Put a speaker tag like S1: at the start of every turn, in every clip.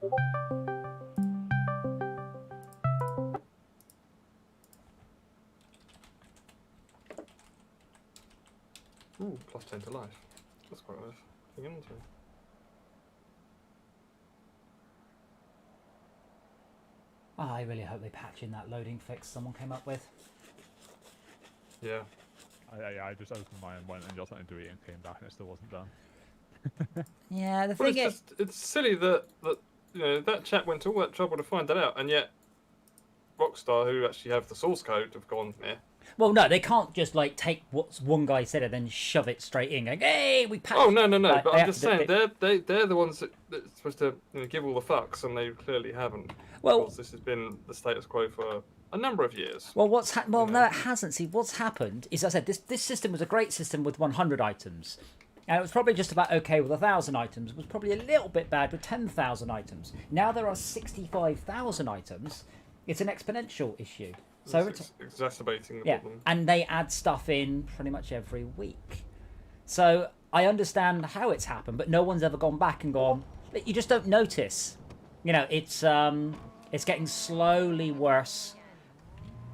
S1: Ooh, plus 10 to life. That's quite worth looking into.
S2: Oh, I really hope they patch in that loading fix someone came up with.
S1: Yeah.
S3: I just opened mine and went and got something to eat and came back and it still wasn't done.
S2: Yeah, the
S1: Well,
S2: thing is...
S1: it's silly that you know, that chap went to all that trouble to find that out, and yet Rockstar, who actually have the source code, have gone, yeah.
S2: Well, no, they can't just like take what one guy said and then shove it straight in. Going, hey, we patched.
S1: Oh no!
S2: Like,
S1: but I'm just saying they're the ones that's supposed to give all the fucks, and they clearly haven't.
S2: Well,
S1: because this has been the status quo for a number of years.
S2: Well, no, it hasn't. See, what's happened is, as I said, this system was a great system with 100 items. And it was probably just about okay with 1,000 items. It was probably a little bit bad with 10,000 items. Now there are 65,000 items. It's an exponential issue. So
S1: it's exacerbating the problem.
S2: And they add stuff in pretty much every week. So I understand how it's happened, but no one's ever gone back and gone, you just don't notice. You know, it's getting slowly worse.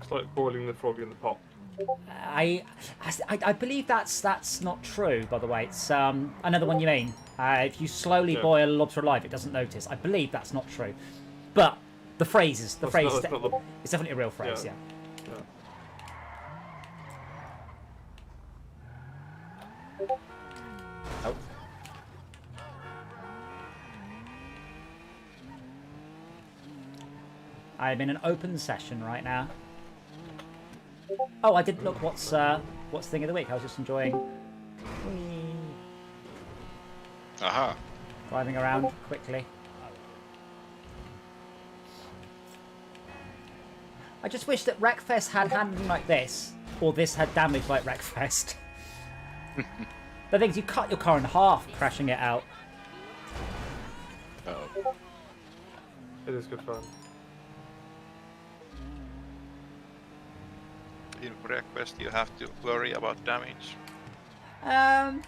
S1: It's like boiling the frog in the pot.
S2: I believe that's not true, by the way. It's another one you mean. If you slowly boil a lobster alive, it doesn't notice. I believe that's not true. But the phrase is... it's definitely a real phrase, yeah. Oh. I'm in an open session right now. Oh, I didn't look what's thing of the week. I was just enjoying driving around quickly. I just wish that Wreckfest had handling like this, or this had damage like Wreckfest. The thing is, you cut your car in half crashing it out.
S1: Oh. It is good fun.
S4: In Wreckfest, you have to worry about damage.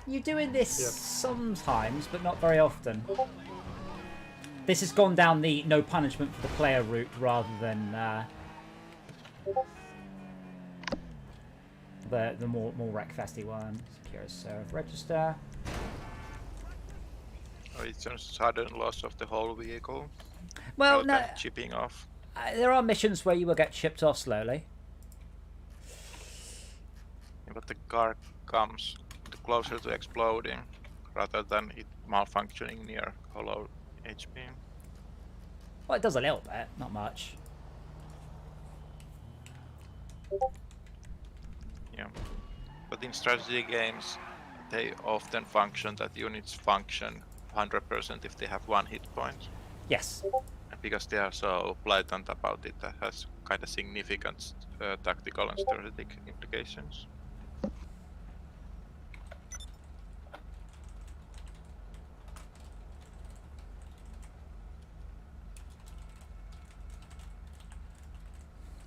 S2: You're doing this sometimes, but not very often. This has gone down the no punishment for the player route rather than the more Wreckfesty one. Secure serve register.
S4: Or it's a sudden loss of the whole vehicle.
S2: Well, no,
S4: chipping off.
S2: There are missions where you will get chipped off slowly.
S4: But the car comes closer to exploding rather than it malfunctioning near hollow HP.
S2: Well, it does a little bit, not much.
S4: Yeah, but in strategy games, they often function that units function 100% if they have one hit point.
S2: Yes.
S4: And because they are so blatant about it, that has kind of significant tactical and strategic implications.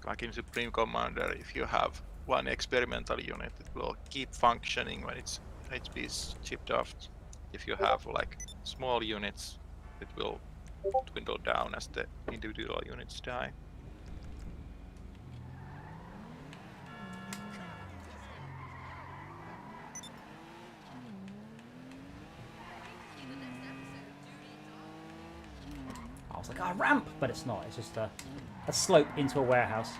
S4: Like in Supreme Commander, if you have one experimental unit, it will keep functioning when its HP is chipped off. If you have like small units, it will dwindle down as the individual units die.
S2: I was like, a ramp, but it's not. It's just a slope into a warehouse.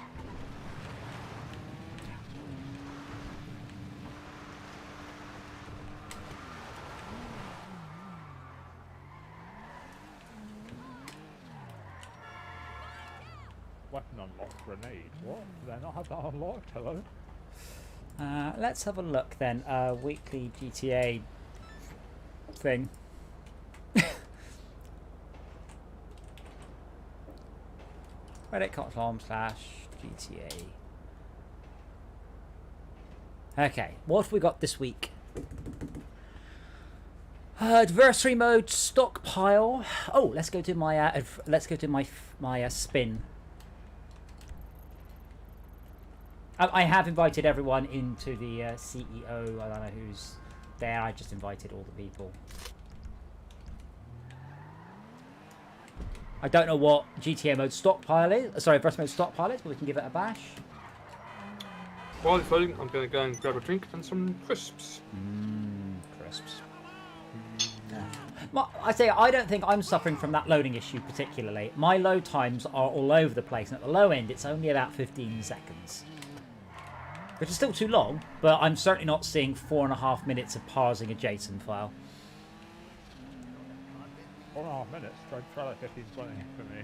S3: Weapon unlocked, grenade. What? Do they not have that unlocked? Hello?
S2: Let's have a look then. Weekly GTA thing. Reddit.com/GTA. Okay, what have we got this week? Adversary mode stockpile. Oh, let's go to my my spin. I have invited everyone into the CEO. I don't know who's there. I just invited all the people. I don't know what GTA mode stockpile is. Sorry, versus mode stockpile is, but we can give it a bash.
S1: While it's loading, I'm going to go and grab a drink and some crisps.
S2: Crisps. Well, I say I don't think I'm suffering from that loading issue particularly. My load times are all over the place, and at the low end, it's only about 15 seconds. Which is still too long, but I'm certainly not seeing 4.5 minutes of parsing a JSON file.
S3: 4.5 minutes? Try like 15, 20 for me.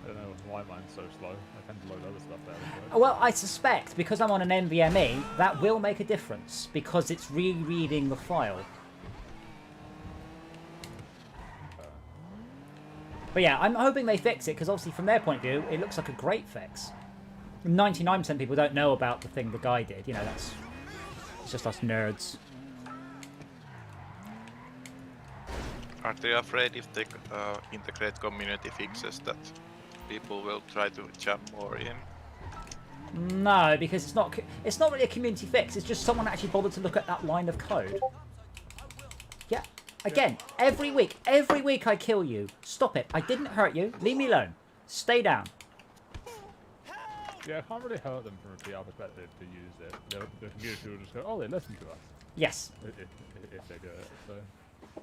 S3: I don't know why mine's so slow. I tend to load other stuff there.
S2: Well, I suspect, because I'm on an NVMe, that will make a difference, because it's rereading the file. But yeah, I'm hoping they fix it, because obviously from their point of view, it looks like a great fix. 99% of people don't know about the thing the guy did. You know, it's just us nerds.
S4: Are they afraid if they integrate community fixes that people will try to jump more in?
S2: No, because it's not really a community fix. It's just someone actually bothered to look at that line of code. Yeah. Again, every week I kill you. Stop it. I didn't hurt you. Leave me alone. Stay down.
S3: Yeah, I can't really hurt them from a PR perspective to use it. The community will just go, oh, they listen to us.
S2: Yes.
S3: If they do it, so...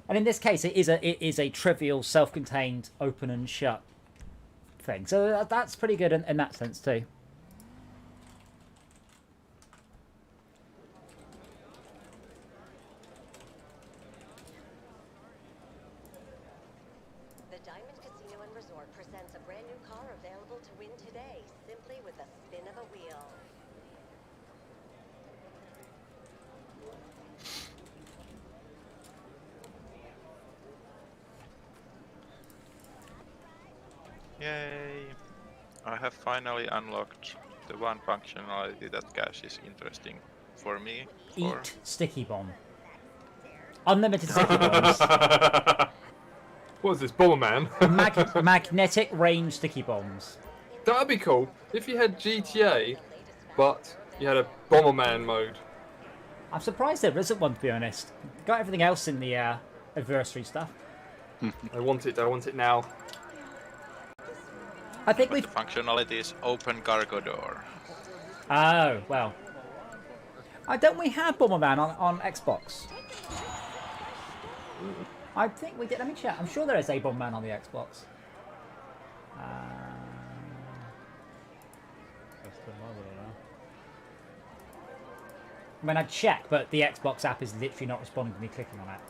S2: And in this case, it is a trivial, self-contained, open and shut thing. So that's pretty good in that sense too.
S5: The Diamond Casino and Resort presents a brand new car available to win today, simply with the spin of a wheel.
S4: Yay! I have finally unlocked the one functionality that cache is interesting for me.
S2: Eat sticky bomb. Unlimited sticky bombs.
S1: What is this, Bomberman?
S2: Magnetic range sticky bombs.
S1: That'd be cool if you had GTA, but you had a Bomberman mode.
S2: I'm surprised there isn't one, to be honest. Got everything else in the adversary stuff.
S1: I want it now.
S2: I think
S4: But
S2: we've...
S4: the functionality is open cargo door.
S2: Oh, well. Don't we have Bomberman on Xbox? I think we did. Let me check. I'm sure there is a Bomberman on the Xbox.
S3: That's the mother now.
S2: I mean, I'd check, but the Xbox app is literally not responding to me clicking on it.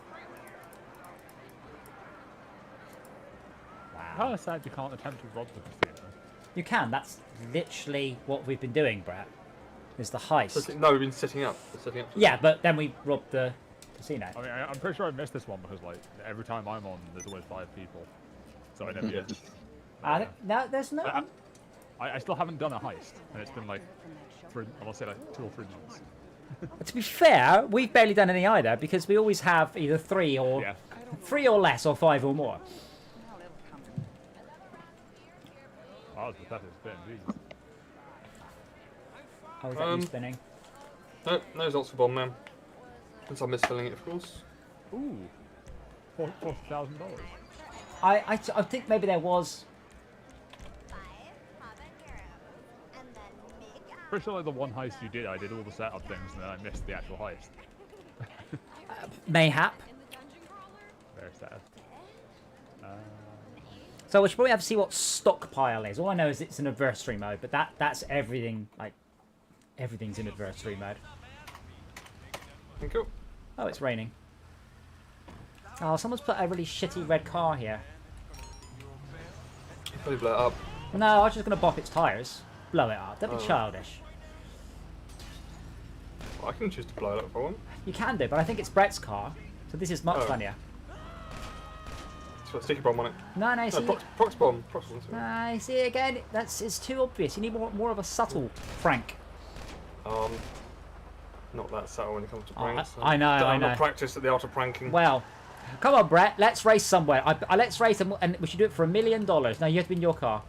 S3: How is sad you can't attempt to rob the casino?
S2: You can. That's literally what we've been doing, Brett. Is the heist.
S1: No, we've been setting up.
S2: Yeah, but then we robbed the casino.
S3: I mean, I'm pretty sure I missed this one because, like, every time I'm on, there's always 5 people. So I never get this.
S2: No, there's no...
S3: I still haven't done a heist, and it's been, like, I will say, like, 2 or 3 months.
S2: To be fair, we've barely done any either, because we always have either 3 or...
S3: Yeah.
S2: 3 or less, or 5 or more.
S3: Oh, it's pathetic spin, jeez.
S2: How is that you spinning?
S1: No results for Bomberman. Since I'm misfilling it, of course.
S3: Ooh. $40,000.
S2: I think maybe there was...
S3: Pretty sure like the one heist you did, I did all the setup things and then I missed the actual heist.
S2: Mayhap.
S3: Very sad.
S2: So we should probably have to see what stockpile is. All I know is it's an adversary mode, but that's everything. Like everything's in adversary mode.
S1: Thank you.
S2: Oh, it's raining. Oh, someone's put a really shitty red car here.
S1: Probably blow it up.
S2: No, I was just gonna bop its tires, blow it up. Don't be childish.
S1: Well, I can choose to blow it up if I want.
S2: You can do, but I think it's Brett's car, so this is much funnier.
S1: It's got a sticky bomb on it.
S2: No, see.
S1: No, prox bomb. Prox bomb.
S2: No, see again. It's too obvious. You need more of a subtle prank.
S1: Not that subtle when it comes to pranks.
S2: I know.
S1: I'm not practiced at the art of pranking.
S2: Well, come on, Brett. Let's race somewhere. Let's race, and we should do it for $1 million. No, you have to be in your car.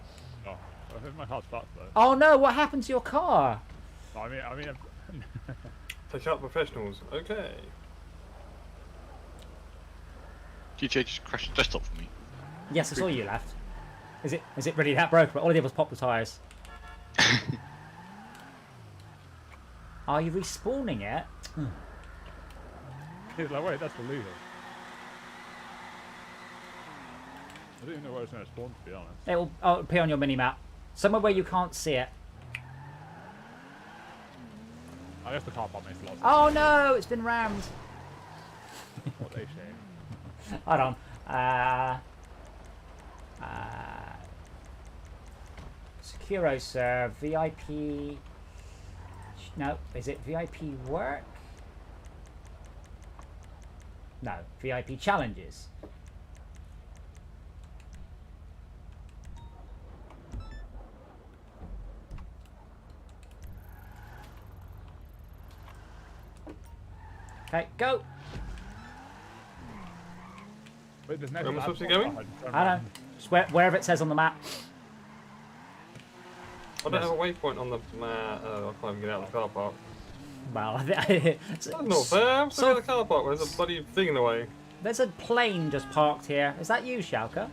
S3: Oh, I think my car's fucked though.
S2: Oh no! What happened to your car?
S3: I mean,
S1: Take out professionals. Okay.
S6: GTA just crashed the desktop for me.
S2: Yes, I saw you left. Is it really that broken? All I did was pop the tyres. Are you respawning it?
S3: He's like, wait, that's illegal. I don't even know where it's going to spawn, to be honest.
S2: It will appear on your mini-map. Somewhere where you can't see it.
S3: I guess the car park makes a lot of sense.
S2: Oh no, it's been rammed.
S3: What they say.
S2: Hold on. Securo, sir. VIP. No, is it VIP work? No, VIP challenges. Okay, go.
S3: Wait, there's no
S1: Where am I supposed to be going?
S2: I don't know. Just wherever it says on the map.
S1: I don't have a waypoint on the map. I can't even get out of the car park.
S2: Well,
S1: That's not fair. I'm still in the car park where there's a bloody thing in the way.
S2: there's a plane just parked here. Is that you, Schalke?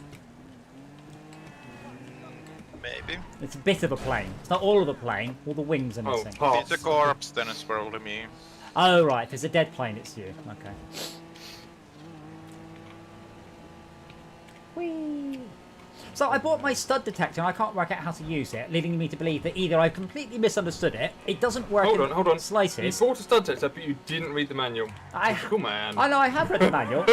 S4: Maybe.
S2: It's a bit of a plane. It's not all of the plane. All the wings are
S1: Oh,
S2: missing.
S1: parts.
S4: It's a corpse, then it's probably me.
S2: Oh, right. If it's a dead plane, it's you. Okay. Whee! So I bought my stud detector and I can't work out how to use it, leading me to believe that either I've completely misunderstood it, it doesn't work
S1: Hold
S2: in
S1: on. You
S2: slices.
S1: bought a stud detector, but you didn't read the manual. Cool, man.
S2: I know I have read the manual.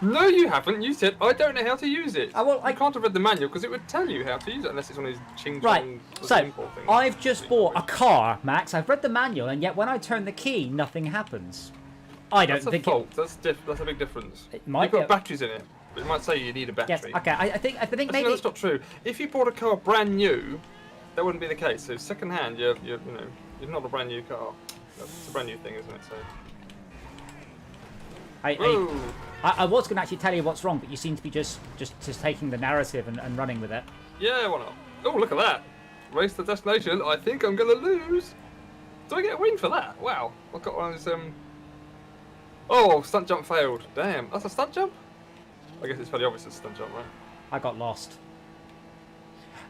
S1: No, you haven't. You said, I don't know how to use it.
S2: Well,
S1: I can't have read the manual because it would tell you how to use it unless it's one of these ching
S2: Right,
S1: chong
S2: so
S1: simple things.
S2: I've just bought a car, Max. I've read the manual, and yet when I turn the key, nothing happens. I don't
S1: That's a
S2: think
S1: fault. That's a big difference.
S2: It might
S1: you put
S2: be a-
S1: batteries in it, but it might say you need a
S2: Yes,
S1: battery.
S2: okay. I think
S1: Actually,
S2: maybe.
S1: no, that's not true. If you bought a car brand new, that wouldn't be the case. So second hand, you're not a brand new car. It's a brand new thing, isn't it? So. Whoa.
S2: I was going to actually tell you what's wrong, but you seem to be just taking the narrative and running with it.
S1: Yeah, why not? Oh, look at that! Race to destination. I think I'm gonna lose. Do I get a win for that? Wow! I got one of those. Oh, stunt jump failed. Damn, that's a stunt jump. I guess it's fairly obvious it's a stunt jump, right?
S2: I got lost.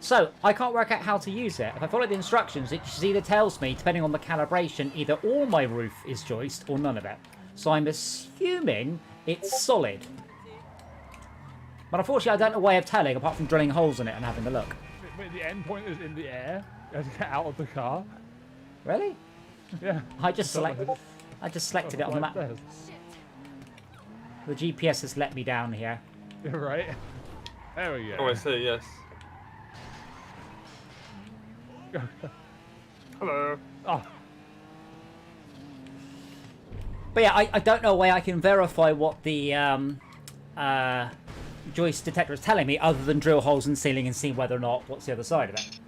S2: So, I can't work out how to use it. If I follow the instructions, it just either tells me, depending on the calibration, either all my roof is joist or none of it. So I'm assuming it's solid. But unfortunately, I don't know a way of telling, apart from drilling holes in it and having a look.
S3: Wait, the end point is in the air? You have to get out of the car?
S2: Really?
S3: Yeah.
S2: I just selected it on the map.
S3: There.
S2: The GPS has let me down here.
S3: Yeah, right. There we go.
S1: Oh, I see. Yes. Hello.
S3: Oh,
S2: But yeah, I don't know a way I can verify what the joist detector is telling me, other than drill holes in the ceiling and see whether or not what's the other side of it.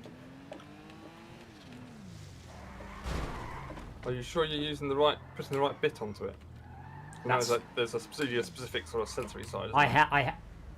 S1: Are you sure you're using pressing the right bit onto it?
S2: That's-
S1: There's a specific sort of sensory side. isn't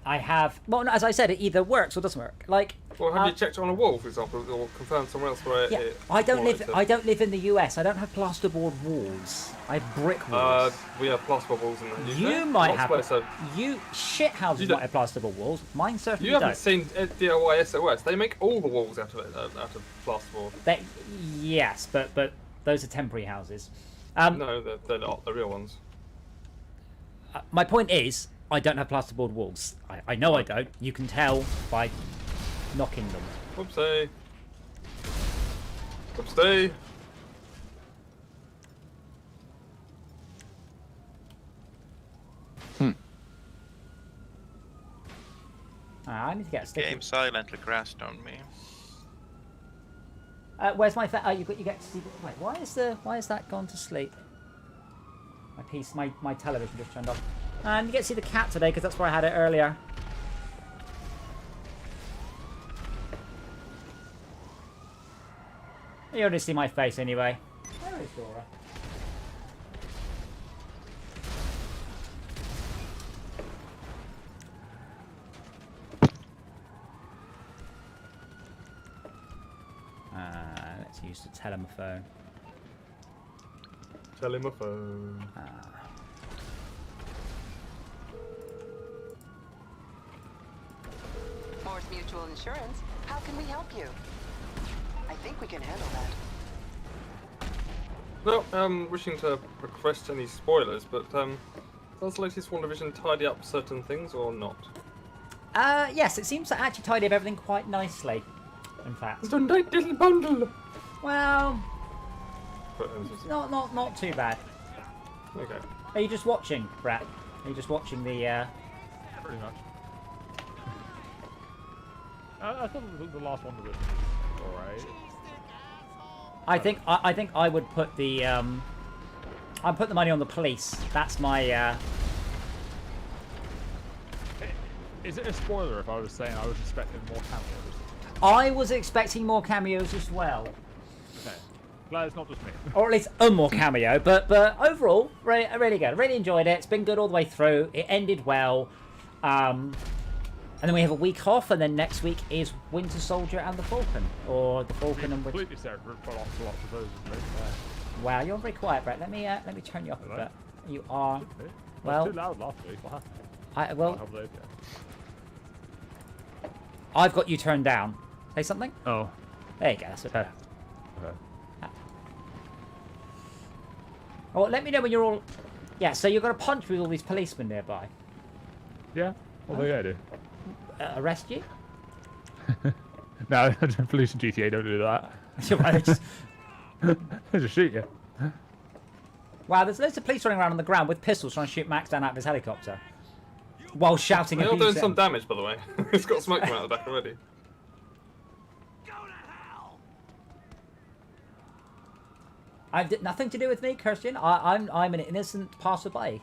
S2: I have. Well, no, as I said, it either works or doesn't work. Like,
S1: Well, have you checked on a wall, for example, or confirmed somewhere else where
S2: yeah,
S1: it?
S2: I don't
S1: or
S2: live. I don't live in the US. I don't have plasterboard walls. I have brick walls.
S1: We have plasterboard walls in the UK.
S2: you might
S1: Lots
S2: have.
S1: of places.
S2: You shit houses
S1: You don't-
S2: might have plasterboard walls. Mine certainly
S1: You haven't
S2: don't.
S1: seen DIY SOS. They make all the walls out of plasterboard.
S2: Yes, but those are temporary houses.
S1: No, they're not. The real ones.
S2: My point is, I don't have plasterboard walls. I know I don't. You can tell by knocking them.
S1: Whoopsie. Whoopsie.
S2: I need to get a stick.
S4: Game silently crashed on me.
S2: Where's my? You get to see. Wait, why is that gone to sleep? My television just turned off. And you get to see the cat today because that's where I had it earlier. You only see my face anyway. Where is Dora? Let's use the telephone.
S1: Tell him a phone.
S6: Morse Mutual Insurance. How can we help you?
S7: I think we can handle that.
S1: Well, wishing to request any spoilers, but does the latest WandaVision tidy up certain things or not?
S2: Yes, it seems to actually tidy up everything quite nicely. In fact,
S1: It's a nice little bundle.
S2: well,
S1: But,
S2: not too bad.
S1: okay.
S2: Are you just watching, Brett? Are you just watching the?
S3: Pretty much. I thought the last one was alright.
S2: I think I would put the I'd put the money on the police. That's my.
S3: Is it a spoiler if I was saying I was expecting more cameos?
S2: I was expecting more cameos as well,
S3: Okay. Glad it's not just me.
S2: or at least a more cameo. But overall, really good. Really enjoyed it. It's been good all the way through. It ended well. And then we have a week off, and then next week is Winter Soldier and the Falcon, or the Falcon and Winter.
S3: Completely separate, but lots of those.
S2: Wow, you're very quiet, Brett. Let me turn you up a
S3: Hello?
S2: bit. You are.
S3: Well,
S2: Well,
S3: too loud last week. What happened?
S2: well, I've got you turned down. Say something.
S3: Oh.
S2: There you go. That's
S3: Okay.
S2: okay. Oh, let me know when you're all. Yeah. So you're gonna punch with all these policemen nearby.
S3: Yeah. What are they gonna do?
S2: Arrest you?
S3: No, police in GTA don't do that. They just shoot you.
S2: Wow, there's loads of police running around on the ground with pistols trying to shoot Max down out of his helicopter. While shouting
S1: They're all
S2: abuse
S1: doing
S2: at
S1: some
S2: him.
S1: damage, by the way. It's got smoke coming out the back already.
S2: I did nothing to do with me, Kirsten. I'm an innocent passerby.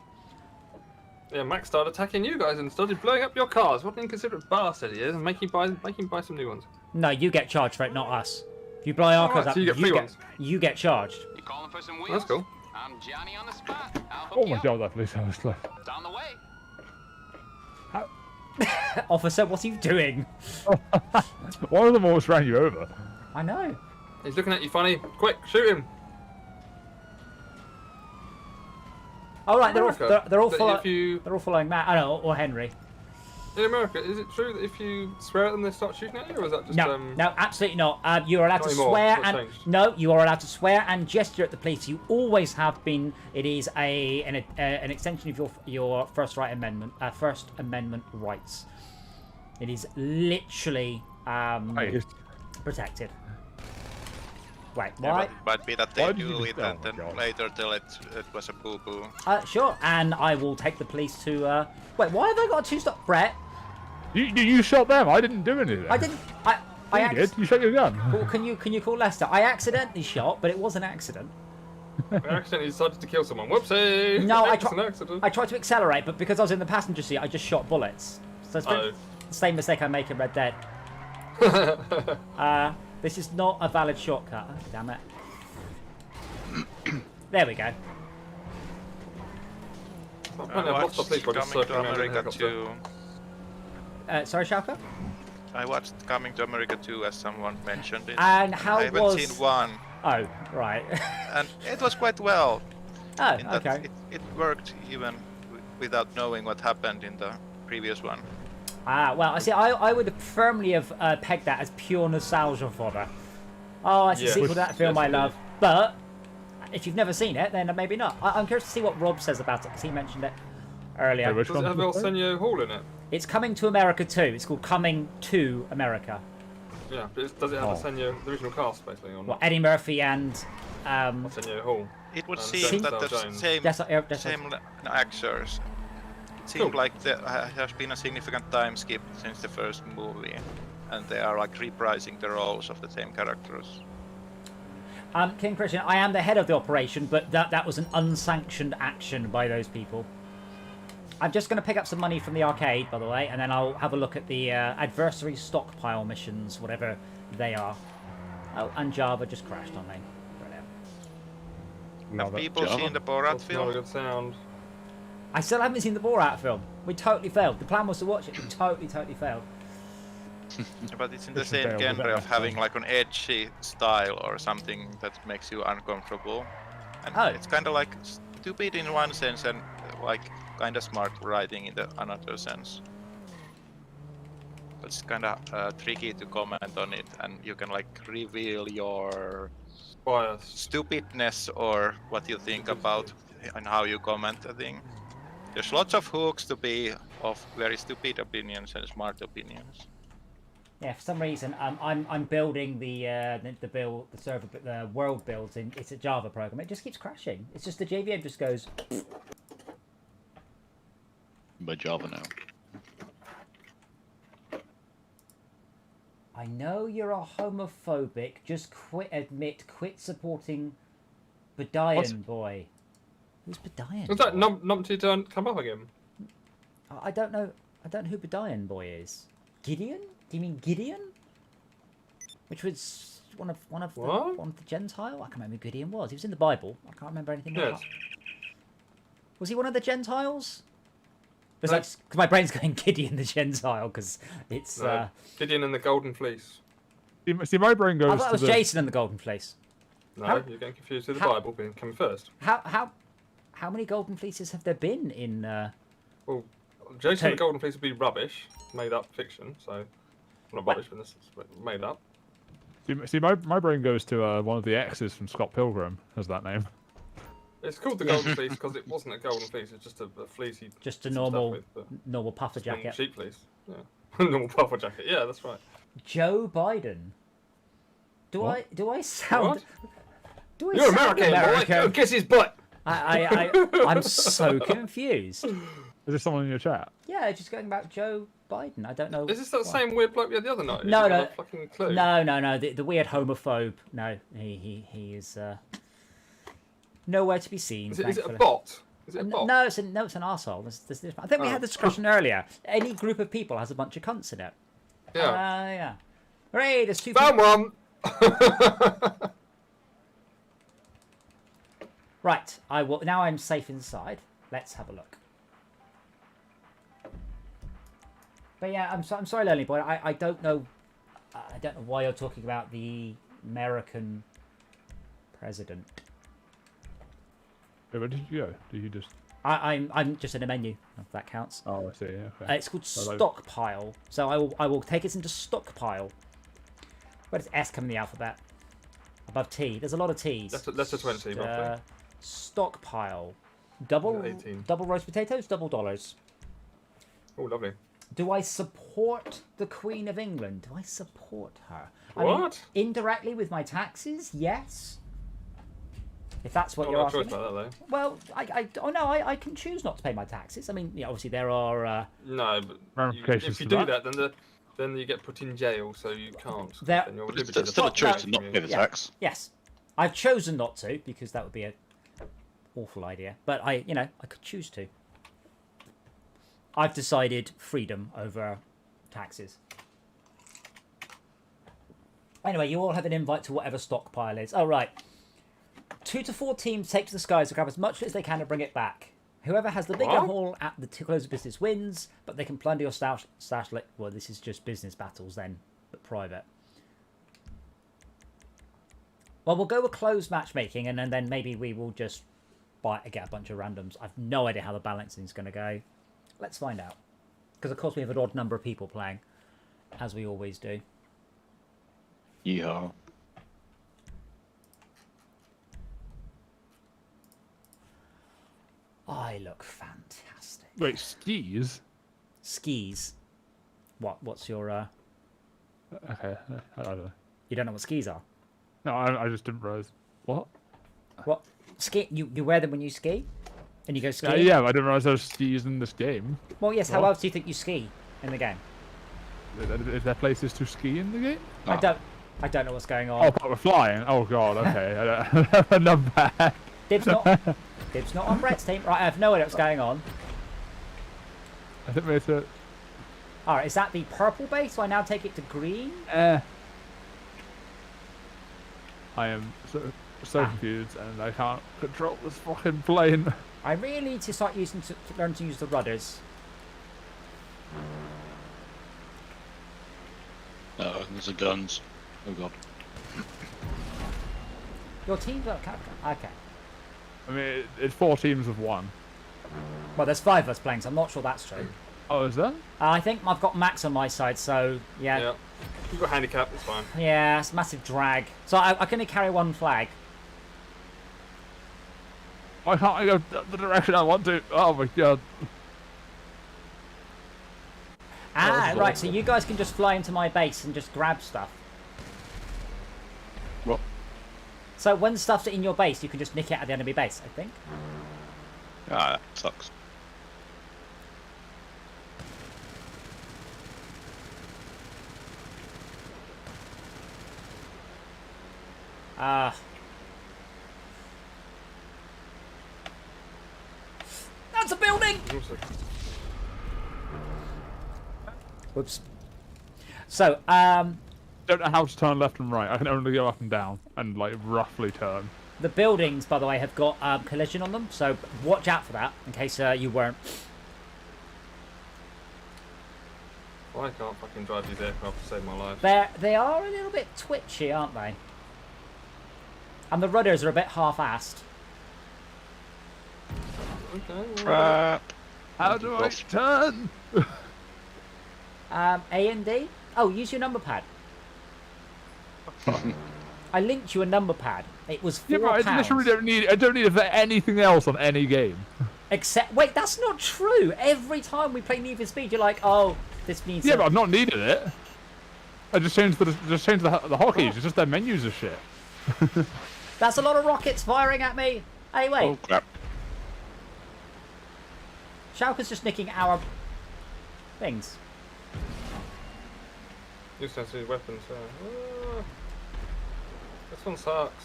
S1: Yeah, Max started attacking you guys and started blowing up your cars. What an inconsiderate bastard he is, and making you buy some new ones.
S2: No, you get charged for it, not us. If you blow our cars
S1: Alright,
S2: up,
S1: so you get free ones.
S2: you get charged.
S8: You calling for some wheels?
S1: That's cool.
S8: I'm Johnny on the spot. I'll hook
S3: Oh
S8: you
S3: my
S8: up.
S3: god, that police was slow.
S8: It's on the way.
S2: Officer, what are you doing?
S3: One of them almost ran you over.
S2: I know.
S1: He's looking at you funny. Quick, shoot him.
S2: All right, they're all
S1: America,
S2: they're all
S1: that if you-
S2: they're all following Matt. I know, or Henry.
S1: In America, is it true that if you swear at them, they start shooting at you, or is that just
S2: No, no, absolutely not. You are allowed
S1: Not
S2: to
S1: anymore.
S2: swear
S1: It's
S2: and
S1: changed.
S2: no, you are allowed to swear and gesture at the police. You always have been. It is an extension of your First Amendment rights. It is literally protected. Wait,
S4: Yeah,
S2: why?
S4: but might be that
S3: Why
S4: they
S3: did you
S4: do
S3: just-
S4: it and
S3: oh my
S4: then
S3: God.
S4: later tell it was a boo-boo.
S2: Sure, and I will take the police to. Wait, why have I got a two-stop, Brett?
S3: You shot them. I didn't do anything.
S2: I didn't. I
S3: You did. You shot your gun.
S2: Well, can you call Lester? I accidentally shot, but it was an accident.
S1: I accidentally decided to kill someone. Whoopsie!
S2: No,
S1: It's an accident.
S2: I tried to accelerate, but because I was in the passenger seat, I just shot bullets. So it's
S1: Oh.
S2: the same mistake I make in Red Dead. This is not a valid shortcut. Oh, damn it. There we go.
S1: Apparently I've lost the police by just
S4: Coming to
S1: circling around in a
S4: America
S1: helicopter.
S4: 2.
S2: Sorry, Shalka?
S4: I watched Coming to America 2 as someone mentioned it.
S2: And how
S4: I haven't
S2: was...
S4: seen one,
S2: Oh, right.
S4: and it was quite well.
S2: Oh,
S4: In that
S2: okay.
S4: it worked even without knowing what happened in the previous one.
S2: Well, I see. I would firmly have pegged that as pure nostalgia fodder. Oh, it's a
S1: Yes.
S2: sequel to that film
S1: Yes,
S2: I
S1: indeed.
S2: love. But if you've never seen it, then maybe not. I'm curious to see what Rob says about it because he mentioned it earlier.
S3: Wait, which
S1: Does it have
S3: one?
S1: Arsenio Hall in it?
S2: It's Coming to America 2. It's called Coming to America.
S1: Yeah, but does it have
S3: Oh.
S1: Arsenio, the original cast, basically, or
S2: Well,
S1: not?
S2: Eddie Murphy and
S1: Arsenio Hall.
S4: It would
S1: And
S4: seem that
S1: Denzel
S4: the
S1: Jones.
S4: same actors. It seemed
S1: Cool.
S4: like there has been a significant time skip since the first movie, and they are like reprising the roles of the same characters.
S2: King Christian, I am the head of the operation, but that was an unsanctioned action by those people. I'm just going to pick up some money from the arcade, by the way, and then I'll have a look at the adversary stockpile missions, whatever they are. Oh, and Java just crashed on me. Brilliant.
S4: Have people seen the Borat
S1: That's not a
S4: film?
S1: good sound.
S2: I still haven't seen the Borat film. We totally failed. The plan was to watch it. We totally failed.
S4: But it's in the
S3: This is
S4: same
S3: failed,
S4: genre of
S3: but-
S4: having like an edgy style or something that makes you uncomfortable. And
S2: Oh.
S4: it's kind of like stupid in one sense and like kind of smart writing in the another sense. it's kind of tricky to comment on it, and you can like reveal your
S1: Bias.
S4: stupidness or what you think about and how you comment a thing. There's lots of hooks to be of very stupid opinions and smart opinions.
S2: Yeah, for some reason, I'm building the server, the world builds in. It's a Java program. It just keeps crashing. It's just the JVM just goes.
S9: By Java now.
S2: I know you're a homophobic. Just quit supporting Bedian boy. Who's Bedian?
S1: Was that numpty turn come up again?
S2: I don't know. I don't know who Bedian boy is. Gideon? Do you mean Gideon? Which was one of the Gentile? I can't remember who Gideon was. He was in the Bible. I can't remember anything about that. Was he one of the Gentiles? Because my brain's going Gideon the Gentile because it's
S1: Gideon and the Golden Fleece.
S3: See, my brain goes.
S2: I thought it was Jason and the Golden Fleece.
S1: No, you're getting confused with the Bible being coming first.
S2: How many Golden Fleeces have there been in?
S1: Well, Jason and the Golden Fleece would be rubbish, made up fiction. So, not rubbish, but this is made up.
S3: See, my brain goes to one of the X's from Scott Pilgrim. Has that name?
S1: It's called the Golden Fleece because it wasn't a golden fleece. It's just a fleecy.
S2: Just a normal puffer jacket.
S1: Sheep fleece. Yeah, normal puffer jacket. Yeah, that's right.
S2: Joe Biden. Do I sound?
S1: What?
S2: Do I
S1: You're
S2: sound
S1: American, boy. Go kiss his butt.
S2: I'm so confused.
S3: Is there someone in your chat?
S2: Yeah, just going about Joe Biden. I don't know.
S1: Is this that same weird bloke we had the other night?
S2: No.
S1: Fucking clue?
S2: No. The weird homophobe. No, he is nowhere to be seen.
S1: Is it a bot? Is it a bot?
S2: No, it's an arsehole. I think we had this discussion earlier. Any group of people has a bunch of cunts in it.
S1: Yeah.
S2: Yeah. Hooray! There's two.
S1: Found one.
S2: Right. I will. Now I'm safe inside. Let's have a look. But yeah, I'm sorry, Lonely Boy. I don't know. I don't know why you're talking about the American president.
S3: Where did you go? Did you just?
S2: I'm just in a menu. If that counts.
S3: Oh, I see. Okay.
S2: It's called stockpile. So I will take us into stockpile. Where does S come in the alphabet? Above T. There's a lot of T's.
S1: That's a 20 roughly.
S2: Stockpile. Double
S1: 18.
S2: Double roast potatoes. $$.
S1: Oh, lovely.
S2: Do I support the Queen of England? Do I support her?
S1: What?
S2: I mean, indirectly with my taxes, yes. If that's what you're asking.
S1: Choice about that, though.
S2: Well, I can choose not to pay my taxes. I mean, obviously there are.
S1: No, but if you do that, then you get put in jail, so you can't.
S9: It's still a choice to not pay the tax.
S2: Yes, I've chosen not to because that would be an awful idea. But I could choose to. I've decided freedom over taxes. Anyway, you all have an invite to whatever stockpile is. Oh, right. 2 to 4 teams take to the skies to grab as much as they can and bring it back. Whoever has the bigger haul at the close of business wins, but they can plunder your stash. Well, this is just business battles then, but private. Well, we'll go with closed matchmaking, and then maybe we will just get a bunch of randoms. I've no idea how the balancing is going to go. Let's find out. Because, of course, we have an odd number of people playing, as we always do.
S9: Yeah.
S2: I look fantastic.
S3: Wait, skis?
S2: Skis. What's your...
S3: Okay, I don't know.
S2: You don't know what skis are?
S3: No, I just didn't realise. What?
S2: What? Ski? You wear them when you ski? And you go skiing?
S3: Yeah, I didn't realise there were skis in this game.
S2: Well, yes, how else do you think you ski in the game?
S3: Is there places to ski in the game?
S2: I don't know what's going on.
S3: Oh, but we're flying. Oh god, okay. Not bad.
S2: Dib's not on Brett's team. Right, I have no idea what's going on.
S3: I think it's a...
S2: Alright, is that the purple base? So I now take it to green?
S3: I am so confused and I can't control this fucking plane.
S2: I really need to start learn to use the rudders.
S9: Oh, there's the guns. Oh god.
S2: Your team's okay.
S3: I mean, it's 4 teams of 1.
S2: Well, there's 5 of us playing, so I'm not sure that's true.
S3: Oh, is that?
S2: I think I've got Max on my side, so yeah.
S1: Yeah. You've got handicap, it's fine.
S2: Yeah, it's a massive drag. So I can only carry one flag.
S3: Why can't I go the direction I want to? Oh my god.
S2: Ah,
S1: is
S2: right,
S1: awful.
S2: so you guys can just fly into my base and just grab stuff.
S9: What?
S2: So when stuff's in your base, you can just nick it at the enemy base, I think.
S9: Ah, that sucks.
S2: Ah. That's a building! Whoops. So,
S3: Don't know how to turn left and right. I can only go up and down and like roughly turn.
S2: the buildings, by the way, have got collision on them, so watch out for that, in case you weren't.
S1: Well, I can't fucking drive these aircraft to save my life.
S2: They are a little bit twitchy, aren't they? And the rudders are a bit half-assed.
S1: Okay, well,
S9: Crap.
S3: How do I turn?
S2: A and D? Oh, use your number pad. I linked you a number pad. It was £4.
S3: Yeah, but I literally don't need. I don't need it for anything else on any game.
S2: Except, wait, that's not true. Every time we play Need for Speed, you're like, oh, this needs.
S3: Yeah, but I've not needed it. I just changed the hotkeys. It's just their menus are shit.
S2: That's a lot of rockets firing at me. Hey, wait.
S9: Oh crap.
S2: Schalke's just nicking our things.
S1: use sensitive weapons, yeah. This one sucks.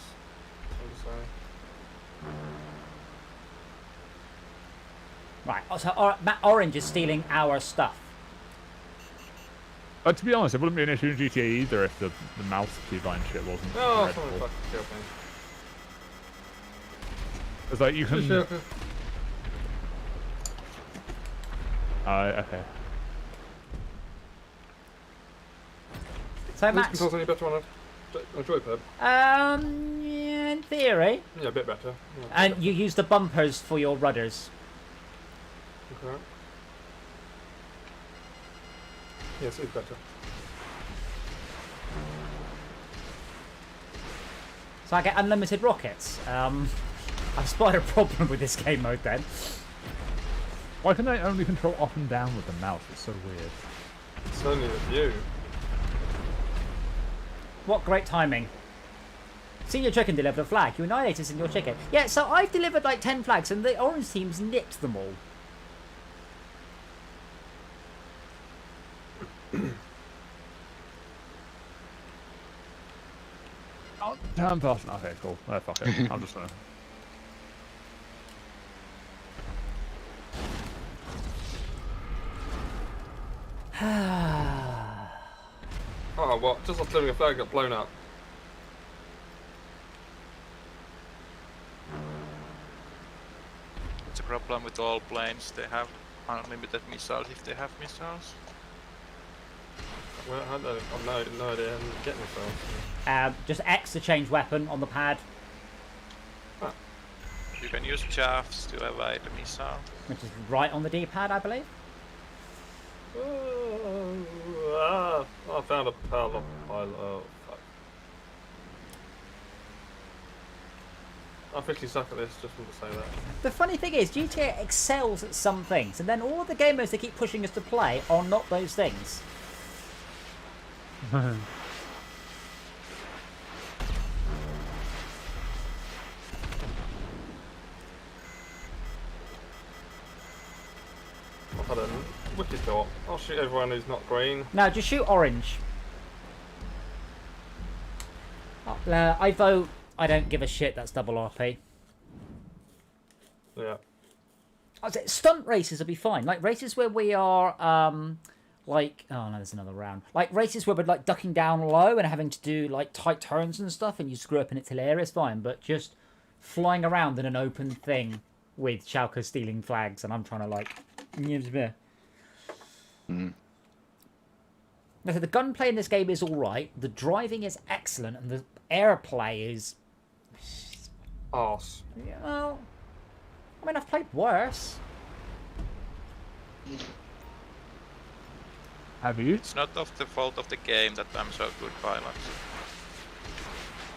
S1: I'm just saying.
S2: Right, so Matt Orange is stealing our stuff.
S3: To be honest, it wouldn't be an issue in GTA either if the mouse keybind shit wasn't
S1: Oh,
S3: dreadful.
S1: someone fucking killed me.
S3: It's like you can.
S1: Sure.
S3: Okay.
S2: So
S1: This
S2: Max,
S1: controls any better on a joypad?
S2: yeah, in theory,
S1: Yeah, a bit better. Yeah.
S2: and you use the bumpers for your rudders.
S1: Okay. Yes, it's better.
S2: So I get unlimited rockets. I've spotted a problem with this game mode then.
S3: Why can I only control up and down with the mouse? It's so weird.
S1: It's only the view.
S2: What great timing. Senior Chicken delivered a flag. You annihilated Senior Chicken. Yeah, so I've delivered like 10 flags and the orange team's nicked them all.
S3: Oh, turn past. Okay, cool. Fuck it. I'm just gonna.
S1: Oh, what? Just after delivering a flag got blown up.
S4: It's a problem with all planes. They have unlimited missiles if they have missiles.
S1: Well, I don't, I've no idea how to get myself.
S2: Just X to change weapon on the pad,
S4: You can use chaffs to avoid the missile.
S2: which is right on the D-pad, I believe.
S1: I found a pile. Oh, fuck. I officially suck at this, just want to say that.
S2: The funny thing is, GTA excels at some things, and then all the game modes they keep pushing us to play are not those things.
S1: I've had a wicked thought. I'll shoot everyone who's not green.
S2: Now, just shoot orange. I vote. I don't give a shit. That's double RP.
S1: Yeah.
S2: I'd say stunt races will be fine. Like races where we are, like, oh no, there's another round. Like races where we're like ducking down low and having to do like tight turns and stuff, and you screw up and it's hilarious. Fine, but just flying around in an open thing with Schalke stealing flags, and I'm trying to like.
S9: Mm.
S2: Now, so the gunplay in this game is all right. The driving is excellent, and the airplay is.
S1: Arse.
S2: Yeah, well, I mean, I've played worse.
S3: Have you?
S4: It's not of the fault of the game that I'm so good pilot.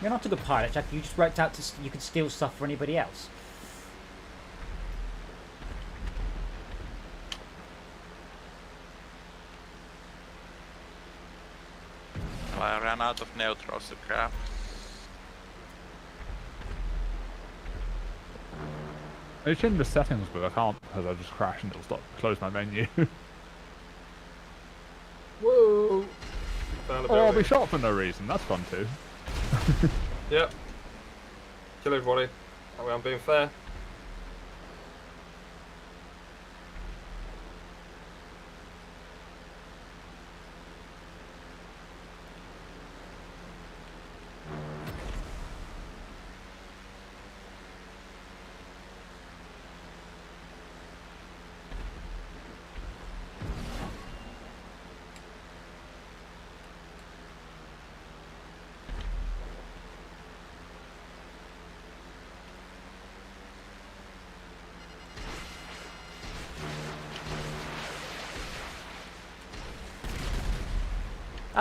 S2: You're not a good pilot, Jack. You just worked out you could steal stuff for anybody else.
S4: Well, I ran out of neutrals to grab.
S3: I changed the settings, but I can't because I just crashed and it'll stop close my menu.
S1: Whoa! Found a
S3: Oh, I'll be
S1: building.
S3: shot for no reason. That's fun too.
S1: Yep. Kill everybody. That way I'm being fair.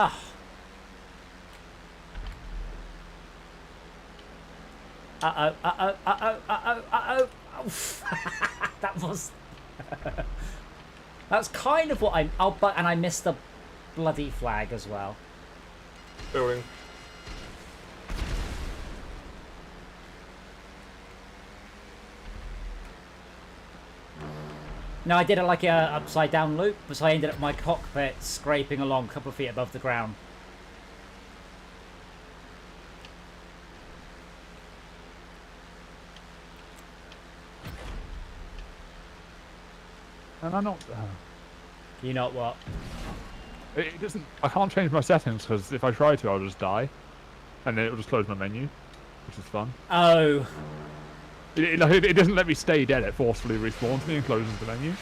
S2: Ah. Uh-oh, uh-oh, uh-oh, uh-oh, uh-oh. That was... That's kind of what I... Oh, but... And I missed the bloody flag as well.
S1: Building.
S2: No, I did it like a upside down loop, so I ended up my cockpit scraping along a couple of feet above the ground.
S3: And I'm not.
S2: You know what?
S3: It doesn't. I can't change my settings because if I try to, I'll just die, and then it'll just close my menu, which is fun.
S2: Oh.
S3: It doesn't let me stay dead. It forcefully respawns me and closes the menu,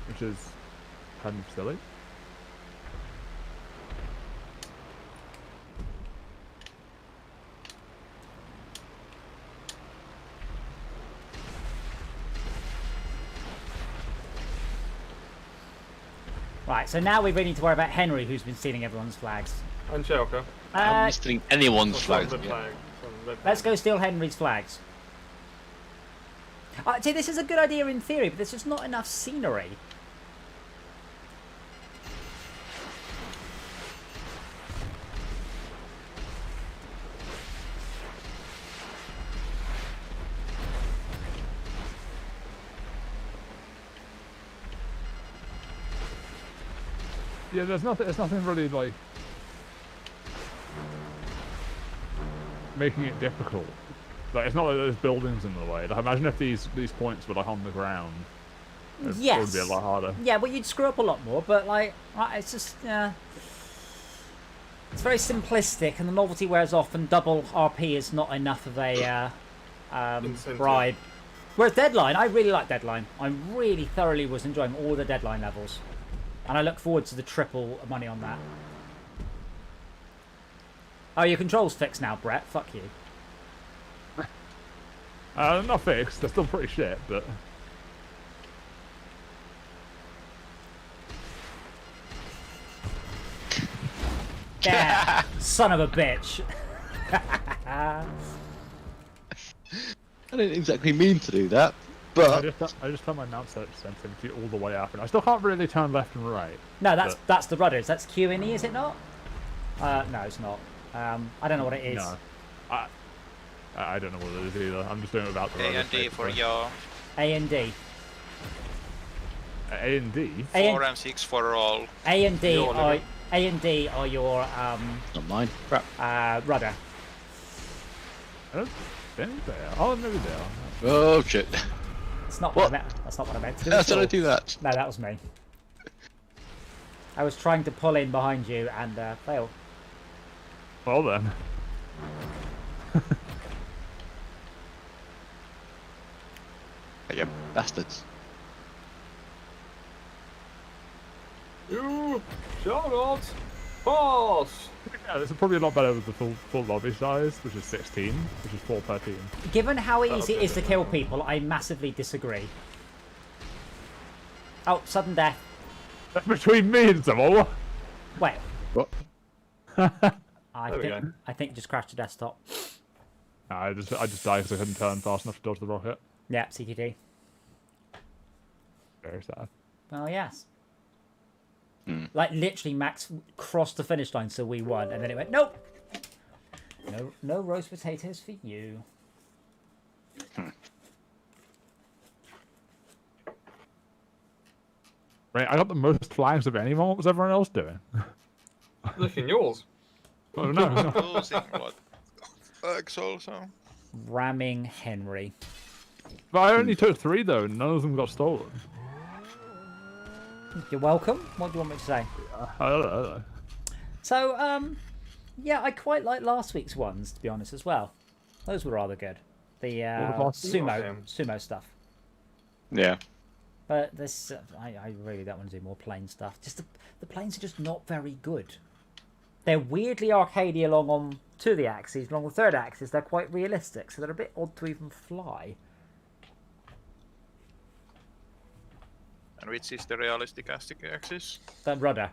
S3: which is kind of silly.
S2: Right, so now we really need to worry about Henry, who's been stealing everyone's flags.
S1: And Shelker.
S9: I'm not stealing anyone's flags.
S1: Red
S9: Yeah.
S1: flag. Red
S2: Let's
S1: flag.
S2: go steal Henry's flags. See, this is a good idea in theory, but there's just not enough scenery.
S3: Yeah, there's nothing really like making it difficult. Like it's not like there's buildings in the way. Like imagine if these points were like on the ground. It
S2: Yes.
S3: would be a lot harder.
S2: Yeah, well, you'd screw up a lot more, but like, it's just, it's very simplistic, and the novelty wears off, and double RP is not enough of a
S1: Incentive.
S2: bribe. Whereas Deadline, I really like Deadline. I really thoroughly was enjoying all the Deadline levels, and I look forward to the triple money on that. Oh, your controls fixed now, Brett. Fuck you.
S3: Not fixed. They're still pretty shit, but.
S2: Yeah, son of a bitch.
S9: I didn't exactly mean to do that,
S3: I
S9: but
S3: just turned my mouse sensitivity all the way up, and I still can't really turn left and right.
S2: No, that's the rudders. That's Q and E, is it not? No, it's not. I don't know what it is.
S3: No, I don't know what it is either. I'm just doing it without the
S4: A
S3: rudder,
S4: and D for
S3: basically.
S4: yaw.
S2: A and D.
S3: A and D.
S4: 4 and 6 for all.
S2: A and D
S1: Your
S2: are
S1: limit.
S2: A and D are your
S9: not mine. Crap.
S2: rudder.
S3: I don't think they are. Oh, maybe they are.
S9: Oh shit.
S2: It's not what I
S9: What?
S2: meant. That's not what I meant to do.
S9: How
S2: at
S9: did I
S2: all.
S9: do that?
S2: No, that was me. I was trying to pull in behind you and failed.
S3: Well then.
S9: You bastards.
S1: You shall not pass.
S3: Yeah, this is probably a lot better with the full lobby size, which is 16, which is 4 per team.
S2: Given how easy it
S1: okay.
S2: is to kill people, I massively disagree. Oh, sudden death.
S3: Between me and someone.
S2: Wait.
S9: What?
S2: I
S1: There we
S2: think
S1: go.
S2: I think it just crashed the desktop.
S3: I just died because I couldn't turn fast enough to dodge the rocket.
S2: Yeah, CTD.
S3: Very sad.
S2: Oh yes. Like literally, Max crossed the finish line, so we won, and then it went nope. No roast potatoes for you.
S3: Right, I got the most flags of anyone. What was everyone else doing?
S1: Look in yours.
S3: Oh no.
S4: Losing what? Flags also.
S2: Ramming Henry.
S3: But I only took 3 though, and none of them got stolen.
S2: You're welcome. What do you want me to say?
S3: I don't know.
S2: So, yeah, I quite like last week's ones, to be honest, as well. Those were rather good. The
S3: What was last week?
S2: sumo stuff.
S9: Yeah.
S2: But this, I really don't want to do more plane stuff. Just the planes are just not very good. They're weirdly arcadey along on 2 of the axes. Along the 3rd axis, they're quite realistic, so they're a bit odd to even fly.
S4: And which is the realistic axis?
S2: The rudder.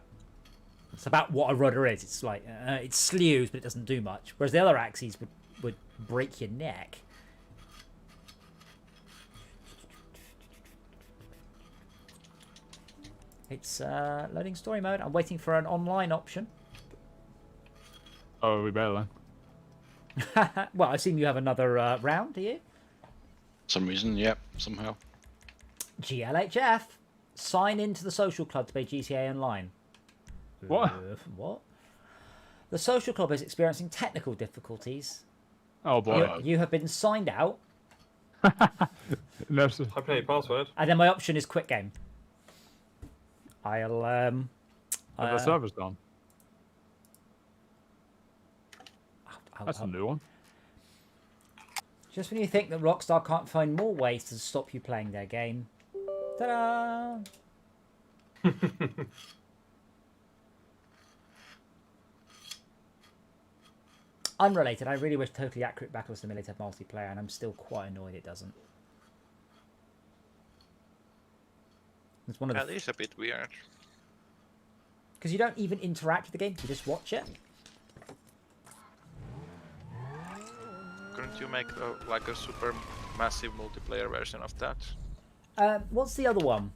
S2: It's about what a rudder is. It's like it slews, but it doesn't do much. Whereas the other axes would break your neck. It's loading story mode. I'm waiting for an online option.
S3: Oh, we better then.
S2: Well, I assume you have another round, do you?
S9: Some reason, yep, somehow.
S2: GLHF. Sign into the social club to play GTA Online.
S3: What?
S2: What? The social club is experiencing technical difficulties.
S3: Oh boy.
S2: You have been signed out,
S3: No,
S1: Type in your password.
S2: and then my option is quit game. I'll
S3: the server's gone. That's a
S2: I'll-
S3: new one.
S2: Just when you think that Rockstar can't find more ways to stop you playing their game. Ta-da! Unrelated, I really wish Totally Accurate Battle Simulator had multiplayer, and I'm still quite annoyed it doesn't. It's one of
S4: That
S2: the...
S4: is a bit weird.
S2: Because you don't even interact with the game, you just watch it.
S4: Couldn't you make like a super massive multiplayer version of that?
S2: What's the other one?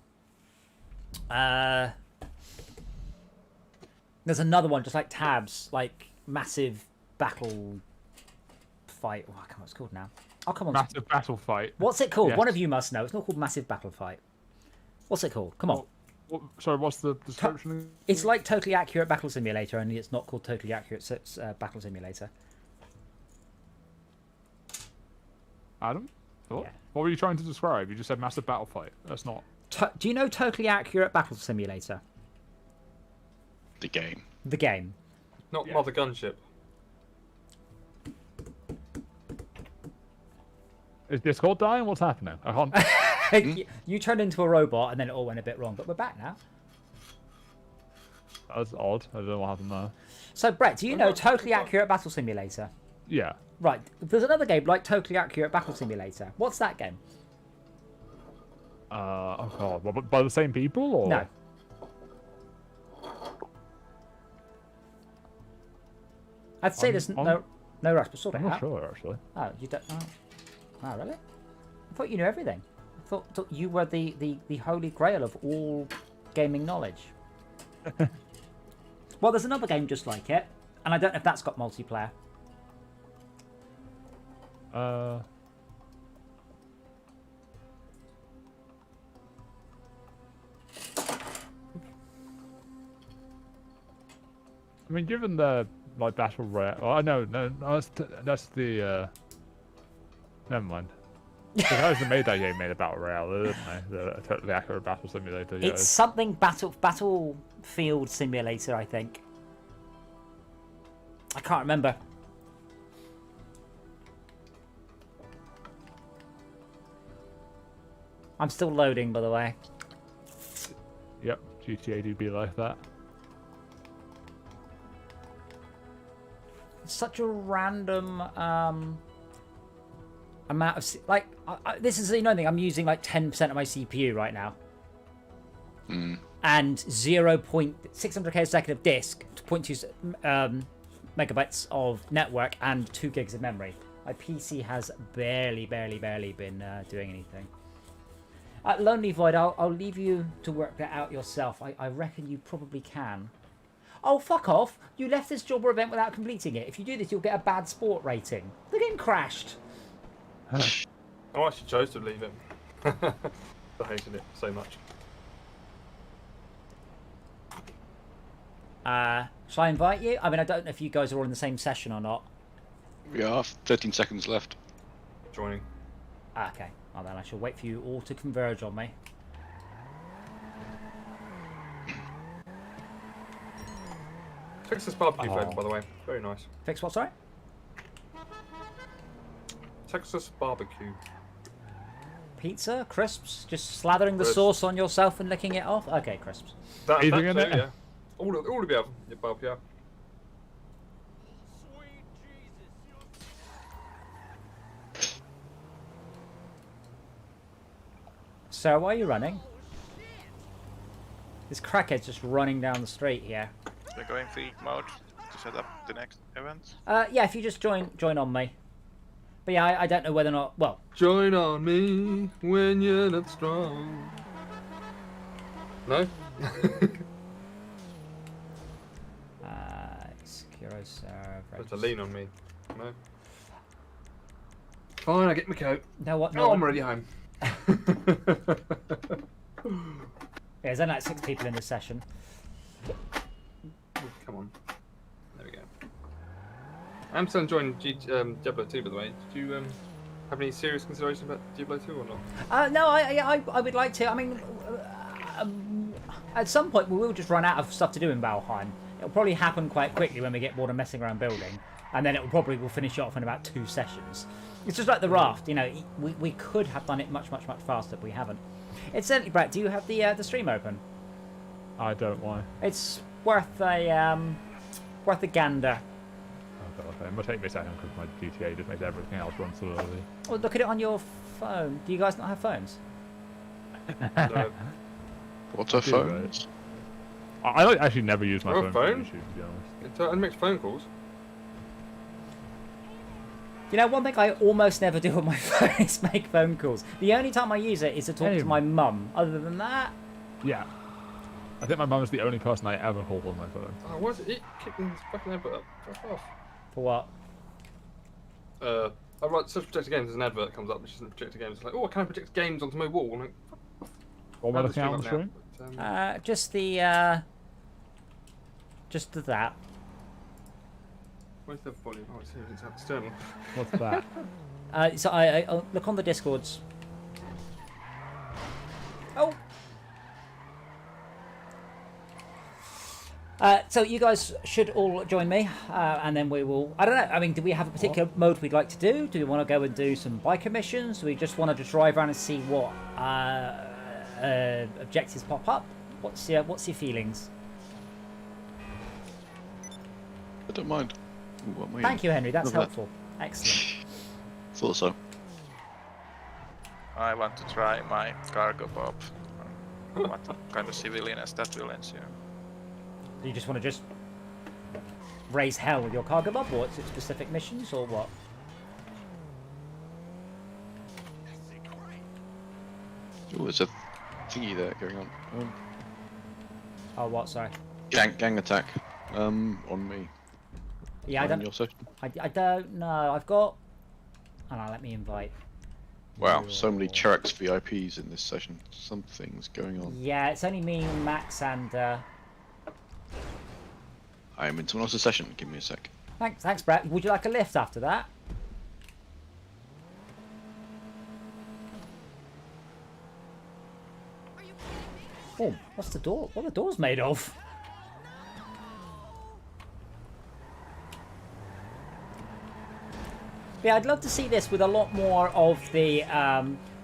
S2: There's another one, just like tabs, like massive battle fight. Oh, I can't remember what it's called now. Oh, come on.
S3: Massive battle fight.
S2: What's it called?
S3: Yes.
S2: One of you must know. It's not called Massive Battle Fight. What's it called? Come on.
S3: Sorry, what's the description?
S2: It's like Totally Accurate Battle Simulator, only it's not called Totally Accurate Battle Simulator.
S3: Adam? What?
S2: Yeah.
S3: What were you trying to describe? You just said massive battle fight. That's not.
S2: Do you know Totally Accurate Battle Simulator?
S9: The game.
S2: The game.
S1: Not
S3: Yeah.
S1: Mother Gunship.
S3: Is Discord dying? What's happening? I can't.
S2: You turned into a robot and then it all went a bit wrong, but we're back now.
S3: That's odd. I don't know what happened there.
S2: So, Brett, do you know Totally Accurate Battle Simulator?
S3: Yeah.
S2: Right, there's another game like Totally Accurate Battle Simulator. What's that game?
S3: Oh god. What, by the same people or?
S2: No. I'd say there's no rush, but sort of
S3: I'm not
S2: out.
S3: sure actually.
S2: Oh, you don't. Oh, really? I thought you knew everything. I thought you were the holy grail of all gaming knowledge. Well, there's another game just like it, and I don't know if that's got multiplayer.
S3: I mean, given the like battle royale. Oh, no, that's the. Never mind. The guys that made that game made a battle royale, didn't they? The Totally Accurate Battle Simulator. Yeah.
S2: It's something Battlefield Simulator, I think. I can't remember. I'm still loading, by the way.
S3: Yep, GTA do be like that.
S2: It's such a random amount of... Like, this is the annoying thing. I'm using like 10% of my CPU right now. and 0.600k a second of disk, 0.2 megabytes of network, and 2 gigs of memory. My PC has barely been doing anything. Lonely Void, I'll leave you to work that out yourself. I reckon you probably can. Oh, fuck off. You left this job or event without completing it. If you do this, you'll get a bad sport rating. The game crashed.
S1: I actually chose to leave it. I hated it so much.
S2: Shall I invite you? I mean, I don't know if you guys are all in the same session or not.
S9: We are 13 seconds left.
S1: Joining.
S2: Okay. Well, then I shall wait for you all to converge on me.
S1: Texas barbecue flavour, by the way. Very nice.
S2: Fix what, sorry?
S1: Texas barbecue.
S2: Pizza? Crisps? Just slathering the
S1: Crisps.
S2: sauce on yourself and licking it off? Okay, crisps.
S1: That
S3: Anything
S1: too,
S3: in it?
S1: yeah. All of the above, yeah.
S2: Sir, why are you running? This crackhead's just running down the street here.
S4: We're going field mode to set up the next event.
S2: Yeah, if you just join on me. But yeah, I don't know whether or not... Well,
S1: Join on me when you're not strong. No?
S2: Securo serve...
S1: There's a lean on me. No? Fine, I get my coat.
S2: No, what?
S1: Oh, I'm already home.
S2: Yeah, there's only like 6 people in this session.
S1: Oh, come on. There we go. I'm still enjoying Diablo 2, by the way. Did you have any serious consideration about Diablo 2 or not?
S2: No, I would like to. I mean, at some point we will just run out of stuff to do in Valheim. It'll probably happen quite quickly when we get bored of messing around building, and then it will finish it off in about 2 sessions. It's just like the raft, you know. We could have done it much faster, but we haven't. It's certainly, Brett. Do you have the stream open?
S3: I don't. Why?
S2: It's worth a gander.
S3: Oh, God, it must take me a second because my GTA just makes everything else run slowly.
S2: Well, look at it on your phone. Do you guys not have phones?
S1: No.
S9: What's our
S3: do,
S9: phones?
S3: I like actually never use my
S1: Oh,
S3: phone,
S1: phone?
S3: for YouTube, to be honest.
S1: It only makes phone calls.
S2: You know, one thing I almost never do on my phone is make phone calls. The only time I use it is to talk to my mum. Other than that...
S3: Yeah. I think my mum is the only person I ever call on my phone.
S1: Oh, why is it kicking his fucking advert up? Fuck off.
S2: For what?
S1: I write search projected games, there's an advert that comes up which isn't projected games. It's like, oh, can I project games onto my wall? I'm like,
S3: What am I looking at on the screen?
S1: But,
S2: Just that.
S1: where's the volume? Oh, it's here, it's external.
S3: What's that?
S2: So I look on the Discords. Oh. So you guys should all join me, and then we will. I don't know. I mean, do we have a particular mode we'd like to do? Do we want to go and do some biker missions? Do we just want to just drive around and see what objectives pop up? What's your feelings?
S9: I don't mind. Ooh, what am I
S2: Thank you, Henry. That's
S9: Love that.
S2: helpful. Excellent.
S9: Thought so.
S4: I want to try my cargo bob. What kind of civilians that will ensue.
S2: You just want to just raise hell with your cargo bob, or it's specific missions, or what?
S9: Oh, there's a thingy there going on.
S2: Oh, what? Sorry.
S9: Gang attack. On me.
S2: Yeah, I
S9: On
S2: don't.
S9: your session.
S2: I don't know. I've got. Oh no, let me invite.
S9: Wow, so many Charax VIPs in this session. Something's going on.
S2: Yeah, it's only me, Max, and.
S9: I am in someone else's session. Give me a sec.
S2: Thanks, Brett. Would you like a lift after that? Oh, what's the door? What are the doors made of? Yeah, I'd love to see this with a lot more of the.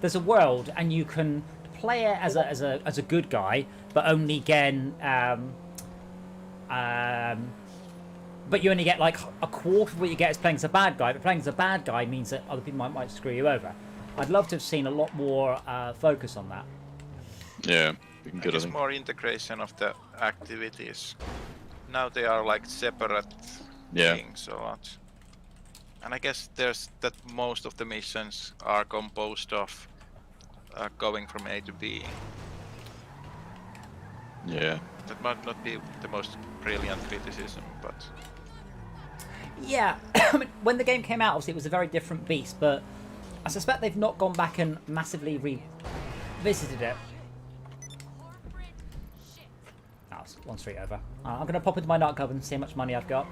S2: There's a world, and you can play it as a good guy, but only again. But you only get like a quarter of what you get as playing as a bad guy. But playing as a bad guy means that other people might screw you over. I'd love to have seen a lot more focus on that.
S9: Yeah. Been
S4: I
S9: good, I
S4: guess
S9: think.
S4: more integration of the activities. Now they are like separate
S9: Yeah.
S4: things a lot. And I guess there's that most of the missions are composed of going from A to B.
S9: Yeah.
S4: That might not be the most brilliant criticism, but
S2: Yeah, I mean, when the game came out, obviously it was a very different beast, but I suspect they've not gone back and massively revisited it. Oh, it's one street over. I'm going to pop into my nightclub and see how much money I've got.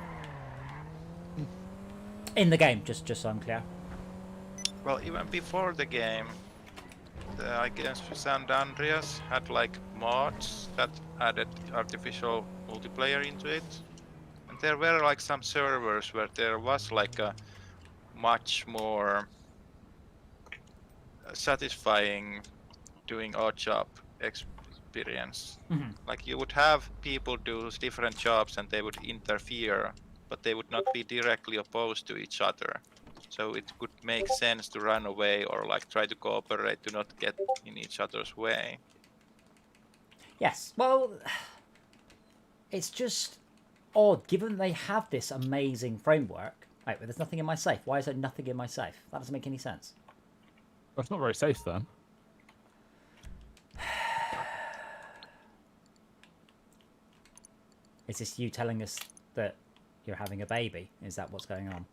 S2: In the game, just so I'm clear.
S4: well, even before the game, I guess San Andreas had like mods that added artificial multiplayer into it. And there were like some servers where there was like a much more satisfying doing odd job experience. Like you would have people do different jobs and they would interfere, but they would not be directly opposed to each other. So it could make sense to run away or like try to cooperate to not get in each other's way.
S2: Yes, well, it's just odd, given they have this amazing framework. Wait, but there's nothing in my safe. Why is there nothing in my safe? That doesn't make any sense.
S3: That's not very safe then.
S2: Is this you telling us that you're having a baby? Is that what's going on?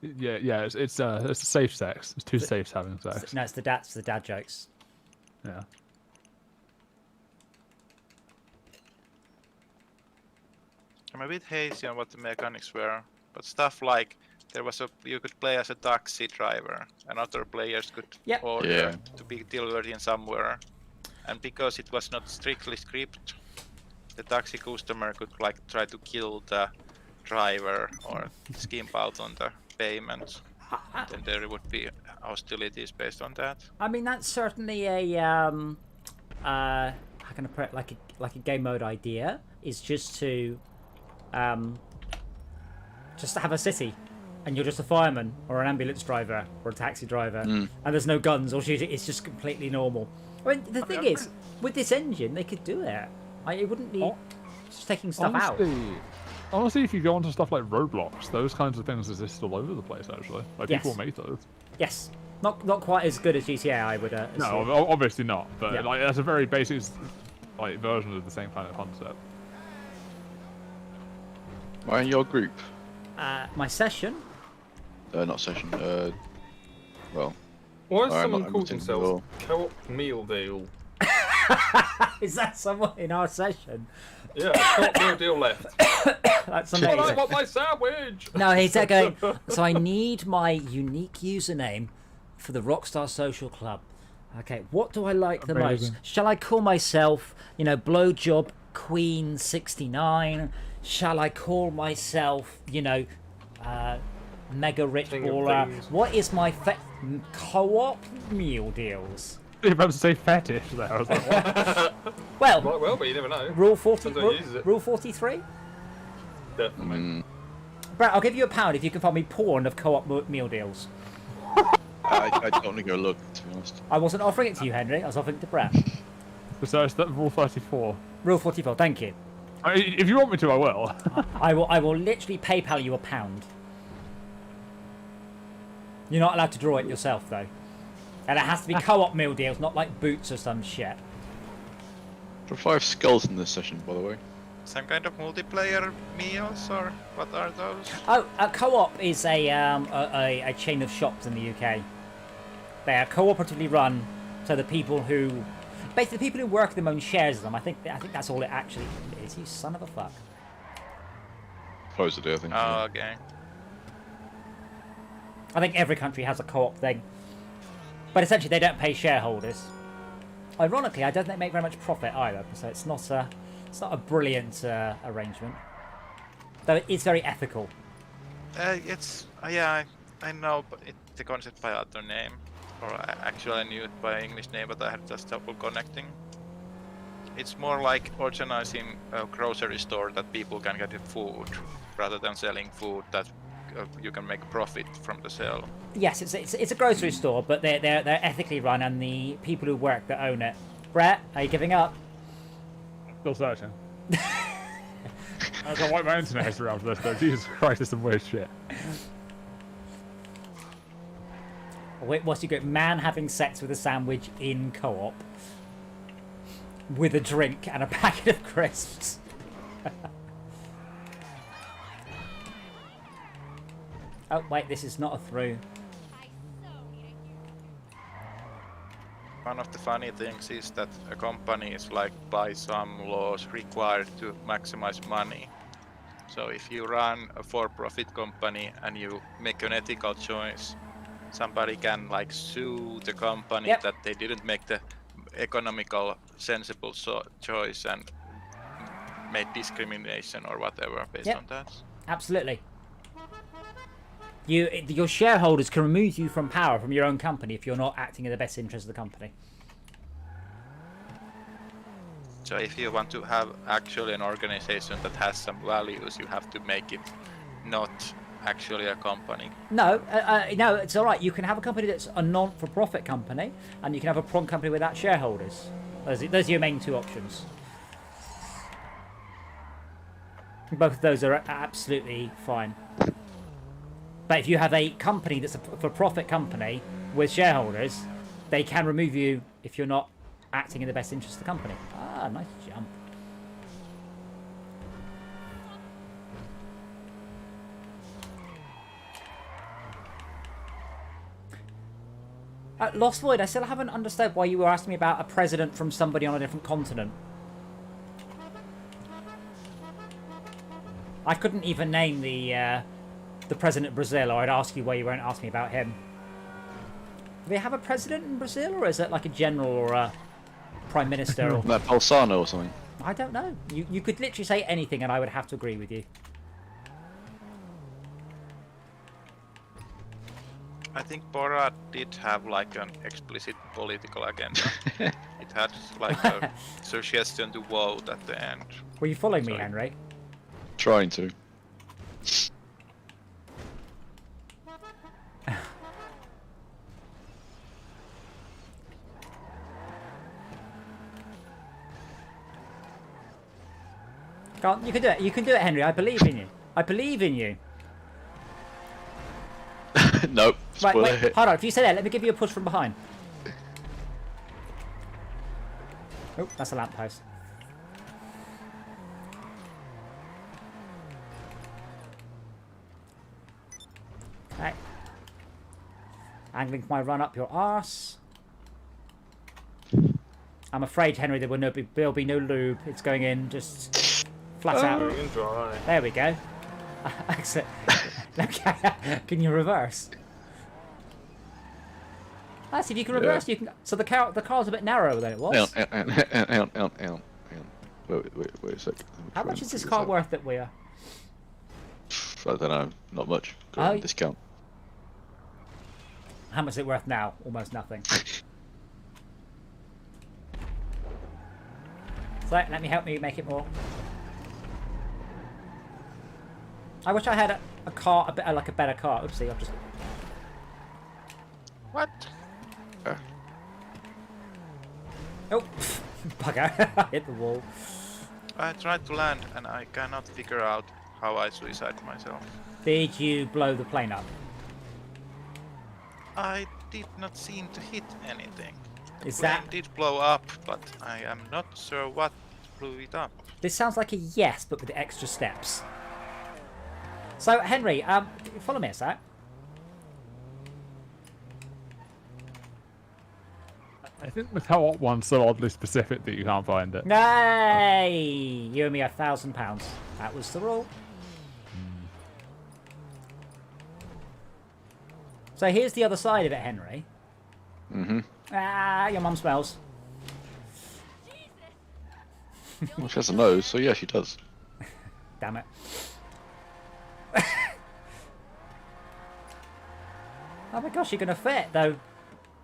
S3: Yeah. It's safe sex. It's two safes having sex.
S2: No, it's the dad jokes.
S3: Yeah.
S4: I'm a bit hazy on what the mechanics were, but stuff like you could play as a taxi driver, and other players could order to be delivered in somewhere. And because it was not strictly scripted, the taxi customer could like try to kill the driver or skimp out on the payment. Then there would be hostilities based on that.
S2: I mean, that's certainly a how can I put it, like a game mode idea. Is just to have a city, and you're just a fireman or an ambulance driver or a taxi driver, and there's no guns or shooting. It's just completely normal. I mean, the thing is, with this engine, they could do it. It wouldn't need just taking stuff out.
S3: Honestly, if you go onto stuff like Roblox, those kinds of things exist all over the place. Actually, like people make those.
S2: Yes, not quite as good as GTA, I would.
S3: No, obviously not. But
S2: Yeah.
S3: like that's a very basic like version of the same kind of concept.
S9: Why in your group?
S2: My session.
S9: Not session. Well.
S1: Why has
S9: I'm
S1: someone
S9: not-
S1: called
S9: I'm
S1: themselves Co-op Meal Deal?
S2: Is that someone in our session?
S1: Yeah, Co-op Meal Deal left.
S2: That's
S1: But
S2: amazing.
S1: I want my sandwich!
S2: No, he's there going, so I need my unique username for the Rockstar Social Club. Okay, what do I like the most? Shall I call myself, Blowjob Queen 69? Shall I call myself, Mega Rich
S1: King of
S2: Baller?
S1: Things.
S2: What is my co-op meal deals?
S3: You're about to say fetish there. I was like, what?
S2: Well,
S1: Might well, but you never know.
S2: Rule 40,
S1: Depends how you use it.
S2: Rule 43?
S1: Definitely.
S2: Brett, I'll give you £1 if you can find me porn of co-op meal deals.
S9: I don't want to go look, to be honest.
S2: I wasn't offering it to you, Henry. I was offering it to Brett.
S3: So it's that rule 34.
S2: Rule 44, thank you.
S3: If you want me to, I will.
S2: I will literally PayPal you £1. You're not allowed to draw it yourself, though. And it has to be co-op meal deals, not like Boots or some shit.
S9: There are 5 skulls in this session, by the way.
S4: Some kind of multiplayer meals, or what are those?
S2: Oh, co-op is a chain of shops in the UK. They are cooperatively run, so the people who... Basically, the people who work them own shares of them. I think that's all it actually is. You son of a fuck.
S9: Supposedly, I think.
S4: Oh, okay.
S2: I think every country has a co-op thing. But essentially, they don't pay shareholders. Ironically, I don't think they make very much profit either, so it's not a brilliant arrangement. Though it's very ethical.
S4: Yeah, I know the concept by other name. Or actually I knew it by English name, but I had just trouble connecting. It's more like organizing a grocery store that people can get food, rather than selling food that you can make profit from the sale.
S2: Yes, it's a grocery store, but they're ethically run, and the people who work that own it Brett, are you giving up?
S3: Still searching. I can't wipe my internet history after this though. Jesus Christ, there's some weird shit.
S2: Wait, what's you got? Man having sex with a sandwich in co-op. With a drink and a packet of crisps. Oh, wait, this is not a through.
S4: One of the funny things is that a company is like by some laws required to maximize money. So if you run a for-profit company and you make an ethical choice, somebody can like sue the company
S2: Yep.
S4: that they didn't make the economical sensible choice and made discrimination or whatever based
S2: Yep.
S4: on that.
S2: Absolutely. Your shareholders can remove you from power from your own company if you're not acting in the best interest of the company.
S4: So if you want to have actually an organization that has some values, you have to make it not actually a company.
S2: No, no, it's all right. You can have a company that's a non-for-profit company, and you can have a company without shareholders. Those are your main two options. Both of those are absolutely fine. But if you have a company that's a for-profit company with shareholders, they can remove you if you're not acting in the best interest of the company. Ah, nice jump. Lost Void, I still haven't understood why you were asking me about a president from somebody on a different continent. I couldn't even name the president of Brazil, or I'd ask you why you won't ask me about him. Do they have a president in Brazil, or is it like a general or a prime minister? Or...
S9: Like Bolsonaro or something.
S2: I don't know. You could literally say anything and I would have to agree with you.
S4: I think Borat did have like an explicit political agenda. It had like a suggestion to vote at the end.
S2: Were you following me,
S4: Sorry.
S2: Henry?
S9: Trying to.
S2: Go on, you can do it. You can do it, Henry. I believe in you. I believe in you.
S9: Nope.
S2: Right,
S9: Spoiler
S2: wait,
S9: hit.
S2: hold on. If you say that, let me give you a push from behind. Oh, that's a lamppost. Okay. Angling my run up your arse. I'm afraid, Henry, there'll be no lube. It's going in just flat out.
S1: Going dry.
S2: There we go. Exit. Can you reverse? That's if you can reverse. You can. So the car's a bit narrower than it was.
S9: Hang on. Wait a sec.
S2: How much is this car worth that we're?
S9: I don't know. Not much.
S2: Oh.
S9: Got a discount.
S2: How much is it worth now? Almost nothing. So let me help me make it more. I wish I had a car, like a better car. Oopsie, I've just.
S4: What?
S2: Oh, bugger! Hit the wall.
S4: I tried to land and I cannot figure out how I suicide myself.
S2: Did you blow the plane up?
S4: I did not seem to hit anything.
S2: Is
S4: Plane
S2: that?
S4: did blow up, but I am not sure what blew it up.
S2: This sounds like a yes, but with extra steps. So Henry, follow me a sec.
S3: I think the co-op one's so oddly specific that you can't find it.
S2: Nay, you owe me £1,000. That was the rule. So here's the other side of it, Henry.
S9: Mm-hmm.
S2: Ah, your mum smells.
S9: Well, she has a nose, so yeah, she does.
S2: Damn it. Oh my gosh, you're gonna fit though.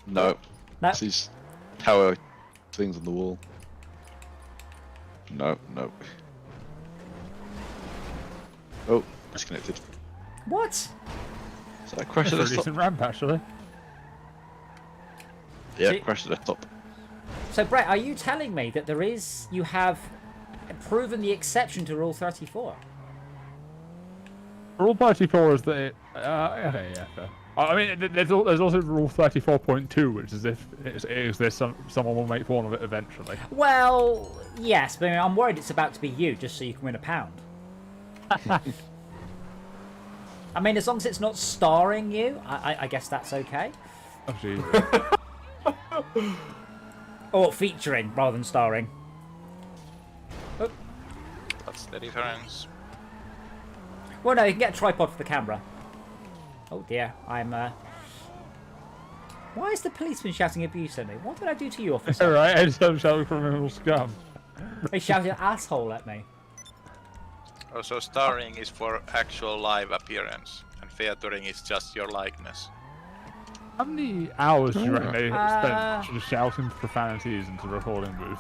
S9: No.
S2: No.
S9: These tower things on the wall. No. Oh, disconnected.
S2: What?
S9: So I crashed at
S3: That's
S9: the
S3: a
S9: top.
S3: decent ramp, actually.
S9: Yeah,
S2: See-
S9: crashed at the top.
S2: So Brett, are you telling me that you have proven the exception to Rule 34?
S3: Rule 34 is that okay, yeah, fair. I mean, there's also Rule 34.2, which is if someone will make fun of it eventually.
S2: Well, yes, but I'm worried it's about to be you, just so you can win £1. I mean, as long as it's not starring you, I guess that's okay.
S3: Oh, Jesus.
S2: Or featuring rather than starring. Oh.
S4: That's the difference.
S2: Well, no, you can get a tripod for the camera. Oh dear, I'm. Why is the policeman shouting abuse at me? What did I do to you, officer?
S3: Alright, I just have shouting criminal scum.
S2: He shouted asshole at me.
S4: Also, starring is for actual live appearance, and featuring is just your likeness.
S3: How many hours do you reckon they spent just shouting profanities into the recording booth?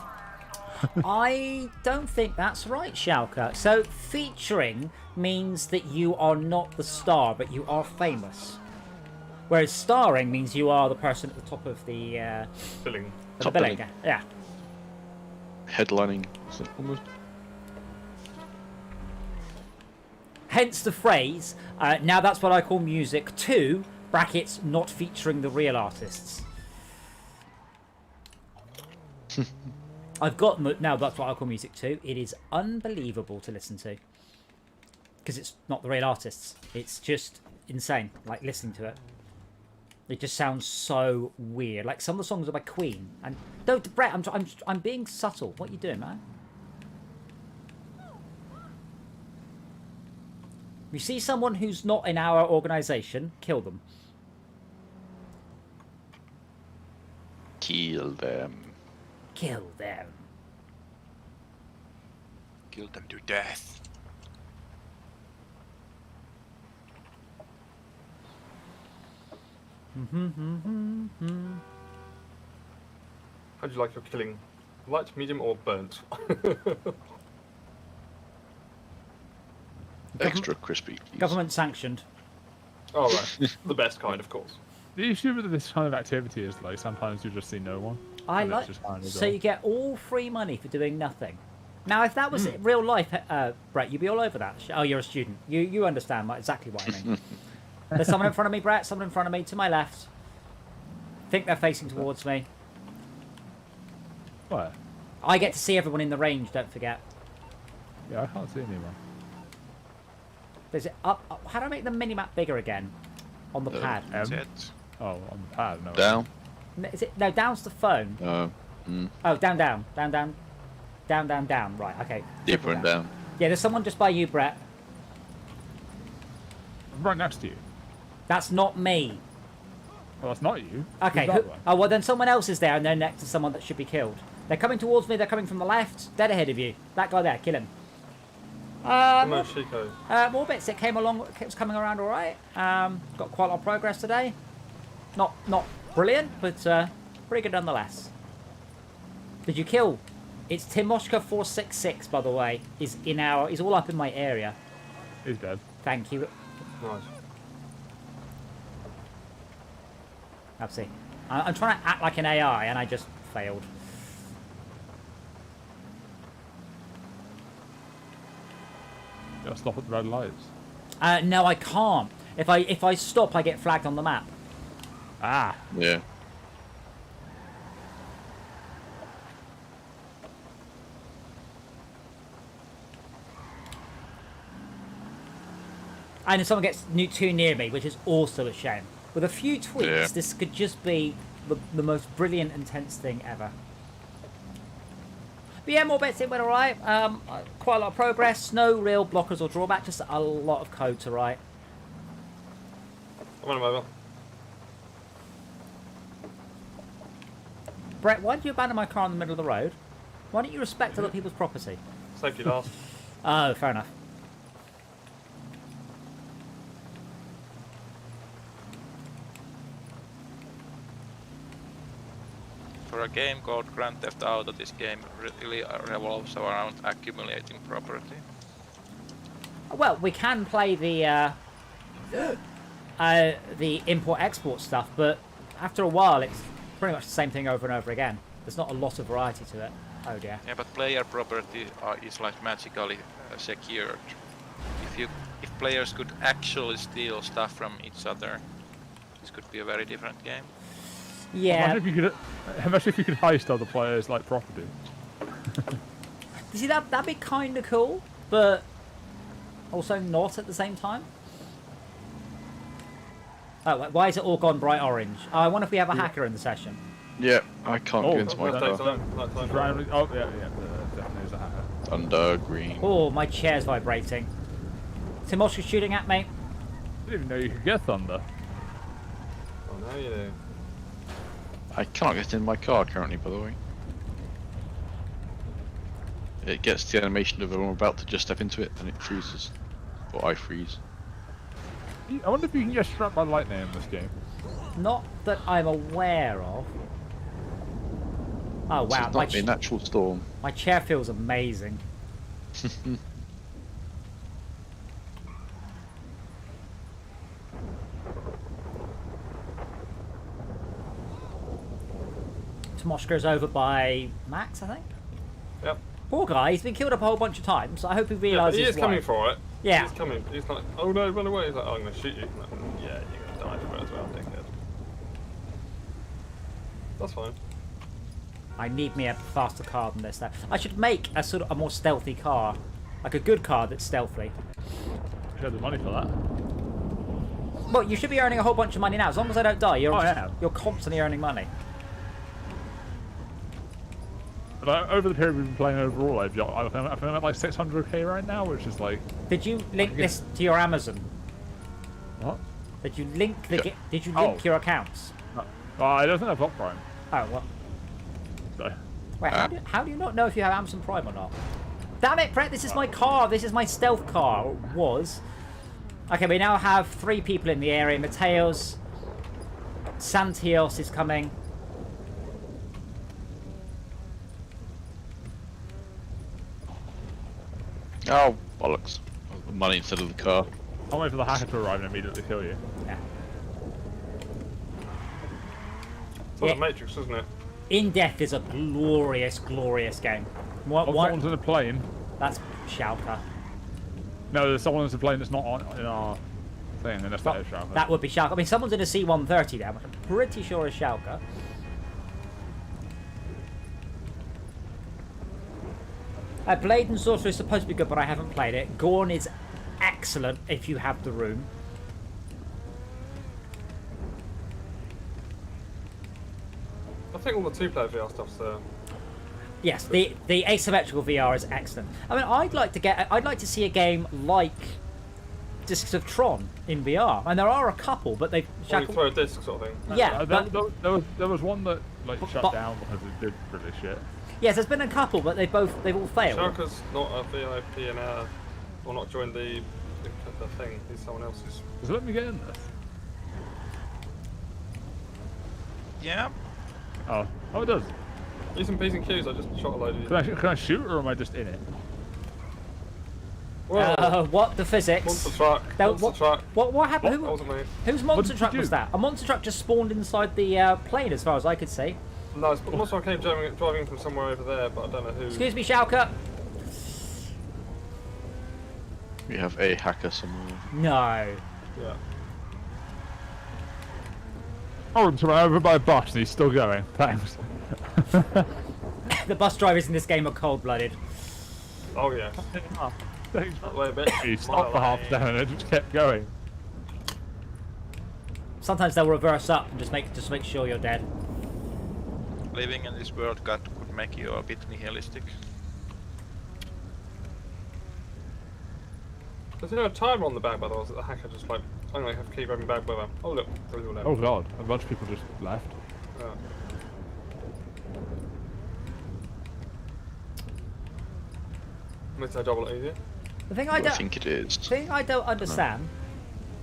S2: I don't think that's right, Schalke. So, featuring means that you are not the star, but you are famous. Whereas starring means you are the person at the top of the
S1: Billing.
S9: Top
S2: billing.
S9: billing.
S2: Yeah.
S9: Headlining, is it almost?
S2: Hence the phrase, now that's what I call music too, brackets, not featuring the real artists. I've got, now that's what I call music too. It is unbelievable to listen to. Because it's not the real artists. It's just insane, like listening to it. It just sounds so weird. Like some of the songs are by Queen. And don't, Brett, I'm being subtle. What are you doing, man? You see someone who's not in our organisation, kill them.
S9: Kill them.
S2: Kill them.
S4: Kill them to death.
S1: How do you like your killing? Light, medium, or burnt?
S9: Extra crispy. Please.
S2: Government sanctioned.
S1: Oh, right. The best kind, of course.
S3: The issue with this kind of activity is like sometimes you just see no one.
S2: I
S3: and
S2: like.
S3: it's just kind of
S2: So
S3: dull.
S2: you get all free money for doing nothing. Now, if that was real life, Brett, you'd be all over that. Oh, you're a student. You understand exactly what I mean. There's someone in front of me, Brett. Someone in front of me, to my left. Think they're facing towards me.
S3: What?
S2: I get to see everyone in the range. Don't forget.
S3: Yeah, I can't see anyone.
S2: There's it up. How do I make the mini map bigger again? On the pad.
S4: That's
S3: M?
S4: it.
S3: Oh, on the pad. No.
S9: Down.
S2: Is it? No, down's the phone. Oh, down. Right. Okay.
S9: Deeper and down.
S2: Yeah, there's someone just by you, Brett.
S3: Right next to you.
S2: That's not me.
S3: Well, that's not you.
S2: Okay.
S3: Who's that one?
S2: Oh, well, then someone else is there, and they're next to someone that should be killed. They're coming towards me. They're coming from the left. Dead ahead of you. That guy there. Kill him.
S1: No, Chico.
S2: More bits. It came along. It was coming around all right. Got quite a lot of progress today. Not brilliant, but pretty good nonetheless. Did you kill? It's Timoshka 466, by the way. He's all up in my area.
S3: He's dead.
S2: Thank you.
S1: Nice.
S2: Let's see. I'm trying to act like an AI, and I just failed.
S3: You gotta stop at the red lights.
S2: No, I can't. If I stop, I get flagged on the map.
S3: Ah.
S9: Yeah.
S2: And if someone gets too near me, which is also a shame. With a few tweaks,
S9: Yeah.
S2: this could just be the most brilliant, intense thing ever. But yeah, more bets in went alright. Quite a lot of progress. No real blockers or drawback, just a lot of code to write.
S1: I'm on him over.
S2: Brett, why did you abandon my car in the middle of the road? Why don't you respect other people's property?
S1: Safety last.
S2: Oh, fair enough.
S4: For a game called Grand Theft Auto, this game really revolves around accumulating property.
S2: Well, we can play the import-export stuff, but after a while, it's pretty much the same thing over and over again. There's not a lot of variety to it. Oh dear.
S4: Yeah, but player property is like magically secured. If players could actually steal stuff from each other, this could be a very different game.
S2: Yeah.
S3: Imagine if you could heist other players like property.
S2: You see, that'd be kind of cool, but also not at the same time. Oh, why is it all gone bright orange? Oh, I wonder if we have a hacker in the session.
S9: Yeah, I can't get into my car.
S3: Oh yeah, definitely is a hacker.
S9: Thunder, green.
S2: Oh, my chair's vibrating. Timoshka's shooting at me.
S3: I didn't even know you could get thunder.
S1: Oh, now you do.
S9: I cannot get in my car currently, by the way. It gets the animation of when I'm about to just step into it, and it freezes. Or I freeze.
S3: I wonder if you can get struck by lightning in this game.
S2: Not that I'm aware of. Oh wow,
S9: It's not a natural storm.
S2: my chair feels amazing. Timoshka's over by Max, I think.
S1: Yep.
S2: Poor guy, he's been killed up a whole bunch of times, so I hope he
S1: Yeah,
S2: realises
S1: but he is
S2: why.
S1: coming for it.
S2: Yeah.
S1: He's coming. He's like, oh no, run away. He's like, oh, I'm going to shoot you. Like, yeah, you're going to die for it as well, dickhead. That's fine.
S2: I need me a faster car than this. Though. I should make a sort of a more stealthy car. Like a good car that's stealthy.
S3: You have the money for that.
S2: Well, you should be earning a whole bunch of money now. As long as I don't die,
S3: yeah.
S2: you're constantly earning money.
S3: But over the period we've been playing overall, I'm at like 600k right now, which is like.
S2: Did you link this to your Amazon?
S3: What?
S2: Did you link the? Did you
S3: Oh.
S2: link your accounts?
S3: No. I don't think I've got Prime.
S2: Oh well.
S3: So.
S2: Wait, how do you not know if you have Amazon Prime or not? Damn it, Brett! This is my car. This is my stealth car. Or was. Okay, we now have 3 people in the area. Mateos, Santios is coming.
S9: Oh, bollocks. Money instead of the car.
S3: I'll wait for the hacker to arrive and immediately kill you.
S2: Yeah.
S1: It's like the Matrix, isn't it?
S2: In Death is a glorious, glorious game.
S3: Someone's in a plane.
S2: That's Schalke.
S3: No, there's someone in a plane that's not in our thing, and that's that is Schalke.
S2: That would be Schalke. I mean, someone's in a C-130 there, which I'm pretty sure is Schalke. Blade and Sorcerer is supposed to be good, but I haven't played it. Gorn is excellent if you have the room.
S1: I think all the 2-player VR stuff's there.
S2: Yes, the asymmetrical VR is excellent. I mean, I'd like to see a game like Discs of Tron in VR, and there are a couple, but they've
S1: Or you throw a disc sort of thing.
S2: Yeah,
S3: there was one that like shut down because it did really shit.
S2: yes, there's been a couple, but they've all failed.
S1: Schalke's not a VIP and or not joined the thing. He's someone else's.
S3: Does it let me get in this?
S4: Yeah.
S3: Oh, it does.
S1: Use some P's and Q's, I just shot a load of you.
S3: Can I shoot, or am I just in it?
S1: Whoa.
S2: What the physics?
S1: Monster truck. Monster truck.
S2: What happened?
S1: That wasn't me.
S2: Whose monster
S3: did
S2: truck
S3: you
S2: was
S3: do?
S2: that? A monster truck just spawned inside the plane, as far as I could see.
S1: No, it's monster truck came driving from somewhere over there, but I don't know who.
S2: Excuse me, Schalke.
S9: We have a hacker somewhere.
S2: No.
S1: Yeah.
S3: Oh, I'm run over by a bus and he's still going. Thanks.
S2: The bus drivers in this game are cold-blooded.
S1: Oh yeah.
S3: Thanks.
S1: That way a bit.
S3: He stopped for half down and it just kept going.
S2: Sometimes they'll reverse up and just make sure you're dead.
S4: Living in this world could make you a bit nihilistic.
S1: There's a timer on the back, by the way, that the hacker just like, I'm gonna have to keep grabbing back with him. Oh look, there's all
S3: Oh god, a bunch of people just left.
S1: Yeah. Makes our job a lot easier.
S2: The thing
S9: I think it is.
S2: The thing I don't understand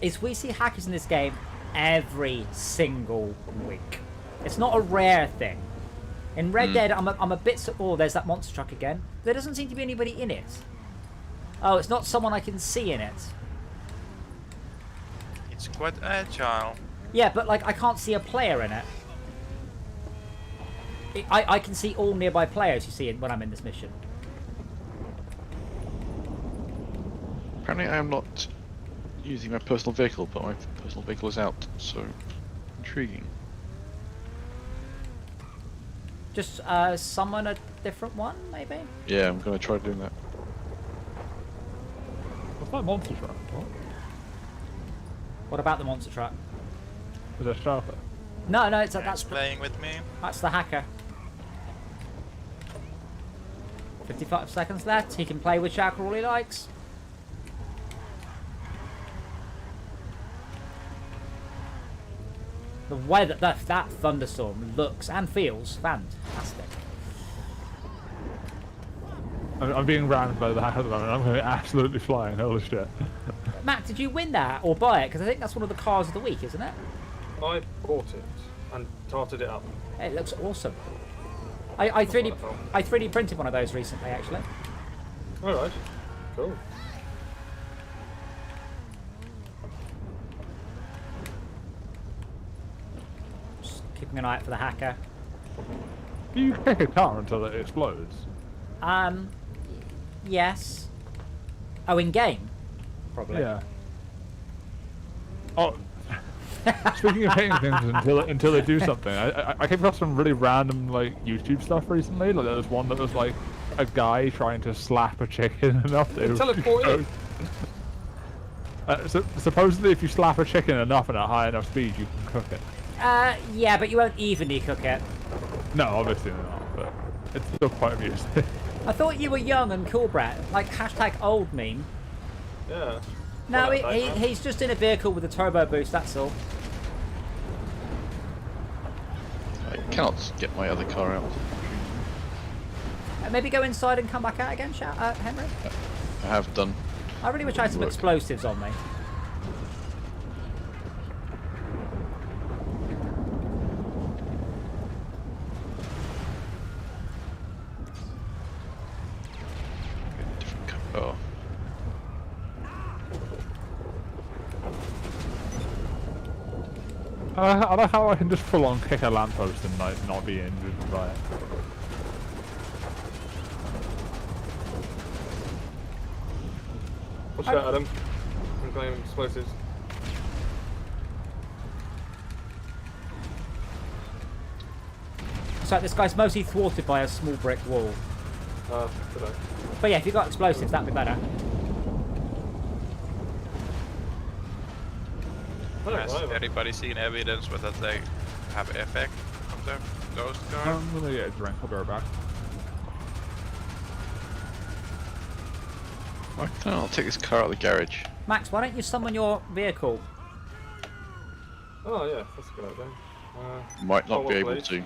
S2: is we see hackers in this game every single week. It's not a rare thing. In Red Dead, I'm a bit. Oh, there's that monster truck again. There doesn't seem to be anybody in it. Oh, it's not someone I can see in it.
S4: It's quite agile.
S2: Yeah, but like I can't see a player in it. I can see all nearby players, you see, when I'm in this mission.
S9: Apparently, I am not using my personal vehicle, but my personal vehicle is out. So intriguing.
S2: Just summon a different one, maybe?
S9: Yeah, I'm gonna try doing that.
S3: What's that monster truck? What?
S2: What about the monster truck?
S3: Is it sharper?
S2: No, that's
S4: Playing with me.
S2: that's the hacker. 55 seconds left. He can play with Shackle all he likes. The way that thunderstorm looks and feels fantastic.
S3: I'm being rammed by the hacker at the moment. I'm going to be absolutely flying. Holy shit.
S2: Matt, did you win that or buy it? Because I think that's one of the cars of the week, isn't it?
S1: I bought it and tarted it up.
S2: It looks awesome. I 3D printed one of those recently, actually.
S1: Alright, cool.
S2: Just keeping an eye out for the hacker.
S3: Do you pick a car until it explodes?
S2: Yes. Oh, in game, probably.
S3: Yeah. Oh. Speaking of hitting things until they do something, I came across some really random like YouTube stuff recently. Like there was one that was like a guy trying to slap a chicken enough that it was
S1: Teleported.
S3: supposedly, if you slap a chicken enough and at high enough speed, you can cook it.
S2: Yeah, but you won't evenly cook it.
S3: No, obviously not, but it's still quite amusing.
S2: I thought you were young and cool, Brett. Like #old meme.
S1: Yeah.
S2: No,
S1: Well,
S2: he's just in a vehicle with a turbo boost. That's all.
S9: I cannot get my other car out.
S2: Maybe go inside and come back out again, Henry.
S9: I have done.
S2: I really wish I had some
S9: Work.
S2: explosives on me.
S9: Different car.
S3: I like how I can just full on kick a lamppost and like not be injured by it.
S1: Watch out, Adam. I'm playing explosives.
S2: So this guy's mostly thwarted by a small brick wall.
S1: Today.
S2: But yeah, if you've got explosives, that'd be better.
S4: Has anybody seen evidence whether they have effect from the ghost car?
S3: I'm gonna get a drink. I'll be right back.
S9: Why can't I not take this car out of the garage?
S2: Max, why don't you summon your vehicle?
S1: Oh yeah, that's a good idea.
S9: Might not
S1: Oh,
S9: be
S1: well
S9: able
S1: played.
S9: to.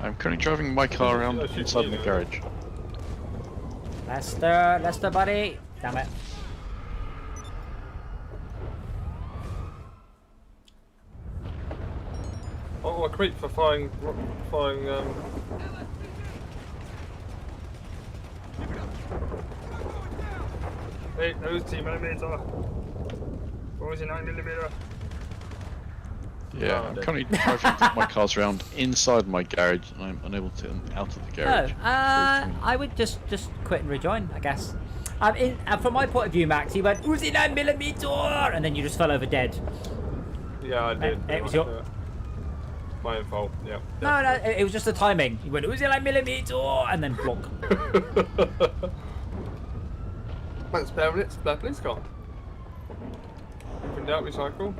S9: I'm currently driving my car around
S1: I should
S9: inside
S1: see
S9: my
S1: that.
S9: garage.
S2: Lester, buddy. Damn it.
S1: Oh, a creep for flying. Hey, who's 2mm? What was your 9mm?
S9: Yeah,
S1: Oh,
S9: I'm
S1: dear.
S9: currently driving my cars around inside my garage and I'm unable to get them out of the garage.
S2: I would just quit and rejoin, I guess. From my point of view, Max, he went Uzi 9mm, and then you just fell over dead.
S1: Yeah, I did.
S2: It was your-
S1: my own fault. Yeah.
S2: No, it was just the timing. He went Uzi 9mm, and then plonk.
S1: Thanks, parents. The police car. If in doubt, recycle.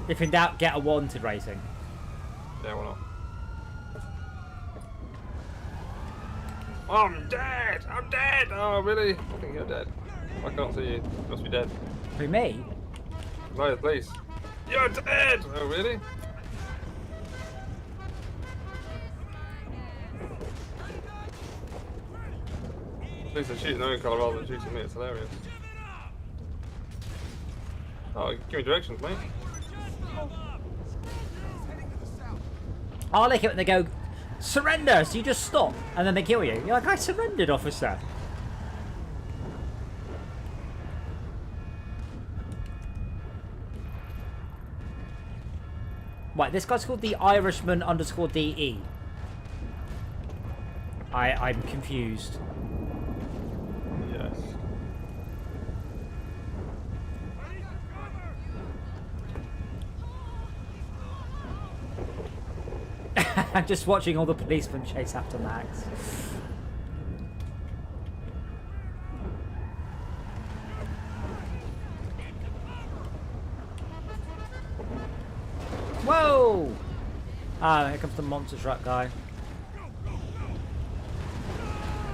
S2: If in doubt, get a wanted rating.
S1: Yeah, why not? I'm dead! I'm dead! Oh, really? I think you're dead. I can't see you. You must be dead.
S2: Who, me?
S1: No, please. You're dead! Oh, really? Police are shooting their own colour rather than shooting me. It's hilarious. Oh, give me directions, mate.
S2: I like it when they go, surrender, so you just stop, and then they kill you. You're like, I surrendered, officer. Right, this guy's called the Irishman _ DE. I'm confused.
S1: Yes.
S2: I'm just watching all the policemen chase after Max. Whoa! Ah, here comes the monster truck guy.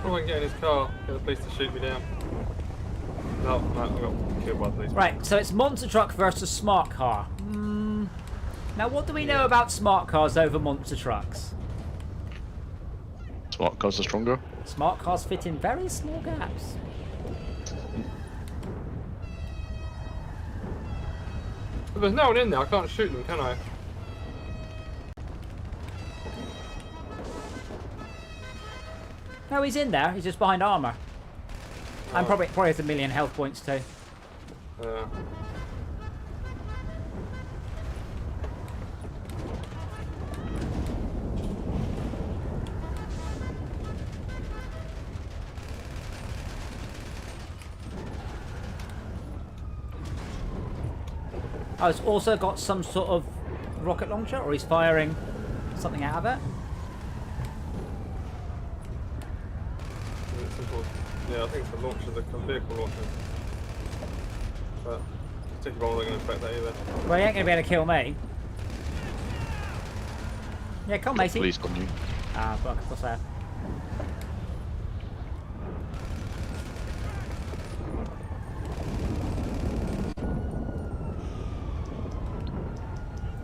S1: Oh, I can get in his car. Get the police to shoot me down. No, I got killed by the police.
S2: Right, so it's monster truck versus smart car. Now, what do we know about smart cars over monster trucks?
S9: Smart cars are stronger.
S2: Smart cars fit in very small gaps.
S1: But there's no one in there. I can't shoot them, can I?
S2: No, he's in there. He's just behind armor. And
S1: Oh.
S2: probably has a million health points too. Oh, it's also got some sort of rocket launcher, or he's firing something out of it.
S1: Yeah, I think it's the launcher, the vehicle launcher. But sticky bomb ain't going to affect that either.
S2: Well, he ain't going to be able to kill me. Yeah, come, matey.
S9: Police on you.
S2: Ah, fuck, what's that?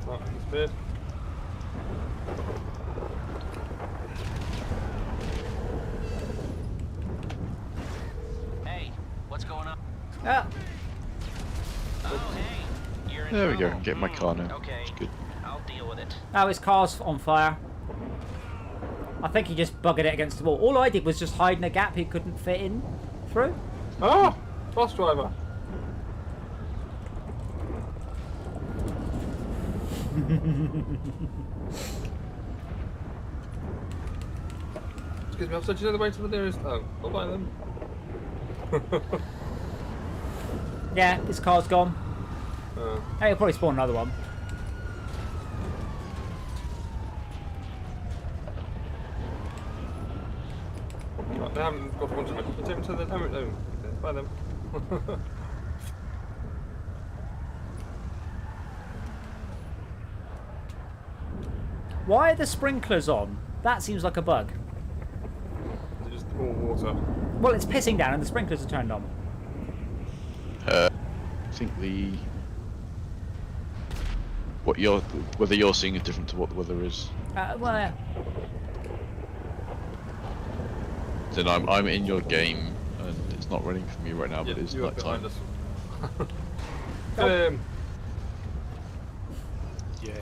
S1: Oh, it's weird.
S8: Hey, what's going on?
S2: Ah,
S8: Oh, hey. You're in
S9: There we go.
S8: trouble.
S9: Get my car now.
S8: Okay.
S9: It's good.
S8: I'll deal with it.
S2: oh, his car's on fire. I think he just buggered it against the wall. All I did was just hide in a gap he couldn't fit in through.
S1: Oh! Bus driver! Excuse me, officer, do you know the way to the nearest... Oh, I'll buy them.
S2: Yeah, his car's gone.
S1: Uh,
S2: Hey, he'll probably spawn another one.
S1: right, they haven't got a bunch of it. Take them to the hammock room. Buy them.
S2: Why are the sprinklers on? That seems like a bug.
S1: Just all water.
S2: Well, it's pissing down and the sprinklers are turned on.
S9: I think whether you're seeing is different to what the weather is.
S2: Well, yeah.
S9: Then I'm in your game and it's not running for me right now, but it's
S1: you are
S9: night
S1: behind
S9: time.
S1: us.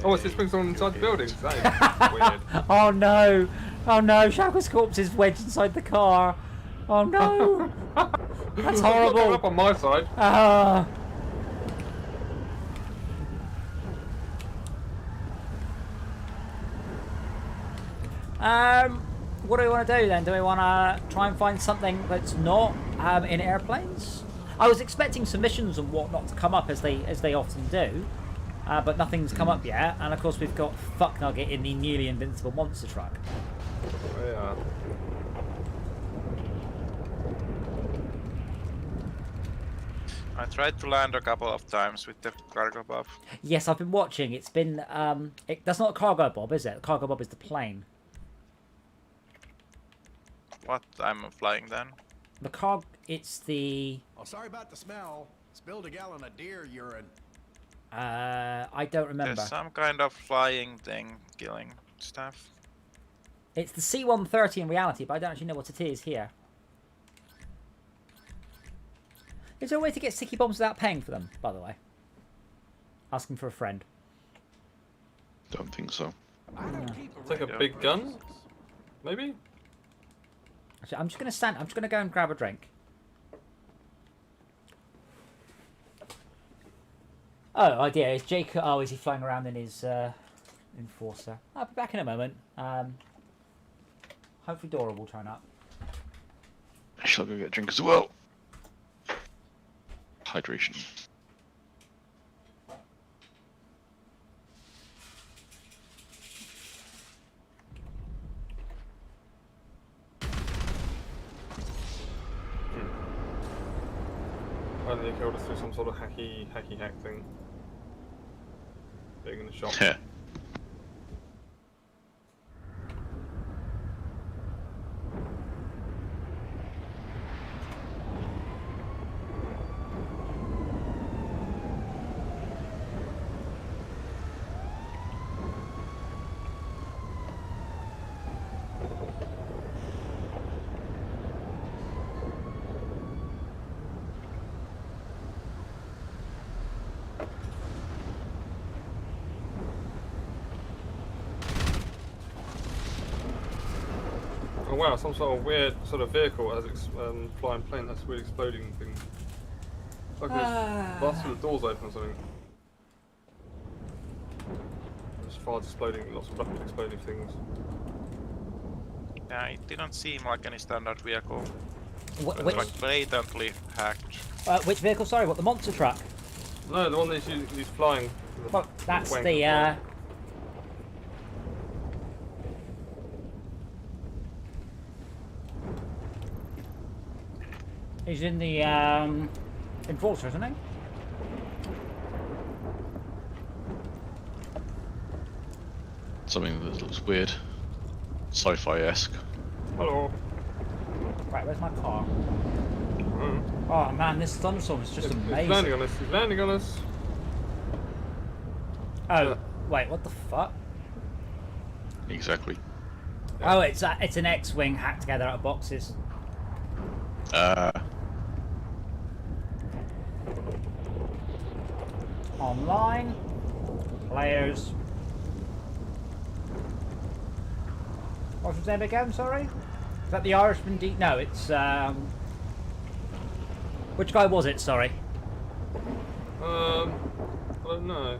S1: Oh, it's this brings on inside the buildings. That is weird.
S2: Oh no! Oh no! Shackle's corpse is wedged inside the car. Oh no! That's
S1: It's not going
S2: horrible.
S1: up on my side.
S2: Ah. What do we want to do then? Do we want to try and find something that's not in airplanes? I was expecting submissions and whatnot to come up as they often do, but nothing's come up yet. And of course we've got Fuck Nugget in the nearly invincible monster truck.
S1: Yeah.
S4: I tried to land a couple of times with the cargo buff.
S2: Yes, I've been watching. It's been that's not a cargo bob, is it? The cargo bob is the plane.
S4: What I'm flying then?
S2: The cargo, it's the
S10: Oh, sorry about the smell. Spilled a gallon of deer urine.
S2: I don't remember.
S4: There's some kind of flying thing killing stuff.
S2: It's the C-130 in reality, but I don't actually know what it is here. Is there a way to get sticky bombs without paying for them, by the way? Asking for a friend.
S9: Don't think so.
S1: It's like a big gun? Maybe?
S2: Actually, I'm just gonna go and grab a drink. Oh, idea is Jake. Oh, is he flying around in his Enforcer. I'll be back in a moment. Hopefully Dora will turn up.
S9: I shall go get a drink as well. Hydration.
S1: I think they killed us through some sort of hacky hack thing. Being in the shop.
S9: Yeah.
S1: Oh wow, some sort of weird sort of vehicle has flying plane. That's a weird exploding thing. It's like it's busted the doors open or something. There's fires exploding, lots of rapid exploding things.
S4: Yeah, it didn't seem like any standard vehicle.
S2: Which,
S4: Like blatantly hacked.
S2: which vehicle? Sorry, what, the monster truck?
S1: No, the one that's he's flying.
S2: Well, that's
S1: wank.
S2: the he's in the Enforcer, isn't he?
S9: Something that looks weird. Sci-fi-esque.
S1: Hello.
S2: Right, where's my car?
S1: Mm.
S2: Oh man, this thunderstorm is just
S1: He's
S2: amazing.
S1: landing on us. He's landing on us.
S2: Oh, wait, what the fuck?
S9: Exactly.
S2: Oh, it's an X-wing hacked together out of boxes. Online players. What's his name again? Sorry, is that the Irishman? No, it's which guy was it? Sorry.
S1: I don't know.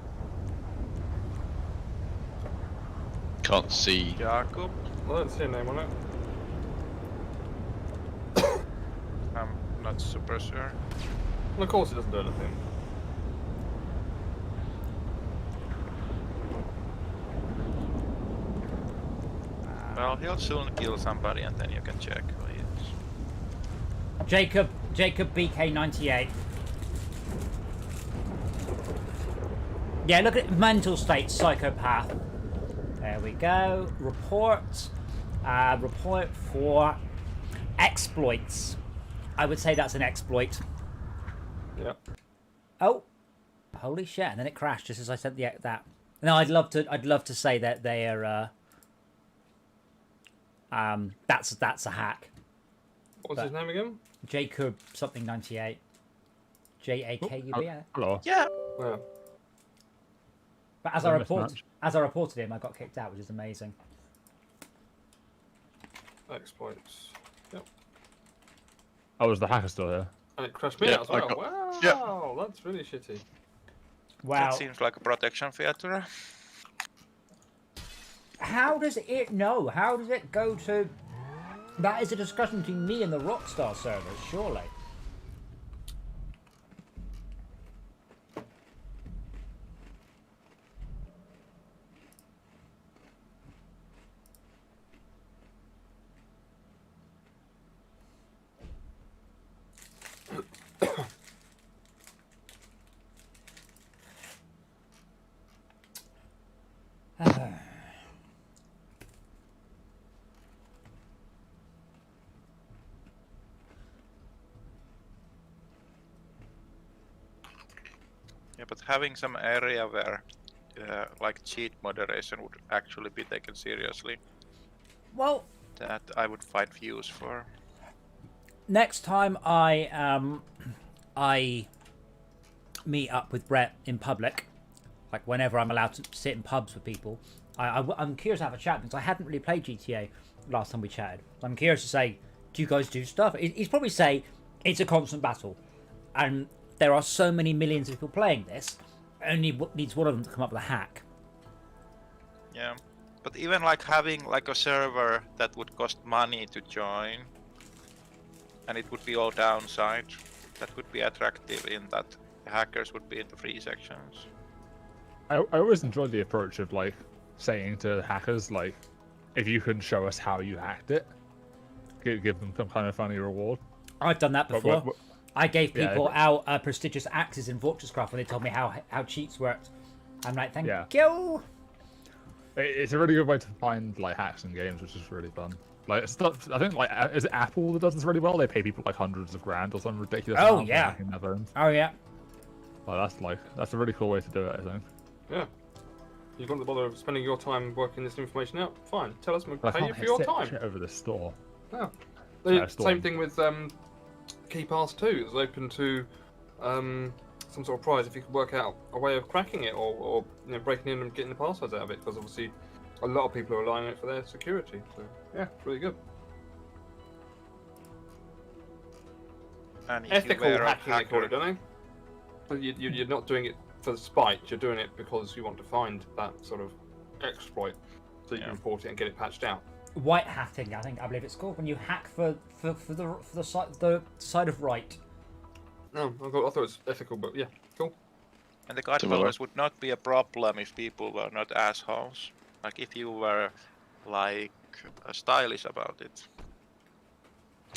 S9: Can't see.
S4: Jacob?
S1: I don't see a name on it.
S4: I'm not super sure.
S1: And of course it doesn't do anything.
S4: Well, he'll soon kill somebody and then you can check who he is.
S2: Jacob BK98. Yeah, look at mental state, psychopath. There we go. Report. Report for exploits. I would say that's an exploit.
S1: Yeah.
S2: Oh, holy shit! And then it crashed just as I said that. No, I'd love to say that they are. That's a hack.
S1: What's his name again?
S2: Jacob something 98. JAKUB. Yeah.
S3: Hello.
S4: Yeah.
S1: Yeah.
S2: But as I reported him, I got kicked out, which is amazing.
S1: Exploits. Yep.
S3: Oh, was the hacker still here?
S1: And it crashed me
S9: Yeah,
S1: out as well.
S9: I got-
S1: Wow,
S9: yeah.
S1: that's really shitty.
S2: Wow.
S4: That seems like a protection feature.
S2: How does it know? How does it go to? That is a discussion between me and the Rockstar servers, surely.
S4: Yeah, but having some area where like cheat moderation would actually be taken seriously,
S2: Well,
S4: that I would find views for.
S2: next time I meet up with Brett in public, like whenever I'm allowed to sit in pubs with people, I'm curious to have a chat because I hadn't really played GTA last time we chatted. So I'm curious to say, do you guys do stuff? He'd probably say it's a constant battle, and there are so many millions of people playing this. Only needs one of them to come up with a hack.
S4: Yeah, but even like having like a server that would cost money to join, and it would be all downside, that would be attractive in that the hackers would be in the free sections.
S3: I always enjoy the approach of like saying to hackers like, if you can show us how you hacked it, give them some kind of funny reward.
S2: I've done that before. I gave
S3: Yeah,
S2: people out prestigious axes in Fortresscraft when they told me how cheats worked. I'm like, thank you.
S3: It's a really good way to find like hacks in games, which is really fun. Like stuff, I think like is it Apple that does this really well? They pay people like hundreds of grand or some ridiculous amount for hacking their phones.
S2: Oh yeah.
S3: Well, that's a really cool way to do it, I think.
S1: Yeah. You don't bother spending your time working this information out? Fine. Tell us, we'll
S3: But I
S1: pay you
S3: can't
S1: for your
S3: hit
S1: time.
S3: shit over the store.
S1: Yeah.
S3: Yeah,
S1: Same thing with KeyPass 2. It's open to some sort of prize if you could work out a way of cracking it or you know, breaking in and getting the passwords out of it, because obviously a lot of people are relying on it for their security. So yeah, it's really good.
S4: And if
S1: Ethical
S4: you were a
S1: hacking, they call it,
S4: hacker,
S1: don't they? So you're not doing it for spite. You're doing it because you want to find that sort of exploit, so you can report it and get it patched out.
S2: White hatting, I believe it's called, when you hack for the side of right.
S1: No, I thought it was ethical, but yeah, cool.
S4: and the guard bonus would not be a problem if people were not assholes. Like if you were like stylish about it,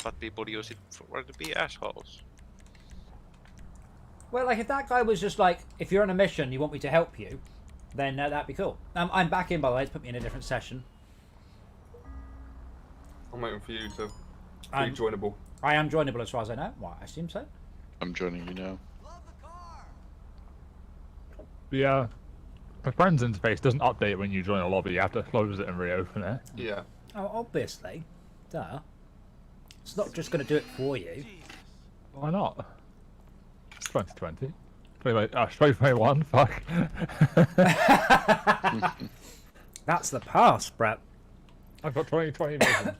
S4: but people use it for to be assholes.
S2: Well, like if that guy was just like, if you're on a mission, you want me to help you, then that'd be cool. I'm back in, by the way. It's put me in a different session.
S1: I'm waiting for you to be joinable.
S2: I am joinable as far as I know. Well, I assume so.
S9: I'm joining you now.
S3: The friends interface doesn't update when you join a lobby. You have to close it and reopen it.
S1: Yeah.
S2: Oh, obviously. Duh. It's not just going to do it for you.
S3: Why not? It's 2020. 2021, fuck.
S2: That's the past, Brett.
S3: I've got 2020 vision.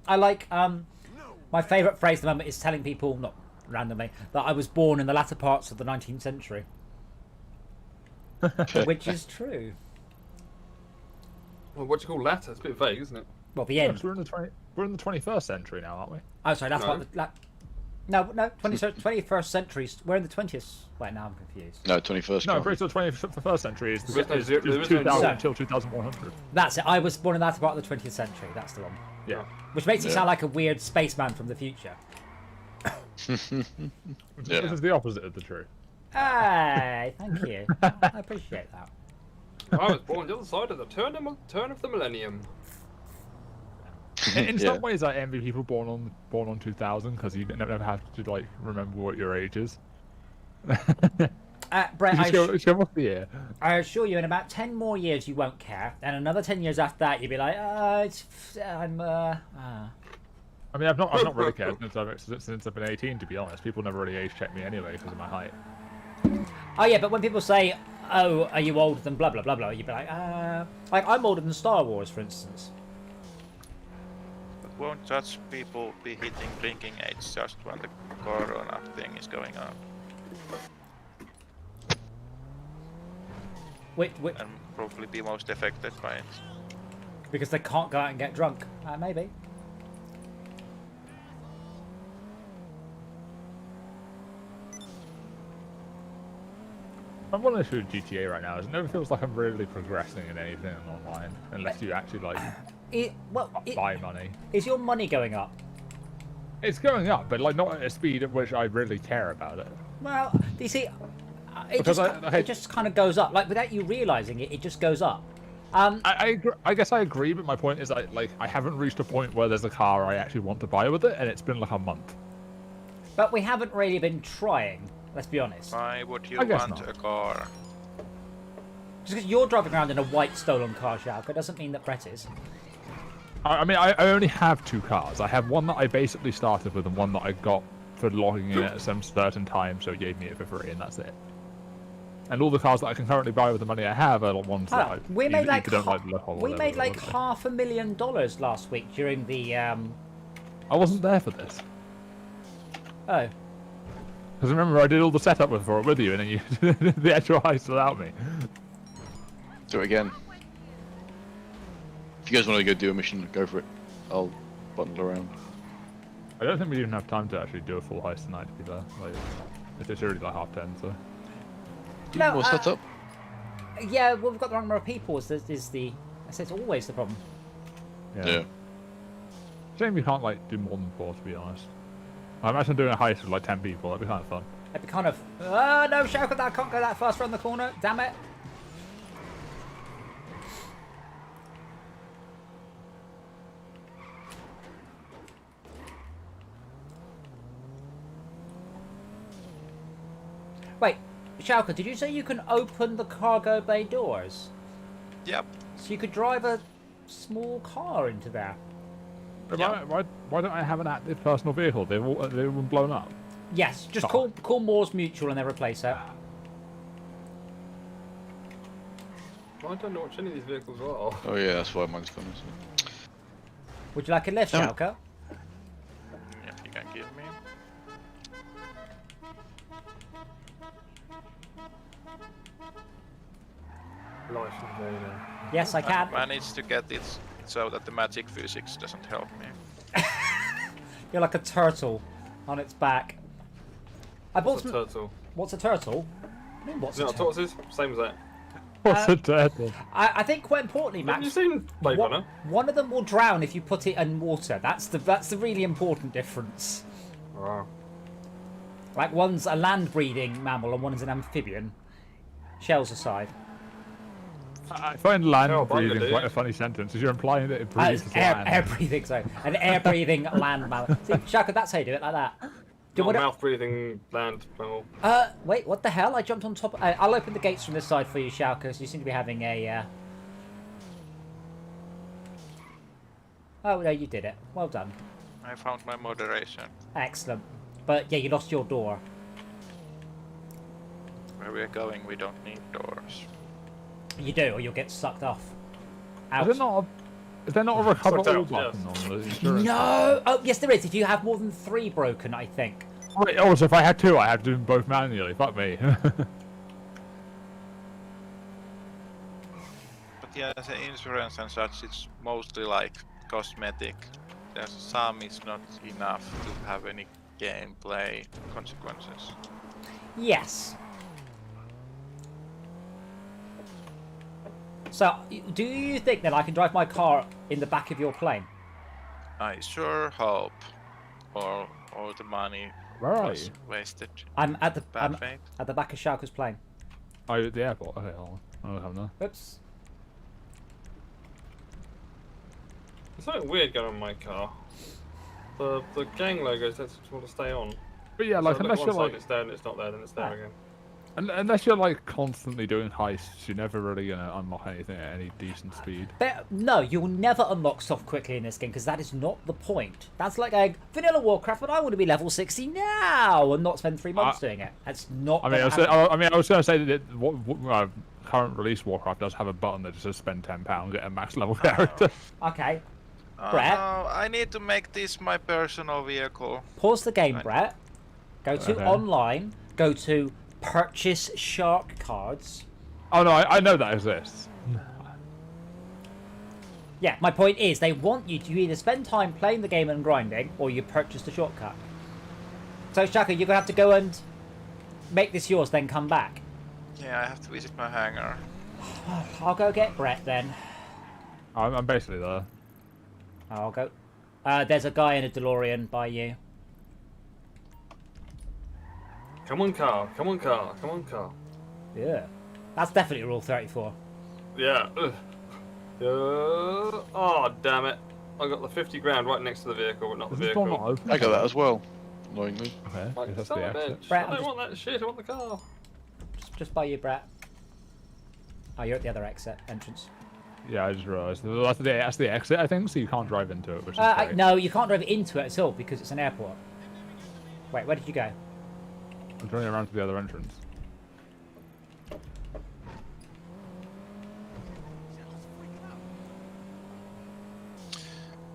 S2: I like, my favourite phrase at the moment is telling people, not randomly, that I was born in the latter parts of the 19th century. Which is true.
S1: Well, what do you call latter? It's a bit vague, isn't it?
S2: Well, the end.
S3: We're in the 21st century now, aren't we?
S2: Oh, sorry, that's what the... No, 21st century. We're in the 20th. Wait, now I'm confused.
S9: No, 21st.
S3: No, I'm pretty sure the 21st century is
S1: There is no
S3: 2000 until 2100.
S2: That's it. I was born in the latter part of the 20th century. That's the one.
S3: Yeah.
S2: Which makes you sound like a weird spaceman from the future.
S3: This is the opposite of the truth.
S2: Hey, thank you. I appreciate that.
S1: I was born on the other side of the turn of the millennium.
S3: In some ways, I envy people born on 2000 because you never have to like remember what your age is.
S2: Brett,
S3: I
S2: assure you, in about 10 more years, you won't care. And another 10 years after that, you'll be like, I
S3: mean, I've not really cared since I've been 18. To be honest, people never really age check me anyway because of my height.
S2: Oh yeah, but when people say, "Oh, are you older than blah blah blah blah," you'd be like I'm older than Star Wars, for instance.
S4: But won't such people be hitting drinking age just when the corona thing is going on? And probably be most affected by it.
S2: Because they can't go out and get drunk. Maybe.
S3: I'm one issue with GTA right now is it never feels like I'm really progressing in anything online unless you actually like buy money.
S2: Is your money going up?
S3: It's going up, but like not at a speed at which I really care about it.
S2: Well, you see, it just kind of goes up. Like without you realizing it, it just goes up.
S3: I guess I agree, but my point is I haven't reached a point where there's a car I actually want to buy with it, and it's been like a month.
S2: But we haven't really been trying. Let's be honest.
S4: Why would you want a car?
S2: Just because you're driving around in a white stolen car, Shalka, doesn't mean that Brett is.
S3: I mean, I only have two cars. I have one that I basically started with and one that I got for logging in at some certain time, so it gave me it for free, and that's it. And all the cars that I can currently buy with the money I have are ones that
S2: we made like
S3: $500,000
S2: last week during the.
S3: I wasn't there for this.
S2: Oh.
S3: Because remember, I did all the setup for it with you, and then you did the actual heist without me.
S9: Do it again. you guys want to go do a mission, go for it. I'll bundle around.
S3: I don't think we even have time to actually do a full heist tonight, to be fair. Like, it's already like 10:30, so.
S2: No,
S9: More setup?
S2: Yeah, well, we've got the wrong number of people. I say it's always the problem.
S9: Yeah.
S3: Shame we can't like do more than 4, to be honest. I imagine doing a heist with like 10 people. That'd be kind of fun.
S2: It'd be kind of. Oh no, Shouka, that can't go that fast around the corner. Damn it. Wait, Shouka, did you say you can open the cargo bay doors?
S4: Yep.
S2: So you could drive a small car into there?
S3: But
S4: Yeah.
S3: why don't I have an active personal vehicle? They've all been blown up.
S2: Yes, just call Moore's Mutual and they'll replace it.
S1: I don't know which any of these vehicles are.
S9: Oh yeah, that's why mine's gone.
S2: Would you like a lift,
S9: No.
S2: Shouka?
S4: If you can give me.
S1: Life and Dana.
S2: Yes, I can.
S4: Managed to get it so that the magic physics doesn't help me.
S2: You're like a turtle on its back. I bought
S1: What's a
S2: some.
S1: turtle?
S2: What's a turtle? What's
S1: Is it
S2: a
S1: not
S2: turtle?
S1: tortoises? Same as that.
S3: What's a turtle?
S2: I think quite importantly,
S1: Haven't you
S2: Max,
S1: seen Blade Runner?
S2: one of them will drown if you put it in water. That's the really important difference.
S1: Wow.
S2: Like one's a land-breathing mammal and one's an amphibian. Shells aside.
S3: I find land
S1: Oh,
S3: breathing
S1: bugger,
S3: quite
S1: dude.
S3: a funny sentence, because you're implying that it breathes
S2: It's
S3: as land.
S2: air breathing, sorry. An air breathing land mammal. See, Shaka, that's how you do it, like that. Do you
S1: Not
S2: want
S1: a
S2: to...
S1: mouth breathing land mammal.
S2: Wait, what the hell? I jumped on top. I'll open the gates from this side for you, Shaka, because you seem to be having a. Oh no, you did it. Well done.
S4: I found my moderation.
S2: Excellent. But yeah, you lost your door.
S4: Where we're going, we don't need doors.
S2: You do, or you'll get sucked off.
S3: Is there not a recover
S1: Sucked out,
S3: all button
S1: yes.
S3: on the insurance?
S2: No! Oh, yes, there is. If you have more than 3 broken, I think.
S3: Wait, oh, so if I had 2, I have to do them both manually. Fuck me.
S4: But yeah, the insurance and such, it's mostly like cosmetic. There's some is not enough to have any gameplay consequences.
S2: Yes. So, do you think that I can drive my car in the back of your plane?
S4: I sure hope. Or all the money
S3: Where are
S4: was
S3: you?
S4: wasted.
S2: I'm at the
S4: Bad fate.
S2: at the back of Shauka's plane.
S3: Oh, you're at the airport? Okay, hold on. I don't have no.
S2: Oops.
S1: There's something weird going on in my car. The gang logos don't want to stay on.
S3: But yeah,
S1: So
S3: like,
S1: I look
S3: unless
S1: one
S3: you're
S1: side,
S3: like...
S1: it's there, and it's not there, then it's there again.
S3: Unless you're like constantly doing heists, you're never really gonna unlock anything at any decent speed.
S2: But no, you'll never unlock stuff quickly in this game because that is not the point. That's like a vanilla Warcraft, but I want to be level 60 now and not spend 3 months doing it. That's not.
S3: I mean,
S2: gonna happen.
S3: I was gonna say that current release Warcraft does have a button that just says spend £10, get a max level character.
S2: Okay.
S4: Oh,
S2: Brett?
S4: no, I need to make this my personal vehicle.
S2: Pause the game,
S4: Right.
S2: Brett. Go to
S3: Okay.
S2: online. Go to purchase shark cards.
S3: Oh no, I know that exists.
S2: Yeah, my point is they want you to either spend time playing the game and grinding, or you purchase the shortcut. So Shaka, you're gonna have to go and make this yours, then come back.
S4: Yeah, I have to visit my hangar.
S2: I'll go get Brett then.
S3: I'm basically there.
S2: I'll go. There's a guy in a DeLorean by you.
S1: Come on, car. Come on, car. Come on, car.
S2: Yeah. That's definitely rule 34.
S1: Yeah. Ugh. Oh, damn it. I got the 50 grand right next to the vehicle, but not the
S3: Is this door not
S1: vehicle.
S3: open?
S9: I got that as well, annoyingly.
S3: Okay,
S1: Like,
S3: that's
S1: son
S3: the
S1: of a
S3: exit.
S1: bitch.
S2: Brett,
S1: I
S2: I'm
S1: don't
S2: just-
S1: want that shit. I want the car.
S2: Just by you, Brett. Oh, you're at the other exit entrance.
S3: Yeah, I just realised. That's the exit, I think, so you can't drive into it, which is great.
S2: No, you can't drive into it at all because it's an airport. Wait, where did you go?
S3: I'm turning around to the other entrance.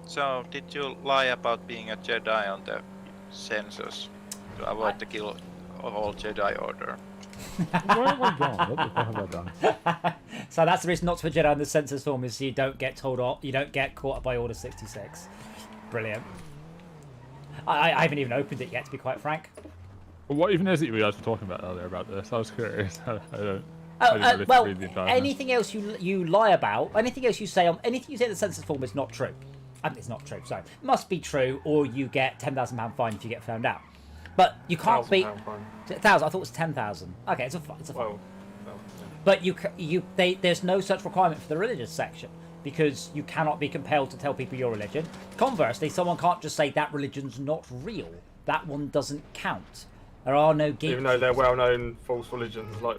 S4: So, did you lie about being a Jedi on the census to avoid the kill of all Jedi Order?
S3: Where have I gone? What the fuck have I done?
S2: So that's the reason not to put Jedi in the census form is so you don't get told off, you don't get caught up by Order 66. Brilliant. I haven't even opened it yet, to be quite frank.
S3: Well, what even is it you guys were talking about earlier about this? I was curious. I didn't really
S2: Well,
S3: read the entire
S2: anything else you lie about, anything else you say on anything you say in the census form is not true. It's not true. Sorry, must be true, or you get £10,000 fine if you get found out. But you can't be £1,000. I thought it was 10,000. Okay, it's a fine.
S1: Well,
S2: but there's no such requirement for the religious section because you cannot be compelled to tell people your religion. Conversely, someone can't just say that religion's not real. That one doesn't count. There are no gatekeepers.
S1: even though they're well-known false religions, like,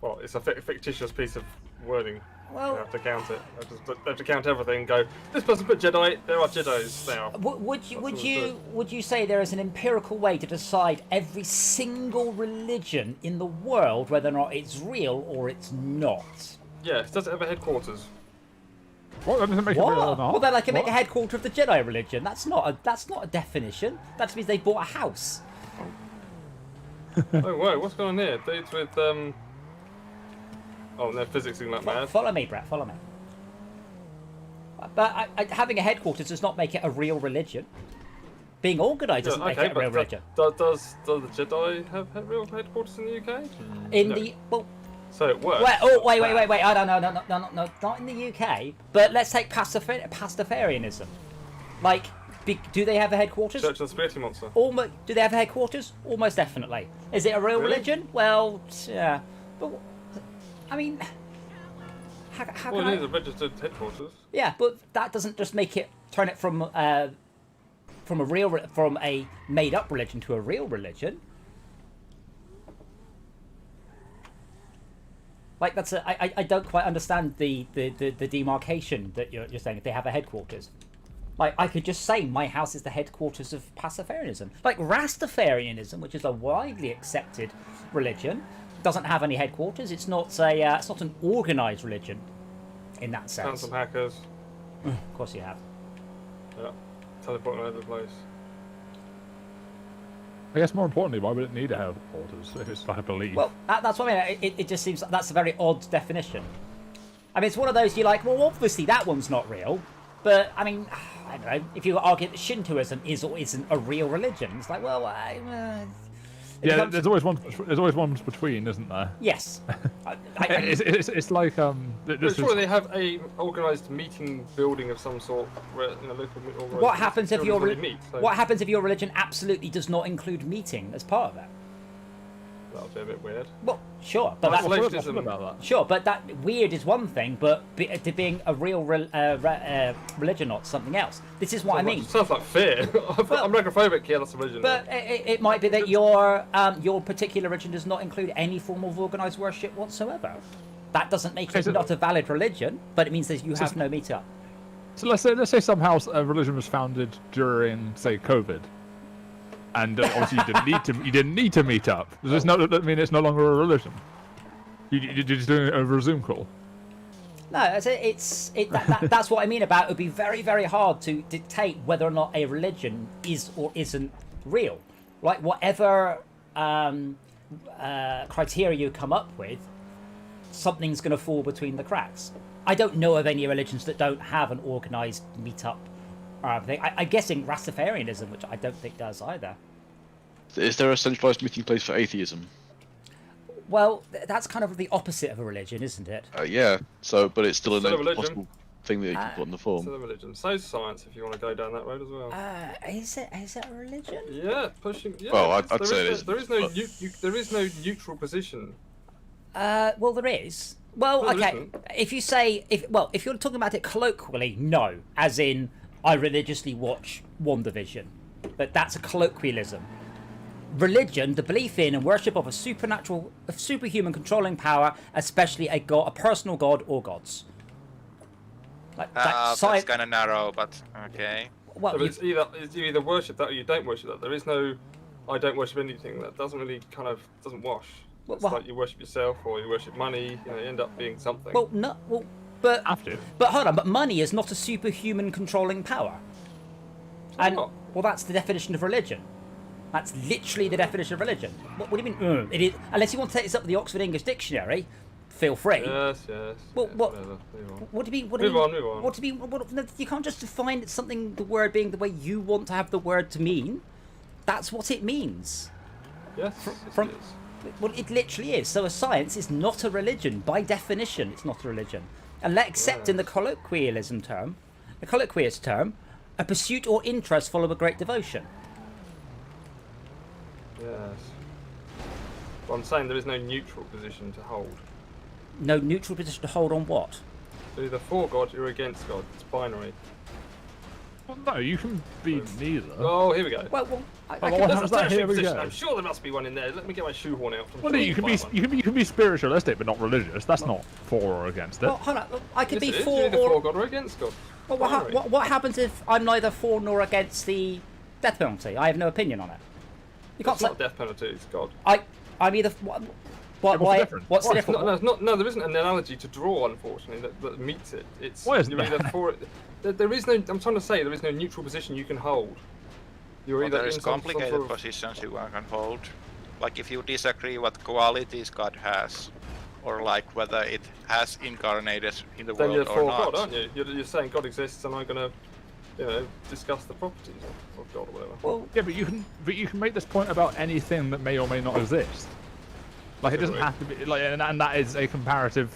S1: well, it's a fictitious piece of wording.
S2: Well,
S1: you have to count it. They have to count everything and go, this person put Jedi, there are Jedis now.
S2: Would you say there is an empirical way to decide every single religion in the world whether or not it's real or it's not?
S1: Yes, does it have a headquarters?
S3: What? That doesn't make it real or not?
S2: Well, then I can make a headquarter of the Jedi religion. That's not a definition. That just means they bought a house.
S1: Oh, whoa, what's going on here? Dudes with, oh, they're physicsing like mad.
S2: Follow me, Brett, follow me. But having a headquarters does not make it a real religion. Being organised doesn't make it a real religion.
S1: Does the Jedi have real headquarters in the UK? So it works.
S2: Wait. I don't know. No, not in the UK. But let's take Pastafarianism. Like, do they have a headquarters?
S1: Church of the Spaghetti Monster.
S2: Do they have a headquarters? Almost definitely. Is it a real religion? Well, yeah. But I mean, how can
S1: it is a registered headquarters.
S2: Yeah, but that doesn't just make it turn it from a made-up religion to a real religion. Like I don't quite understand the demarcation that you're saying. If they have a headquarters, like I could just say my house is the headquarters of Pastafarianism. Like Rastafarianism, which is a widely accepted religion, doesn't have any headquarters. It's not an organised religion in that sense.
S1: Found some hackers.
S2: Of course you have.
S1: Yeah, teleporting all over the place.
S3: I guess more importantly, why would it need to have headquarters if it's like a belief?
S2: Well, that's what I mean. It just seems like that's a very odd definition. I mean, it's one of those you're like, well, obviously that one's not real. But, I mean, I don't know. If you argue that Shintoism is or isn't a real religion, it's like, well,
S3: there's always one between, isn't there?
S2: Yes.
S3: It's like
S1: Sure, they have a organised meeting building of some sort. Where, local.
S2: What happens if
S1: What
S2: happens if your religion absolutely does not include meeting as part of it?
S1: That would be a bit weird.
S2: Well, sure, but that weird is one thing, but being a real religion or something else. This is what I mean.
S1: Sounds like fear. I'm necrophobic. Yeah, that's a religion.
S2: But it might be that your particular religion does not include any form of organised worship whatsoever. That doesn't make it not a valid religion, but it means that you have no meetup.
S3: So let's say somehow a religion was founded during, say, COVID. And obviously you didn't need to meet up. Does that mean it's no longer a religion? You're just doing it over a Zoom call.
S2: No, that's what I mean about it would be very, very hard to dictate whether or not a religion is or isn't real. Like whatever criteria you come up with, something's going to fall between the cracks. I don't know of any religions that don't have an organised meetup. I'm guessing Rastafarianism, which I don't think does either.
S9: Is there a centralised meeting place for atheism?
S2: Well, that's kind of the opposite of a religion, isn't it?
S9: Yeah. But it's still
S1: a
S9: possible thing that you can put in the form.
S1: Still a religion. So science, if you want to go down that road as well.
S2: Is it a religion?
S1: Yeah, pushing. Yeah,
S9: well, I'd say it is.
S1: There is no neutral position.
S2: Well, there is. Well, okay. If you're talking about it colloquially, no, as in I religiously watch WandaVision, but that's a colloquialism. Religion, the belief in and worship of a superhuman controlling power, especially a god, a personal god or gods.
S4: That's kind of narrow, but okay.
S1: Well, you either worship that or you don't worship that. There is no, I don't worship anything. That doesn't wash. It's like you worship yourself or you worship money. You end up being something.
S2: But hold on. But money is not a superhuman controlling power. Well, that's the definition of religion. That's literally the definition of religion. What do you mean? It is, unless you want to take this up with the Oxford English Dictionary, feel free.
S1: Yes, yes.
S2: Well,
S1: yes,
S2: what?
S1: whatever. Move on.
S2: What do you mean? What
S1: Move
S2: do you
S1: on,
S2: mean?
S1: move on.
S2: What do you mean? No, you can't just define something, the word being the way you want to have the word to mean. That's what it means.
S1: Yes,
S2: From
S1: it is.
S2: well, it literally is. So a science is not a religion by definition. It's not a religion, and except in the colloquialist term, a pursuit or interest follow a great devotion.
S1: Yes. But I'm saying there is no neutral position to hold.
S2: No neutral position to hold on what?
S1: You're either for God, you're against God. It's binary.
S3: Well, no, you can be neither.
S1: Oh, here we go.
S2: Well,
S3: Well,
S2: I
S3: what
S2: can,
S3: happens that? Here we
S1: position.
S3: go.
S1: I'm sure there must be one in there. Let me get my shoehorn out. I'm
S3: Well,
S1: sure
S3: you can be
S1: find one.
S3: you can be spiritualistic but not religious. That's not for or against it.
S2: well, hold on. I could
S1: Yes,
S2: be
S1: it is.
S2: for
S1: You're either
S2: or.
S1: for God or against God.
S2: Well,
S1: Binary.
S2: what happens if I'm neither for nor against the death penalty? I have no opinion on it. You can't
S1: It's
S2: say
S1: not death penalty. It's God.
S2: I'm either. What?
S3: what's the
S2: Why?
S3: difference?
S2: What's the
S1: Well, it's
S2: difference?
S1: not, no, it's not, no, there isn't an analogy to draw, unfortunately, that meets it. It's
S3: Why isn't
S1: you're either
S3: there?
S1: for it. There is no. I'm trying to say there is no neutral position you can hold. You're
S4: Well,
S1: either
S4: there
S1: in
S4: is
S1: some
S4: complicated
S1: sort of,
S4: positions you can hold. Like if you disagree what qualities God has, or like whether it has incarnated in the
S1: then
S4: world
S1: you're
S4: or
S1: for
S4: not.
S1: God, aren't you? You're saying God exists, and I'm going to, discuss the properties of God or whatever.
S2: Well,
S3: Yeah, but you can make this point about anything that may or may not exist. Like it doesn't have to be like, and that is a comparative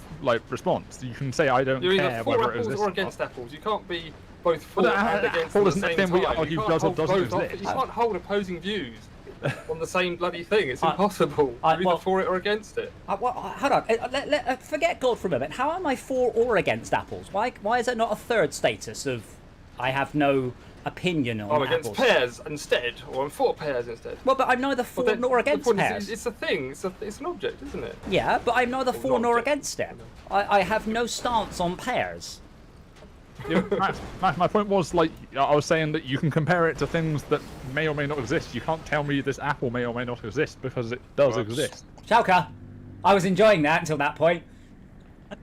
S3: response. You can say I don't
S1: You're
S3: care
S1: either for
S3: whether it
S1: apples
S3: exists
S1: or
S3: or
S1: against
S3: not.
S1: apples. You can't be both for
S3: Well,
S1: and against
S3: apple
S1: at the
S3: isn't the
S1: same
S3: thing we
S1: time.
S3: argue
S1: You can't
S3: does or
S1: hold
S3: doesn't
S1: both off-
S3: exist.
S1: You can't hold opposing views on the same bloody thing. It's
S2: I-
S1: impossible. You're either
S2: well-
S1: for it or against it.
S2: hold on. Forget God for a moment. How am I for or against apples? Why is there not a third status of I have no opinion on
S1: I'm
S2: apples?
S1: against pears instead, or I'm for pears instead.
S2: Well, but I'm neither for
S1: Well, then,
S2: nor
S1: the
S2: against
S1: point is,
S2: pears.
S1: It's a thing. It's an object, isn't it?
S2: Yeah, but I'm neither for
S1: not
S2: nor
S1: object.
S2: against it. I have no stance on pears.
S3: Yeah, Max, my point was I was saying that you can compare it to things that may or may not exist. You can't tell me this apple may or may not exist because it does
S1: Right.
S3: exist.
S2: Schalke, I was enjoying that until that point.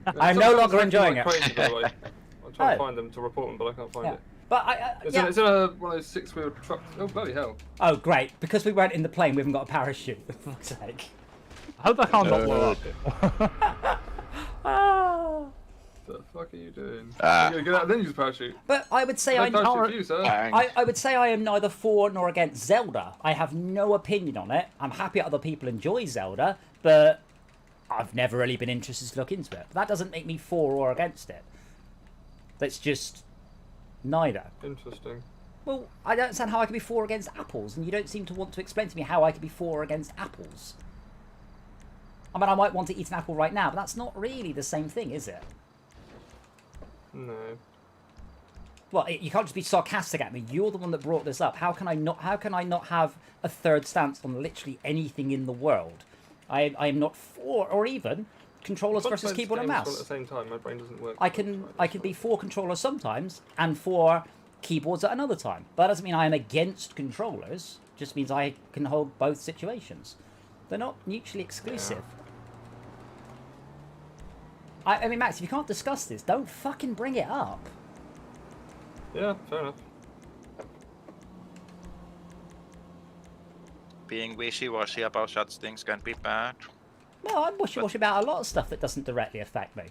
S2: I'm no
S1: Someone's
S2: longer
S1: hacking
S2: enjoying
S1: like
S2: it.
S1: crazy, by the way. I'm trying to
S2: Oh.
S1: find them to report them, but I can't find
S2: Yeah.
S1: it.
S2: But
S1: It's in one of those six-wheeled trucks. Oh bloody hell!
S2: Oh, great. Because we weren't in the plane, we haven't got a parachute. For fuck's sake.
S3: How did that car not blow up?
S2: Ah.
S1: What the fuck are you doing?
S9: Ah.
S1: You're gonna get out and then use a parachute.
S2: But I would say
S1: No
S2: I
S1: parachute for you, sir.
S9: Bang.
S2: I would say I am neither for nor against Zelda. I have no opinion on it. I'm happy other people enjoy Zelda, but I've never really been interested to look into it. But that doesn't make me for or against it. That's just neither.
S1: Interesting.
S2: Well, I don't understand how I could be for or against apples, and you don't seem to want to explain to me how I could be for or against apples. I mean, I might want to eat an apple right now, but that's not really the same thing, is it?
S1: No.
S2: Well, you can't just be sarcastic at me. You're the one that brought this up. How can I not have a third stance on literally anything in the world? I am not for, or even controllers versus
S1: Sometimes
S2: keyboard and
S1: games
S2: mouse.
S1: At the same time, my brain doesn't work.
S2: I can be for controllers sometimes and for keyboards at another time. But that doesn't mean I am against controllers. It just means I can hold both situations. They're not mutually exclusive. I mean, Max, if you can't discuss this, don't fucking bring it up.
S1: Yeah, fair enough.
S4: Being wishy-washy about such things can be bad.
S2: No, I'm wishy-washy about a lot of stuff that doesn't directly affect me.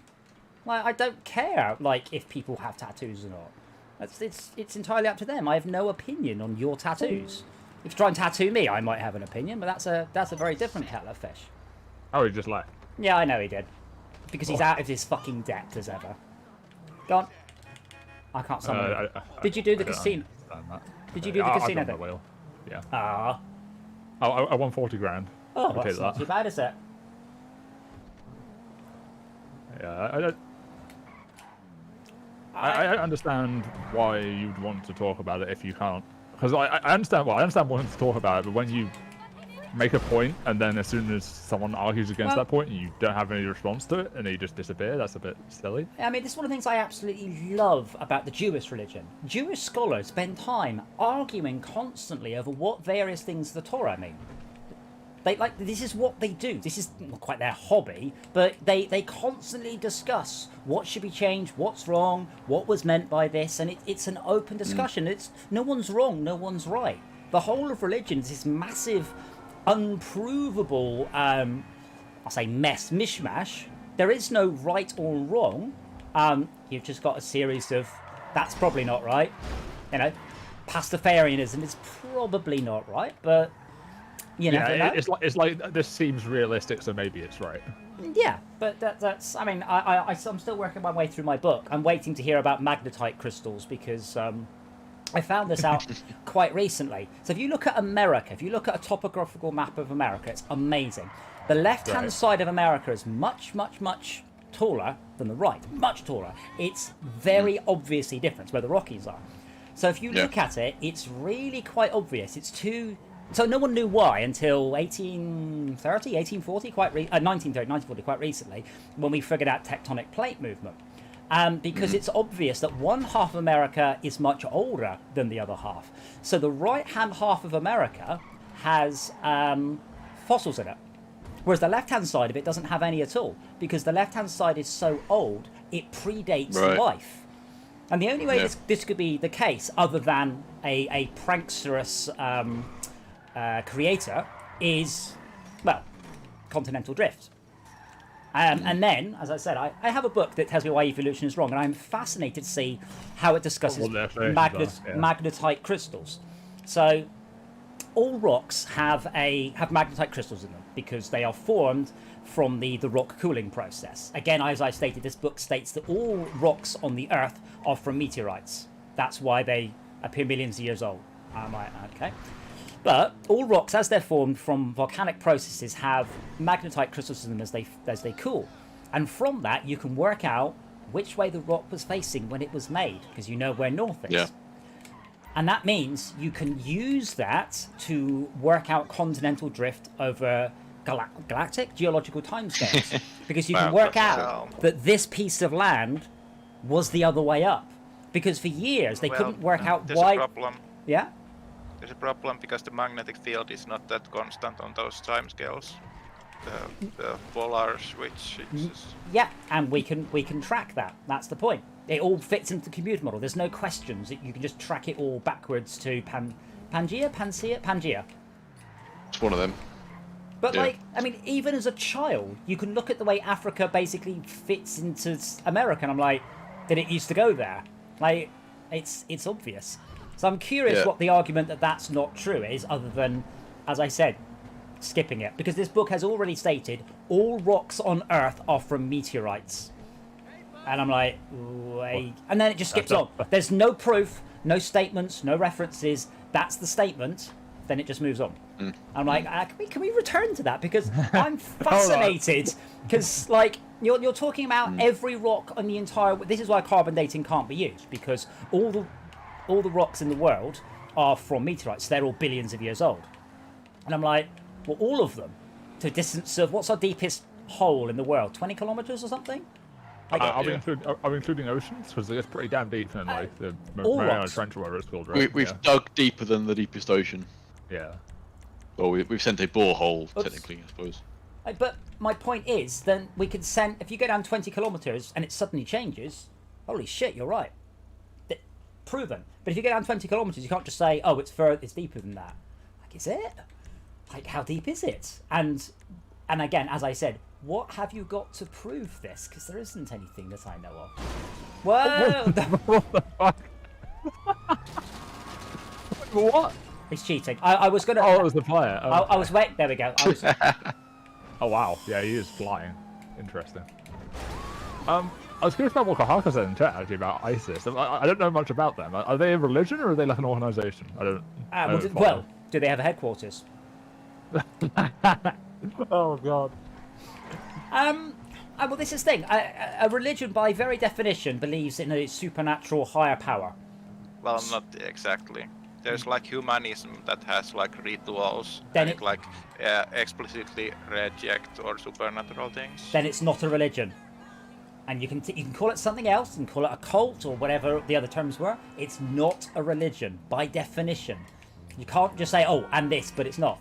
S2: Like, I don't care, like, if people have tattoos or not. It's entirely up to them. I have no opinion on your tattoos. If you try and tattoo me, I might have an opinion, but that's a very different kettle of fish.
S3: Oh, he just left.
S2: Yeah, I know he did. Because he's out of his fucking depth as ever. Go on. I can't summon him. Did you do the casino? Did you do the casino
S3: I
S2: thing?
S3: wheel. Yeah.
S2: Ah.
S3: Oh, I won 40 grand.
S2: Oh,
S3: I'll take
S2: that's not
S3: that.
S2: too bad, is it?
S3: Yeah, I understand why you'd want to talk about it if you can't. Because I understand. Well, I understand wanting to talk about it, but when you make a point and then as soon as someone argues against
S2: Well-
S3: that point, you don't have any response to it and you just disappear. That's a bit silly.
S2: I mean, this is one of the things I absolutely love about the Jewish religion. Jewish scholars spend time arguing constantly over what various things the Torah mean. This is what they do. This is not quite their hobby, but they constantly discuss what should be changed, what's wrong, what was meant by this, and it's an open discussion. It's no one's wrong, no one's right. The whole of religion is this massive, unprovable, I'll say mishmash there is no right or wrong. You've just got a series of that's probably not right. You know, Pastafarianism is probably not right, but you never know.
S3: It's like this seems realistic, so maybe it's right.
S2: Yeah, but that's. I mean, I'm still working my way through my book. I'm waiting to hear about magnetite crystals because I found this out quite recently. So if you look at America, if you look at a topographical map of America, it's amazing. The left-hand side of America is much, much, much taller than the right. Much taller. It's very obviously different where the Rockies are. So if you look at it, it's really quite obvious. It's too... So no one knew why until 1830, 1840, 1940, quite recently, when we figured out tectonic plate movement. Because it's obvious that one half of America is much older than the other half. So the right-hand half of America has fossils in it, whereas the left-hand side of it doesn't have any at all, because the left-hand side is so old, it predates life. And the only way this could be the case, other than a pranksterous creator, is, well, continental drift. And then, as I said, I have a book that tells me why evolution is wrong, and I'm fascinated to see how it discusses magnetite crystals. So, all rocks have magnetite crystals in them because they are formed from the rock cooling process. Again, as I stated, this book states that all rocks on the Earth are from meteorites. That's why they appear millions of years old. Okay. But all rocks, as they're formed from volcanic processes, have magnetite crystals in them as they cool. And from that, you can work out which way the rock was facing when it was made, because you know where north is.
S9: Yeah.
S2: And that means you can use that to work out continental drift over galactic geological timescales. Because you can work out that this piece of land was the other way up. Because for years, they couldn't work out why...
S4: There's a problem.
S2: Yeah?
S4: There's a problem because the magnetic field is not that constant on those timescales. The polar switch.
S2: Yeah, and we can track that. That's the point. It all fits into the computer model. There's no questions. You can just track it all backwards to Pangea.
S9: It's one of them.
S2: But like, I mean, even as a child, you can look at the way Africa basically fits into America, and I'm like, did it used to go there? Like, it's obvious. So I'm curious what the argument that that's not true is, other than, as I said, skipping it. Because this book has already stated all rocks on Earth are from meteorites. And I'm like, wait. And then it just skips on. There's no proof, no statements, no references. That's the statement. Then it just moves on. I'm like, can we return to that? Because I'm fascinated. Because, like, you're talking about every rock on the entire... This is why carbon dating can't be used. Because all the rocks in the world are from meteorites. They're all billions of years old. And I'm like, well, all of them, to a distance of, what's our deepest hole in the world? 20 kilometers or something?
S3: Are we including oceans? Because it's pretty damn deep in like the Mariana Trench or whatever it's called, right?
S9: We've dug deeper than the deepest ocean.
S3: Yeah.
S9: Well, we've sent a borehole, technically, I suppose.
S2: But my point is, then we could send, if you go down 20 kilometers and it suddenly changes, holy shit, you're right. Proven. But if you go down 20 kilometers, you can't just say, oh, it's deeper than that. Like, is it? Like, how deep is it? And again, as I said, what have you got to prove this? Because there isn't anything that I know of. Whoa!
S3: What the fuck? What?
S2: He's cheating. I was gonna.
S3: Oh, it was the player. Oh,
S2: I was waiting. There we go.
S3: Oh wow! Yeah, he is flying. Interesting. I was curious about what Kahaka said in chat actually about ISIS. I don't know much about them. Are they a religion or are they like an organization? I don't.
S2: Well, do they have a headquarters?
S3: Oh god.
S2: Well, this is the thing. A religion, by very definition, believes in a supernatural higher power.
S4: Well, not exactly. There's like humanism that has like rituals
S2: then
S4: and like explicitly reject or supernatural things.
S2: Then it's not a religion. And you can call it something else and call it a cult or whatever the other terms were. It's not a religion by definition. You can't just say, oh, and this, but it's not.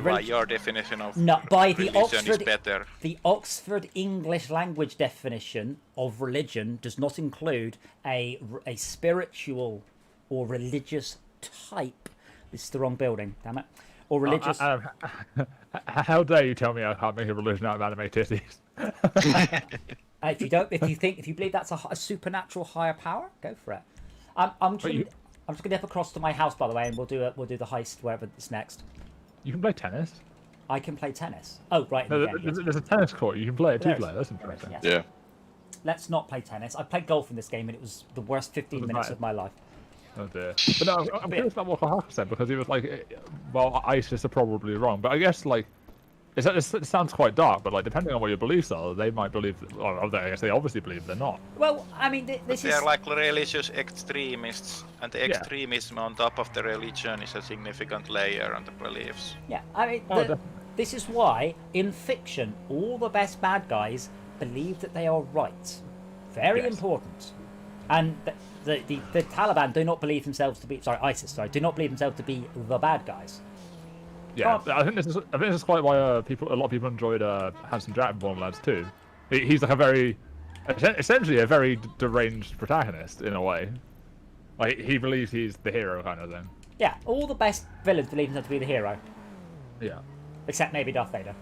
S4: By your definition of
S2: by
S4: religion
S2: the Oxford,
S4: is better.
S2: The Oxford English language definition of religion does not include a spiritual or religious type. This is the wrong building, damn it. or religious.
S3: How dare you tell me I can't make a religion out of anime titties?
S2: If you believe that's a supernatural higher power, go for it. I'm just gonna nip across to my house, by the way, and we'll do the heist wherever it's next.
S3: You can play tennis.
S2: I can play tennis. Oh, right.
S3: No, there's a tennis court. You can play it two-player. That's interesting.
S2: Yes.
S9: Yeah.
S2: Let's not play tennis. I played golf in this game, and it was the worst 15 minutes of my life.
S3: Oh dear. But no, I'm curious about what Kahaka said, because he was like, well, ISIS are probably wrong, but I guess like it sounds quite dark, but like depending on what your beliefs are, they might believe, or I guess they obviously believe they're not.
S2: Well, I mean, this is...
S4: They're like religious extremists, and the extremism on top of the religion is a significant layer on the beliefs.
S2: Yeah, I mean, this is why, in fiction, all the best bad guys believe that they are right. Very important. And the Taliban do not believe themselves to be... Sorry, ISIS, do not believe themselves to be the bad guys.
S3: Yeah, I think this is quite why a lot of people enjoyed Handsome Jack in Borderlands 2. He's like essentially a very deranged protagonist in a way. Like he believes he's the hero kind of thing.
S2: Yeah, all the best villains believe themselves to be the hero.
S3: Yeah.
S2: Except maybe Darth Vader.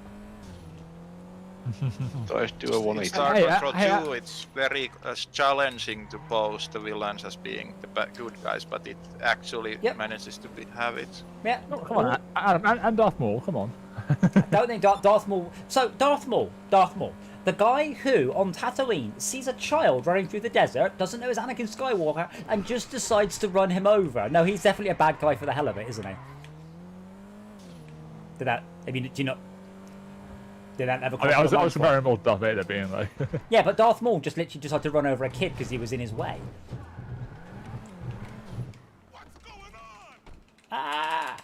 S9: I do a 180.
S4: Star Control 2, it's very challenging to pose the villains as being the good guys, but it actually manages to have it.
S2: Yeah.
S3: Oh, come on, Adam, and Darth Maul, come on.
S2: Don't think Darth Maul... So, Darth Maul. The guy who, on Tatooine, sees a child running through the desert, doesn't know it's Anakin Skywalker, and just decides to run him over. No, he's definitely a bad guy for the hell of it, isn't he? Do you not... Did that ever
S3: I was comparing more to Darth Vader being like...
S2: Yeah, but Darth Maul just literally decided to run over a kid because he was in his way.
S10: What's going on?
S2: Ah!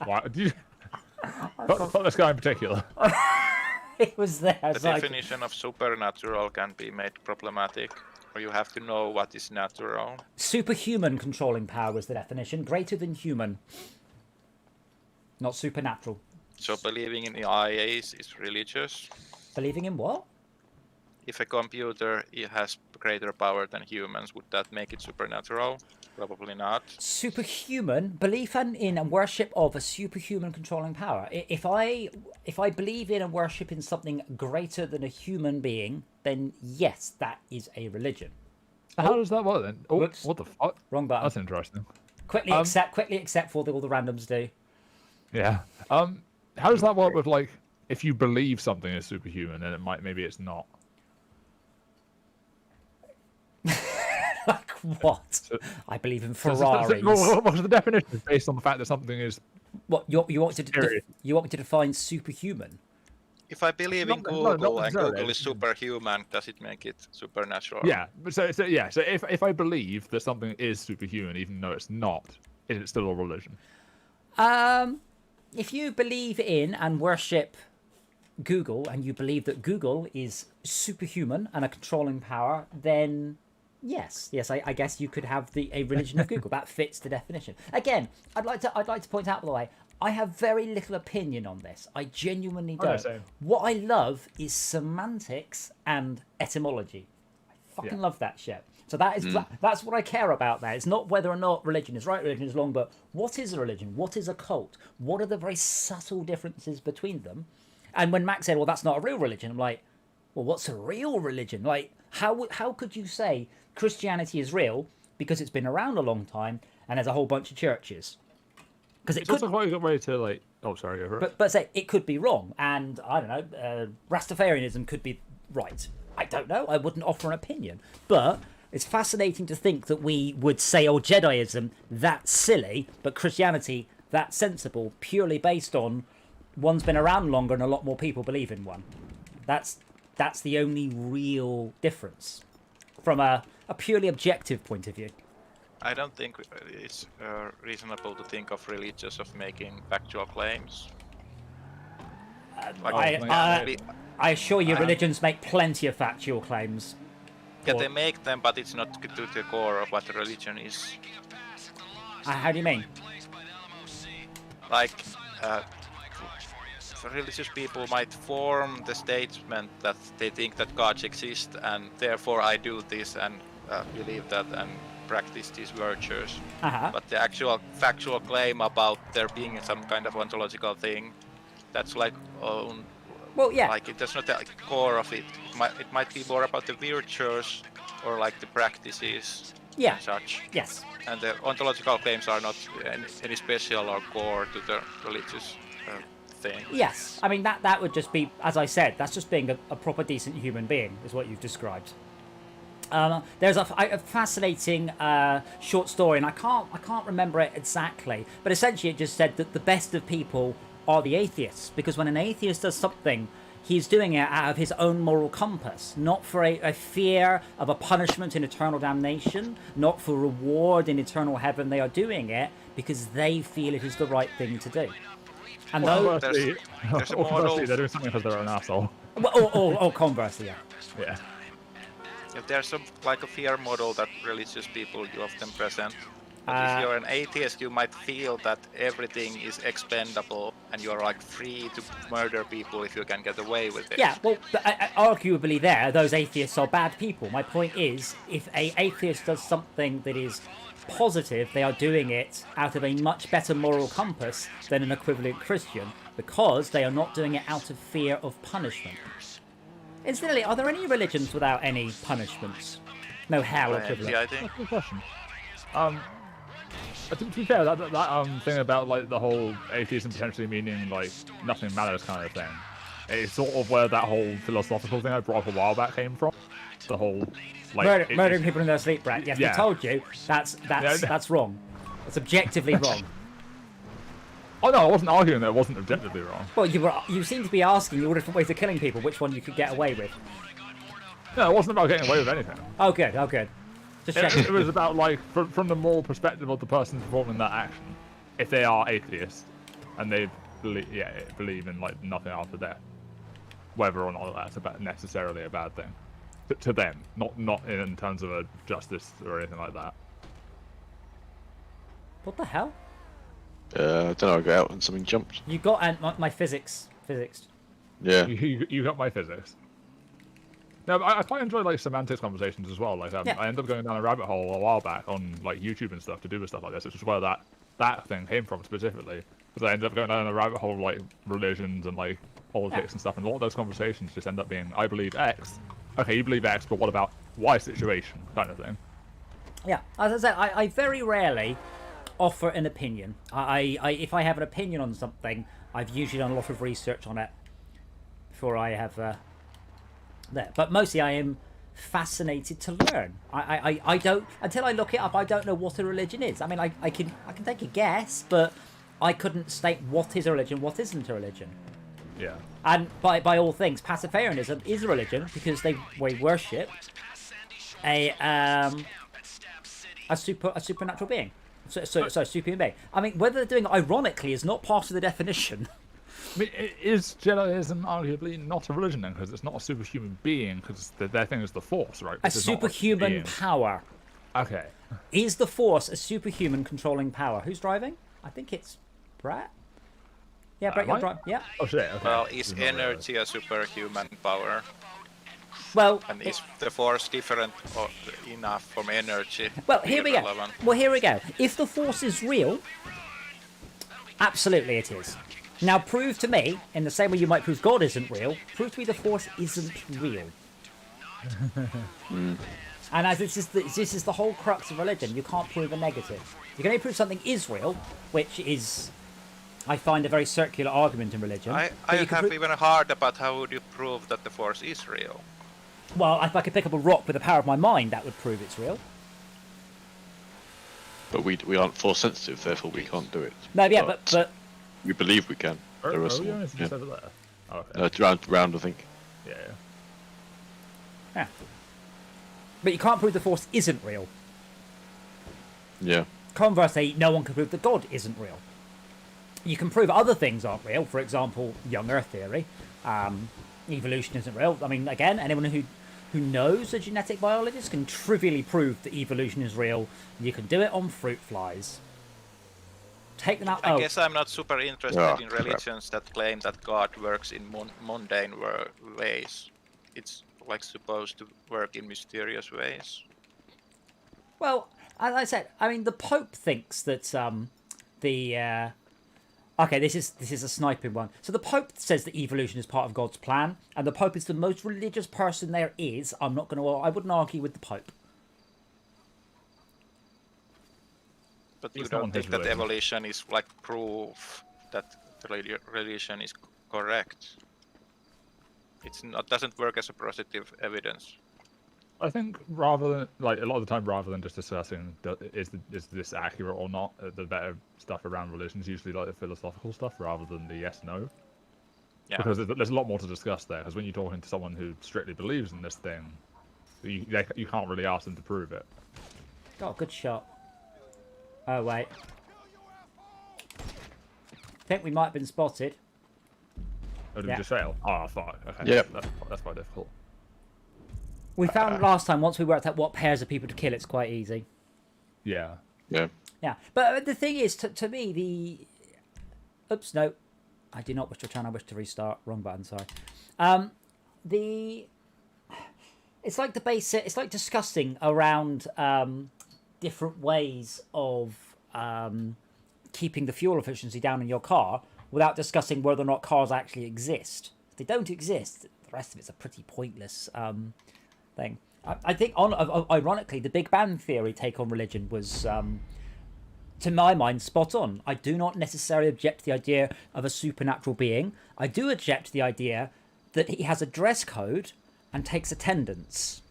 S3: Why? Not this guy in particular.
S2: It was there.
S4: The definition of supernatural can be made problematic, or you have to know what is natural.
S2: Superhuman controlling power was the definition. Greater than human. Not supernatural.
S4: So believing in IAs is religious.
S2: Believing in what?
S4: If a computer has greater power than humans, would that make it supernatural? Probably not.
S2: Superhuman belief in and worship of a superhuman controlling power. If I believe in and worship in something greater than a human being, then yes, that is a religion.
S3: How does that work then? Oh,
S2: Whoops.
S3: what the fuck?
S2: Wrong button.
S3: That's interesting.
S2: Quickly accept for all the randoms do.
S3: Yeah. How does that work with like if you believe something is superhuman and maybe it's not?
S2: Like what? I believe in Ferraris.
S3: What's the definition based on the fact that something is?
S2: What you want me to define superhuman?
S4: If I believe in Google and Google is superhuman, does it make it supernatural?
S3: Yeah. So if I believe that something is superhuman, even though it's not, is it still a religion?
S2: If you believe in and worship Google, and you believe that Google is superhuman and a controlling power, then yes, I guess you could have a religion of Google. That fits the definition. Again, I'd like to point out, by the way, I have very little opinion on this. I genuinely don't. What I love is semantics and etymology. I fucking love that shit. So that's what I care about there. It's not whether or not religion is right, religion is wrong, but what is a religion? What is a cult? What are the very subtle differences between them? And when Max said, well, that's not a real religion, I'm like, well, what's a real religion? Like, how could you say Christianity is real because it's been around a long time and there's a whole bunch of churches? Because
S3: it's also quite a good way to like... Oh, sorry, over it.
S2: But say, it could be wrong, and, I don't know, Rastafarianism could be right. I don't know, I wouldn't offer an opinion. But... it's fascinating to think that we would say, oh, Jediism, that's silly, but Christianity, that's sensible, purely based on one's been around longer and a lot more people believe in one. That's the only real difference from a purely objective point of view.
S4: I don't think it's reasonable to think of religious of making factual claims.
S2: I assure you, religions make plenty of factual claims.
S4: Yeah, they make them, but it's not to the core of what the religion is.
S2: How do you mean?
S4: Like, religious people might form the statement that they think that gods exist, and therefore I do this and believe that, and practice these virtues.
S2: Uh-huh.
S4: But the actual factual claim about there being some kind of ontological thing, that's like
S2: Well, yeah.
S4: like that's not the core of it. It might be more about the virtues or like the practices
S2: Yeah.
S4: and such.
S2: Yes.
S4: And the ontological claims are not any special or core to the religious thing.
S2: Yes. I mean, that would just be, as I said, that's just being a proper decent human being, is what you've described. There's a fascinating short story, and I can't remember it exactly, but essentially it just said that the best of people are the atheists, because when an atheist does something, he's doing it out of his own moral compass, not for a fear of a punishment in eternal damnation, not for reward in eternal heaven. They are doing it because they feel it is the right thing to do. And
S3: Conversely,
S4: there's a
S3: or
S4: model.
S3: conversely, they're doing something because they're an asshole.
S2: or conversely, yeah.
S3: Yeah.
S4: If there's like a fear model that religious people you often present. But if you're an atheist, you might feel that everything is expendable and you're like free to murder people if you can get away with it.
S2: Yeah, well, arguably those atheists are bad people. My point is, if an atheist does something that is positive, they are doing it out of a much better moral compass than an equivalent Christian, because they are not doing it out of fear of punishment. Incidentally, are there any religions without any punishments? No hell equivalent?
S4: Yeah, I think.
S3: That's a good question. To be fair, that thing about like the whole atheism potentially meaning like nothing matters kind of thing, it's sort of where that whole philosophical thing I brought up a while back came from. The whole like
S2: murdering people in their sleep, Brett. Yes,
S3: yeah.
S2: we told you that's wrong. That's objectively wrong.
S3: Oh no, I wasn't arguing that it wasn't objectively wrong.
S2: Well, you seem to be asking all different ways of killing people, which one you could get away with.
S3: No, it wasn't about getting away with anything.
S2: Oh good, oh good. Just checking.
S3: It was about like from the moral perspective of the person performing that action. If they are atheists and they believe in like nothing after death, whether or not that's necessarily a bad thing to them, not in terms of a justice or anything like that.
S2: What the hell?
S9: I don't know, I got out and something jumped.
S2: You got my physics.
S9: Yeah.
S3: You got my physics. No, but I quite enjoy like semantics conversations as well. Like
S2: Yeah.
S3: I ended up going down a rabbit hole a while back on like YouTube and stuff to do with stuff like this, which is where that thing came from specifically. Because I ended up going down a rabbit hole of like religions and like politics and stuff, and a lot of those conversations just end up being, I believe X. Okay, you believe X, but what about Y situation, kind of thing.
S2: Yeah, as I said, I very rarely offer an opinion. If I have an opinion on something, I've usually done a lot of research on it before I have there. But mostly I am fascinated to learn. I don't, until I look it up, I don't know what a religion is. I mean, I can take a guess, but I couldn't state what is a religion, what isn't a religion.
S3: Yeah.
S2: And by all things, Pacifarianism is a religion because they worship a supernatural being. So superhuman being. I mean, whether they're doing it ironically is not part of the definition.
S3: I mean, is Jediism arguably not a religion then? Because it's not a superhuman being, because their thing is the Force, right?
S2: A superhuman power.
S3: Okay.
S2: Is the Force a superhuman controlling power? Who's driving? I think it's Brett. Yeah, Brett, you're driving. Yeah.
S3: Oh shit. Okay.
S4: Well, is energy a superhuman power?
S2: Well,
S4: And is the Force different enough from energy?
S2: Well,
S4: to be
S2: here we go.
S4: relevant?
S2: Well, here we go. If the Force is real, absolutely it is. Now, prove to me, in the same way you might prove God isn't real, prove to me the Force isn't real. And as this is the whole crux of religion, you can't prove a negative. You can only prove something is real, which is, I find, a very circular argument in religion.
S4: I
S2: But you can
S4: have even hard about how would you prove that the Force is real.
S2: Well, if I could pick up a rock with the power of my mind, that would prove it's real.
S9: But we aren't force sensitive, therefore we can't do it.
S2: No, yeah, but
S9: we believe we can. There are
S3: we
S9: some.
S3: only
S9: Yeah.
S3: just over there. Oh, okay.
S9: Round, I think.
S2: yeah. But you can't prove the Force isn't real.
S9: Yeah.
S2: Conversely, no one can prove that God isn't real. You can prove other things aren't real. For example, young Earth theory. Evolution isn't real. I mean, again, anyone who knows a genetic biologist can trivially prove that evolution is real. You can do it on fruit flies. Take them out.
S4: I guess I'm not super interested
S9: Oh,
S4: in
S9: crap.
S4: religions that claim that God works in mundane ways. It's like supposed to work in mysterious ways.
S2: Well, as I said, I mean, the Pope thinks that okay, this is a sniping one. So the Pope says that evolution is part of God's plan, and the Pope is the most religious person there is. I wouldn't argue with the Pope.
S4: But you
S3: It's not
S4: don't
S3: on his
S4: think that
S3: religion.
S4: evolution is like proof that the religion is correct? It's not doesn't work as a positive evidence.
S3: I think rather than like a lot of the time, rather than just discussing is this accurate or not, the better stuff around religion is usually like the philosophical stuff rather than the yes no.
S4: Yeah.
S3: Because there's a lot more to discuss there. Because when you're talking to someone who strictly believes in this thing, you can't really ask them to prove it.
S2: Oh, good shot. Oh wait. I think we might have been spotted.
S3: Oh, did we
S2: Yeah.
S3: just fail? Oh, fuck. Okay.
S9: Yep.
S3: That's quite difficult.
S2: We found last time, once we worked out what pairs of people to kill, it's quite easy.
S3: Yeah.
S9: Yeah.
S2: Yeah, but the thing is, to me, the... Oops, no. I do not wish to return, I wish to restart. Wrong button, sorry. It's like the basic... It's like discussing around different ways of keeping the fuel efficiency down in your car without discussing whether or not cars actually exist. If they don't exist, the rest of it's a pretty pointless thing. I think, ironically, the Big Bang Theory take on religion was, to my mind, spot on. I do not necessarily object to the idea of a supernatural being. I do object to the idea that he has a dress code and takes attendance.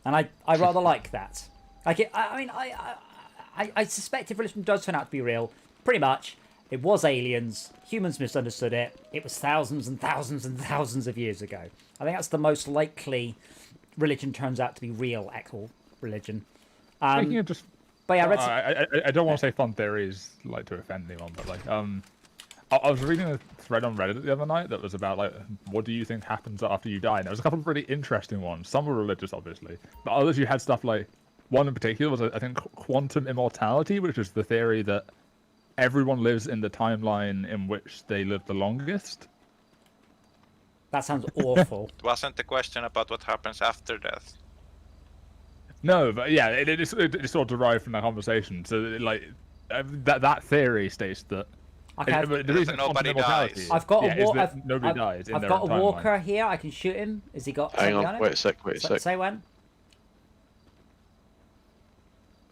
S2: And I rather like that. Like, I suspect if religion does turn out to be real, pretty much, it was aliens, humans misunderstood it, it was thousands and thousands and thousands of years ago. I think that's the most likely religion turns out to be real, actual religion.
S3: Speaking of just...
S2: But yeah,
S3: I don't want to say fun theories like to offend anyone, but like I was reading a thread on Reddit the other night that was about like what do you think happens after you die, and there was a couple of really interesting ones. Some were religious, obviously, but others you had stuff like one in particular was I think quantum immortality, which is the theory that everyone lives in the timeline in which they live the longest.
S2: That sounds awful.
S4: It wasn't the question about what happens after death.
S3: No, but yeah, it's sort of derived from that conversation. So like that theory states that
S2: Okay,
S3: the reason
S4: nobody
S3: quantum immortality
S4: dies.
S2: I've got
S3: is
S2: a
S3: that nobody dies in
S2: I've
S3: their
S2: got a
S3: timeline.
S2: walker here. I can shoot him. Has he got?
S9: Hang
S2: somebody
S9: on,
S2: him?
S9: wait a sec.
S2: Say when.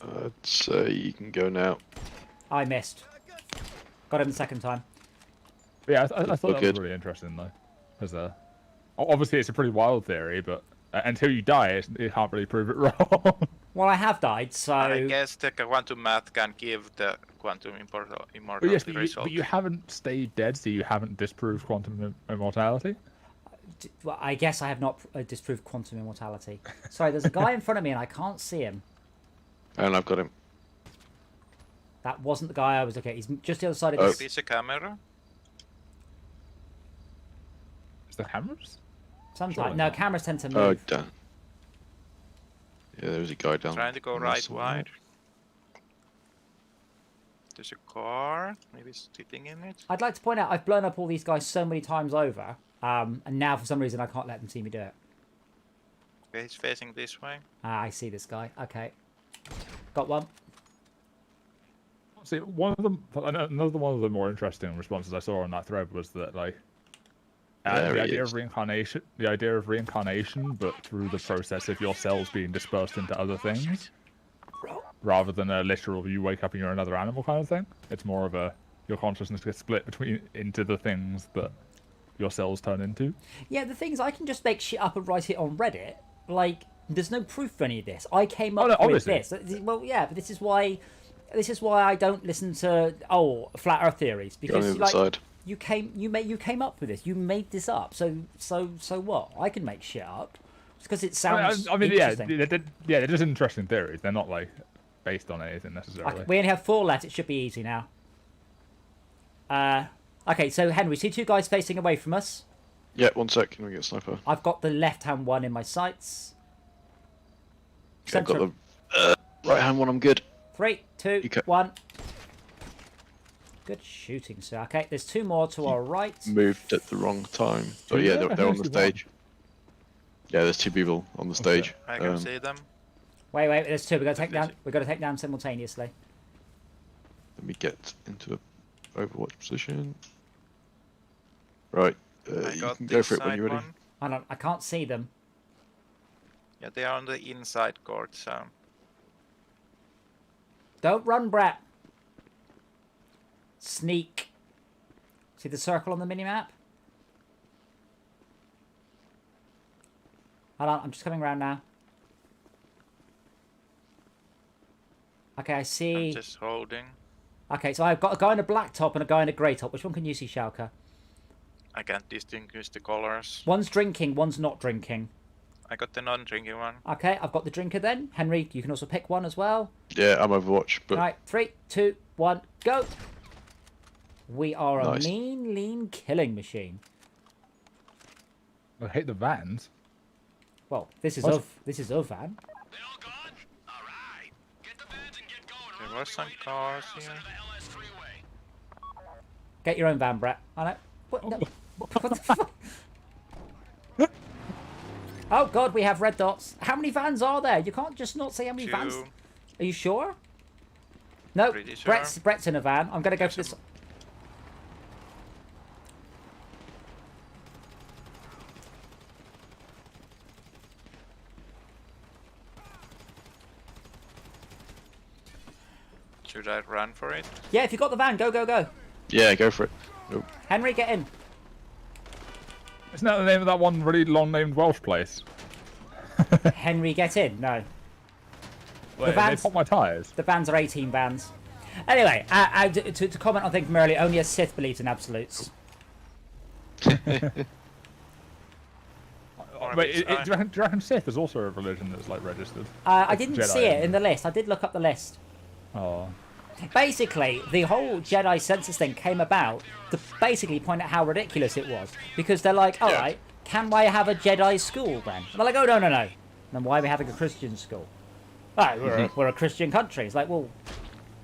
S9: I'd say you can go now.
S2: I missed. Got him the second time.
S3: But yeah, I thought that
S9: good.
S3: was really interesting though, because obviously it's a pretty wild theory, but until you die, you can't really prove it wrong.
S2: Well, I have died, so...
S4: I guess the quantum math can give the quantum immortality
S3: But yes,
S4: result.
S3: but you haven't stayed dead, so you haven't disproved quantum immortality.
S2: Well, I guess I have not disproved quantum immortality. Sorry, there's a guy in front of me and I can't see him.
S9: And I've got him.
S2: That wasn't the guy I was looking at. He's just the other side of
S9: Oh.
S2: this.
S4: Is a camera?
S3: Is there cameras?
S2: Sometimes.
S3: Surely
S2: No,
S3: not.
S2: cameras tend to move.
S9: Oh, damn. Yeah, there's a guy down.
S4: Trying to go
S9: on
S4: right
S9: this side.
S4: wide. There's a car. Maybe sitting in it.
S2: I'd like to point out I've blown up all these guys so many times over, and now for some reason I can't let them see me do it.
S4: Okay, he's facing this way.
S2: Ah, I see this guy. Okay. Got one.
S3: See, another one of the more interesting responses I saw on that thread was that like
S9: There
S3: the
S9: he
S3: idea
S9: is.
S3: of reincarnation, but through the process of your cells being dispersed into other things, rather than a literal you wake up and you're another animal kind of thing. It's more of a your consciousness gets split into the things that your cells turn into.
S2: Yeah, the thing is, I can just make shit up and write it on Reddit. Like, there's no proof for any of this. I came up with
S3: obviously.
S2: this. Well, yeah, but this is why I don't listen to flat Earth theories,
S9: Go on the
S2: because
S9: other
S2: like
S9: side.
S2: you came up with this. You made this up. So what? I can make shit up because it sounds.
S3: I mean, yeah,
S2: interesting.
S3: they're just interesting theories. They're not like based on anything necessarily.
S2: Okay, we only have 4 left. It should be easy now. Okay, so Henry, see 2 guys facing away from us.
S9: Yeah, 1 sec. Can we get a sniper?
S2: I've got the left-hand one in my sights.
S9: Okay, I've got the right-hand one. I'm good.
S2: 3, 2, 1. Good shooting, sir. Okay, there's 2 more to our right.
S9: Moved at the wrong time. But yeah, they're on the stage. Yeah, there's 2 people on the stage.
S4: I can see them.
S2: Wait, there's two. We got to take down. We got to take down simultaneously.
S9: Let me get into a Overwatch position. Right.
S4: I
S9: You
S4: got
S9: can
S4: the
S9: go for it when
S4: inside
S9: you're ready.
S4: one.
S2: Hold on, I can't see them.
S4: Yeah, they are on the inside court, so
S2: Don't run, Brett. Sneak. See the circle on the minimap? Hold on, I'm just coming around now. Okay, I see.
S4: I'm just holding.
S2: Okay, so I've got a guy in a black top and a guy in a grey top. Which one can you see, Schalke?
S4: I can't distinguish the colors.
S2: One's drinking, one's not drinking.
S4: I got the non-drinking one.
S2: Okay, I've got the drinker then. Henry, you can also pick one as well.
S9: Yeah, I'm Overwatch, but
S2: Alright, 3, 2, 1, go! We are a
S9: Nice.
S2: mean, lean killing machine.
S3: I hate the vans.
S2: Well, this is
S3: What?
S2: a van.
S4: There were some cars here.
S2: Get your own van, Brett. I know. What, no. What the fuck? Oh god, we have red dots. How many vans are there? You can't just not say how many vans.
S4: Two.
S2: Are you sure? No,
S4: Pretty sure.
S2: Brett's in a van. I'm gonna go for this.
S4: Should I run for it?
S2: Yeah, if you got the van, go, go, go.
S9: yeah, go for it. Oh,
S2: Henry, get in.
S3: Isn't that the name of that one really long-named Welsh place?
S2: Henry, get in. No,
S3: Wait, they
S2: vans-
S3: pop my tyres.
S2: the vans are 18 vans. Anyway, to comment on things merely, only a Sith believes in absolutes.
S3: Wait, do you reckon Sith is also a religion that's like registered?
S2: I didn't
S3: Jedi
S2: see it
S3: and-
S2: in the list. I did look up the list.
S3: Oh.
S2: Basically, the whole Jedi census thing came about to basically point out how ridiculous it was. Because they're like, alright, can I have a Jedi school then? And they're like, oh, no, no, no. Then why are we having a Christian school? Oh, we're a Christian country. It's like, well,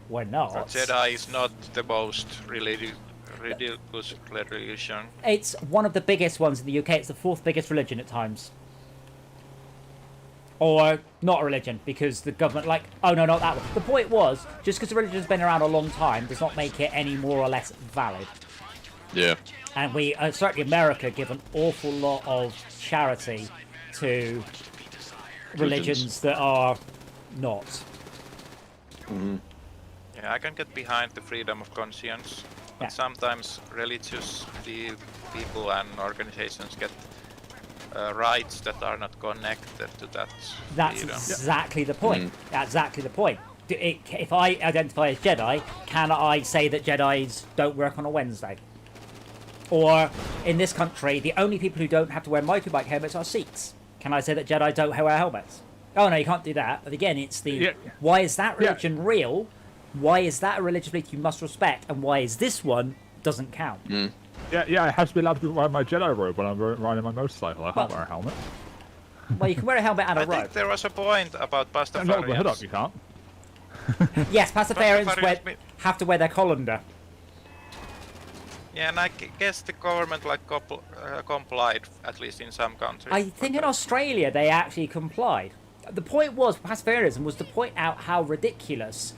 S2: we're not.
S4: Jedi is not the most ridiculous religion.
S2: It's one of the biggest ones in the UK. It's the fourth biggest religion at times. Or not a religion, because the government, like, oh no, not that one. The point was, just because the religion's been around a long time does not make it any more or less valid.
S9: yeah.
S2: And we, certainly America, give an awful lot of charity to religions that are not.
S4: Yeah, I can get behind the freedom of conscience, but
S2: Yeah.
S4: sometimes religious people and organizations get rights that are not connected to that
S2: That's
S4: freedom.
S2: exactly the point. That's exactly the point. If I identify as Jedi, can I say that Jedis don't work on a Wednesday? Or, in this country, the only people who don't have to wear motorbike helmets are Sikhs. Can I say that Jedi don't wear helmets? Oh no, you can't do that. But again, it's the,
S3: Yeah.
S2: why is that religion real? Why is that a religious belief you must respect? And why is this one doesn't count?
S3: Yeah, I have to be allowed to wear my Jedi robe when I'm riding my motorcycle. I can't wear a helmet.
S2: Well, you can wear a helmet and a
S4: I
S2: robe.
S4: think there was a point about
S3: And not with the hood up,
S4: Pastafarians.
S3: you can't.
S2: Yes, Pastafarians
S4: Pastafarians
S2: have to wear their colander.
S4: Yeah, and I guess the government like complied, at least in some countries.
S2: I think in Australia they actually complied. The point was, Pastafarianism was to point out how ridiculous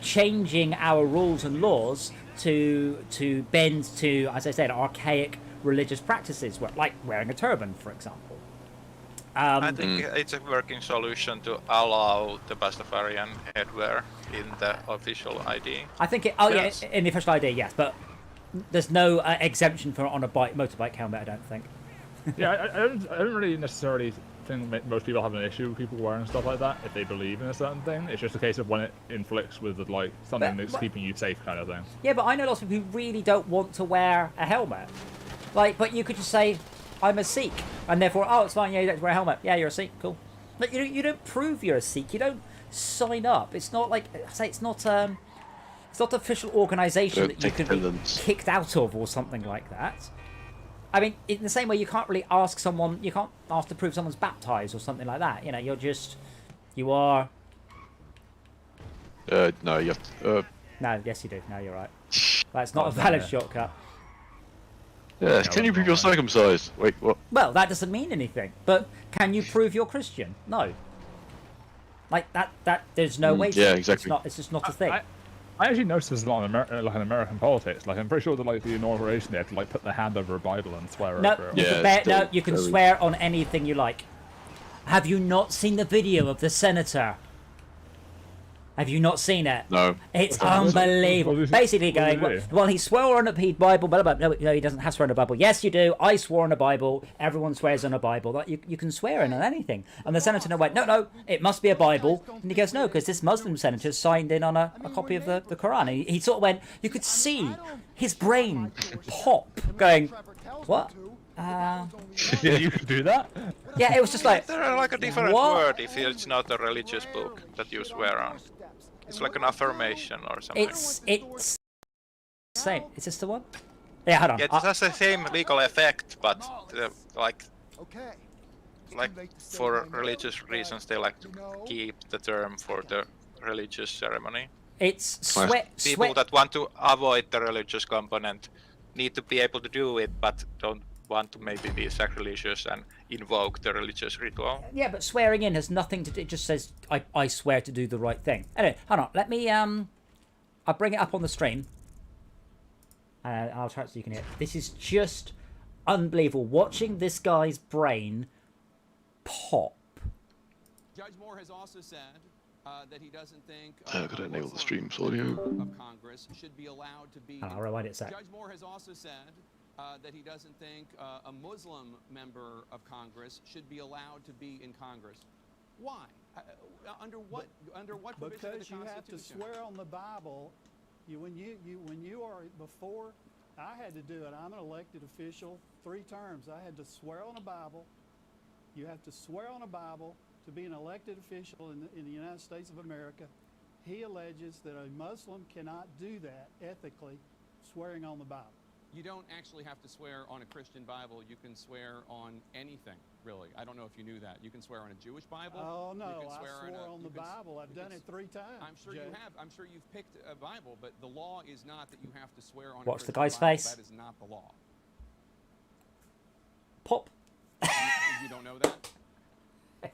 S2: changing our rules and laws to bend to, as I said, archaic religious practices, like wearing a turban, for example.
S4: I think it's a working solution to allow the Pastafarian headwear in the official ID.
S2: I think it.
S4: Yes.
S2: Yeah, in the official ID, yes, but there's no exemption for it on a motorbike helmet. I don't think.
S3: Yeah, I don't really necessarily think most people have an issue with people wearing stuff like that if they believe in a certain thing. It's just a case of when it inflicts with like something that's keeping you safe, kind of thing.
S2: Yeah, but I know lots of people who really don't want to wear a helmet. Like, but you could just say, I'm a Sikh, and therefore, oh, it's fine, yeah, you don't have to wear a helmet. Yeah, you're a Sikh, cool. But you don't prove you're a Sikh. You don't sign up. It's not like, I say, it's not an official organisation that you could be kicked out of or something like that. I mean, in the same way, you can't really ask someone, you can't ask to prove someone's baptised or something like that. You know, you are.
S9: No, you have to.
S2: No, yes, you do. No, you're right. That's not a valid shortcut.
S9: Yeah, can you prove you're circumcised? Wait, what?
S2: Well, that doesn't mean anything. But can you prove you're Christian? No. Like that there's no way to.
S9: yeah, exactly.
S2: It's just not a thing.
S3: I actually noticed this a lot in American politics. Like, I'm pretty sure that like the inauguration, they had to like put their hand over a Bible and swear
S2: No,
S3: over it.
S2: no, you can swear on anything you like. Have you not seen the video of the senator? Have you not seen it?
S9: No.
S2: It's unbelievable. Basically going, well, he swore on a Bible, blah, blah, blah. No, he doesn't have to swear on a Bible. Yes, you do. I swore on a Bible. Everyone swears on a Bible. That you can swear in on anything. And the senator went, no, it must be a Bible. And he goes, no, because this Muslim senator signed in on a copy of the Quran. And he sort of went, you could see his brain pop, going, what?
S3: Yeah, you could do that?
S2: Yeah, it was just like...
S4: There are like a different
S2: what?
S4: word if it's not a religious book that you swear on. It's like an affirmation or something.
S2: It's same. Is this the one? Yeah, hold on.
S4: Yeah, it has the same legal effect, but like for religious reasons, they like to keep the term for the religious ceremony.
S2: It's
S4: people that want to avoid the religious component need to be able to do it, but don't want to maybe be sacrilegious and invoke the religious ritual.
S2: Yeah, but swearing in has nothing to do. It just says I swear to do the right thing. Anyway, hold on. Let me I'll bring it up on the stream. I'll try it so you can hear it. This is just unbelievable. Watching this guy's brain pop.
S10: Judge Moore has also said that he doesn't think
S9: I've got to enable the stream's audio.
S10: of Congress should be allowed to be.
S2: I'll rewind it a sec.
S10: Judge Moore has also said that he doesn't think a Muslim member of Congress should be allowed to be in Congress. Why? Under what provision of the Constitution?
S11: Because you have to swear on the Bible. When you are before, I had to do it. I'm an elected official, 3 terms. I had to swear on a Bible. You have to swear on a Bible to be an elected official in the United States of America. He alleges that a Muslim cannot do that ethically, swearing on the Bible.
S10: You don't actually have to swear on a Christian Bible. You can swear on anything, really. I don't know if you knew that. You can swear on a Jewish Bible.
S11: Oh, no,
S10: I
S11: swore on the Bible. I've done it 3 times.
S10: I'm sure you have. I'm sure you've picked a Bible, but the law is not that you have to swear on
S2: Watch
S10: a
S2: the
S10: Christian
S2: guy's
S10: Bible.
S2: face.
S10: That is not the law.
S2: Pop.
S10: You don't know that? All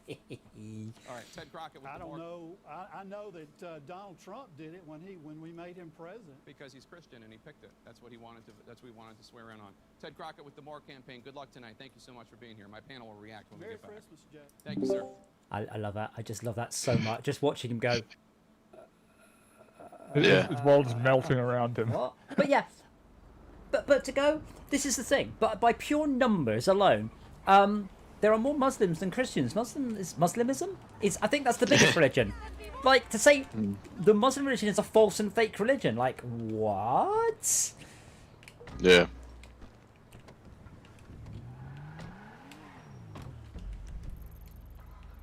S10: right, Ted Crockett with
S11: I
S10: the
S11: don't
S10: board.
S11: know. I know that Donald Trump did it when we made him president.
S10: Because he's Christian and he picked it. That's what he wanted to. That's what he wanted to swear in on. Ted Crockett with the More campaign. Good luck tonight. Thank you so much for being here. My panel will react when we
S11: Merry
S10: get back.
S11: Christmas, Jeff.
S10: Thank you, sir.
S2: I love that. I just love that so much. Just watching him go.
S3: His world's melting around him.
S2: What? But yeah. But to go. This is the thing. But by pure numbers alone, there are more Muslims than Christians. Muslimism is, I think that's the biggest religion. Like, to say the Muslim religion is a false and fake religion, like, what?
S9: Yeah.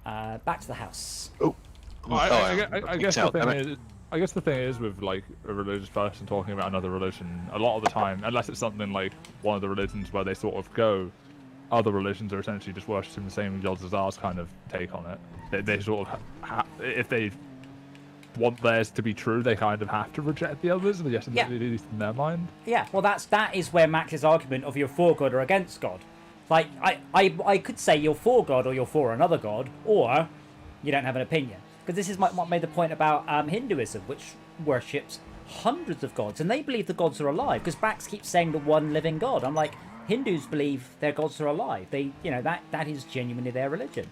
S2: Back to the house.
S3: I guess the thing is with like a religious person talking about another religion, a lot of the time, unless it's something like one of the religions where they sort of go, other religions are essentially just worshipping the same gods as ours kind of take on it. They sort of, if they want theirs to be true, they kind of have to reject the others, at least in their mind.
S2: Yeah, well, that is where Max's argument of you're for God or against God. Like, I could say you're for God or you're for another God, or you don't have an opinion. Because this is what made the point about Hinduism, which worships hundreds of gods, and they believe the gods are alive. Because Max keeps saying the one living God. I'm like, Hindus believe their gods are alive. They, that is genuinely their religion.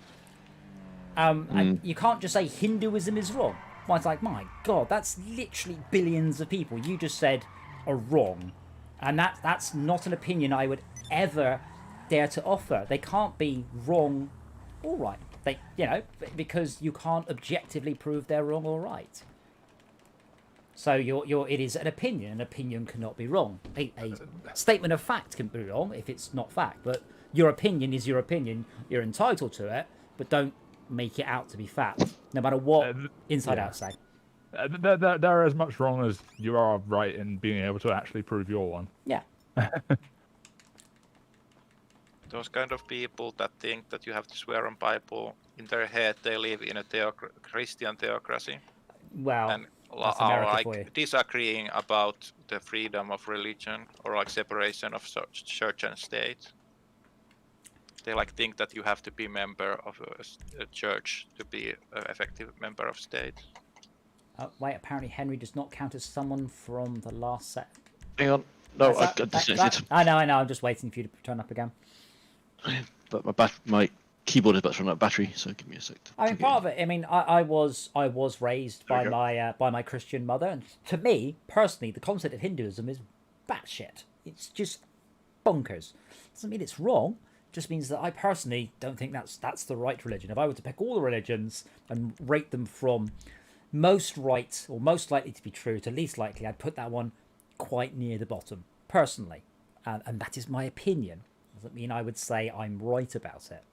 S2: And you can't just say Hinduism is wrong. Well, it's like, my God, that's literally billions of people you just said are wrong, and that's not an opinion I would ever dare to offer. They can't be wrong or right. They, because you can't objectively prove they're wrong or right. So it is an opinion. An opinion cannot be wrong. A statement of fact can be wrong if it's not fact. But your opinion is your opinion. You're entitled to it, but don't make it out to be fact, no matter what inside out say.
S3: They're as much wrong as you are right in being able to actually prove your one.
S2: Yeah.
S4: Those kind of people that think that you have to swear on Bible, in their head they live in a Christian theocracy.
S2: Well,
S4: and
S2: that's
S4: are
S2: America for you.
S4: disagreeing about the freedom of religion or like separation of church and state. they like think that you have to be member of a church to be an effective member of state.
S2: Wait, apparently Henry does not count as someone from the last set.
S9: Hang on. No, I disconnected.
S2: I know. I'm just waiting for you to turn up again.
S9: But my keyboard is about to run out of battery, so give me a sec.
S2: I mean, part of it. I mean, I was raised by my Christian mother, and to me personally, the concept of Hinduism is batshit. It's just bonkers. Doesn't mean it's wrong. Just means that I personally don't think that's the right religion. If I were to pick all the religions and rate them from most right or most likely to be true to least likely, I'd put that one quite near the bottom, personally. And that is my opinion. Doesn't mean I would say I'm right about it.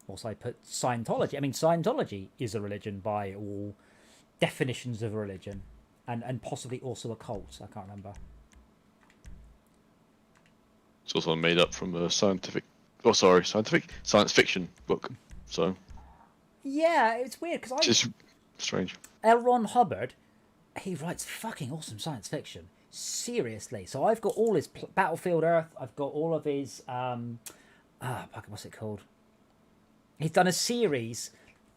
S2: Also, I put Scientology. I mean, Scientology is a religion by all definitions of religion. And possibly also a cult. I can't remember.
S9: It's also made up from a science fiction book. So.
S2: Yeah, it's weird because
S9: Just strange.
S2: L. Ron Hubbard, he writes fucking awesome science fiction. Seriously. So I've got all his Battlefield Earth. I've got all of his what's it called? He's done a series.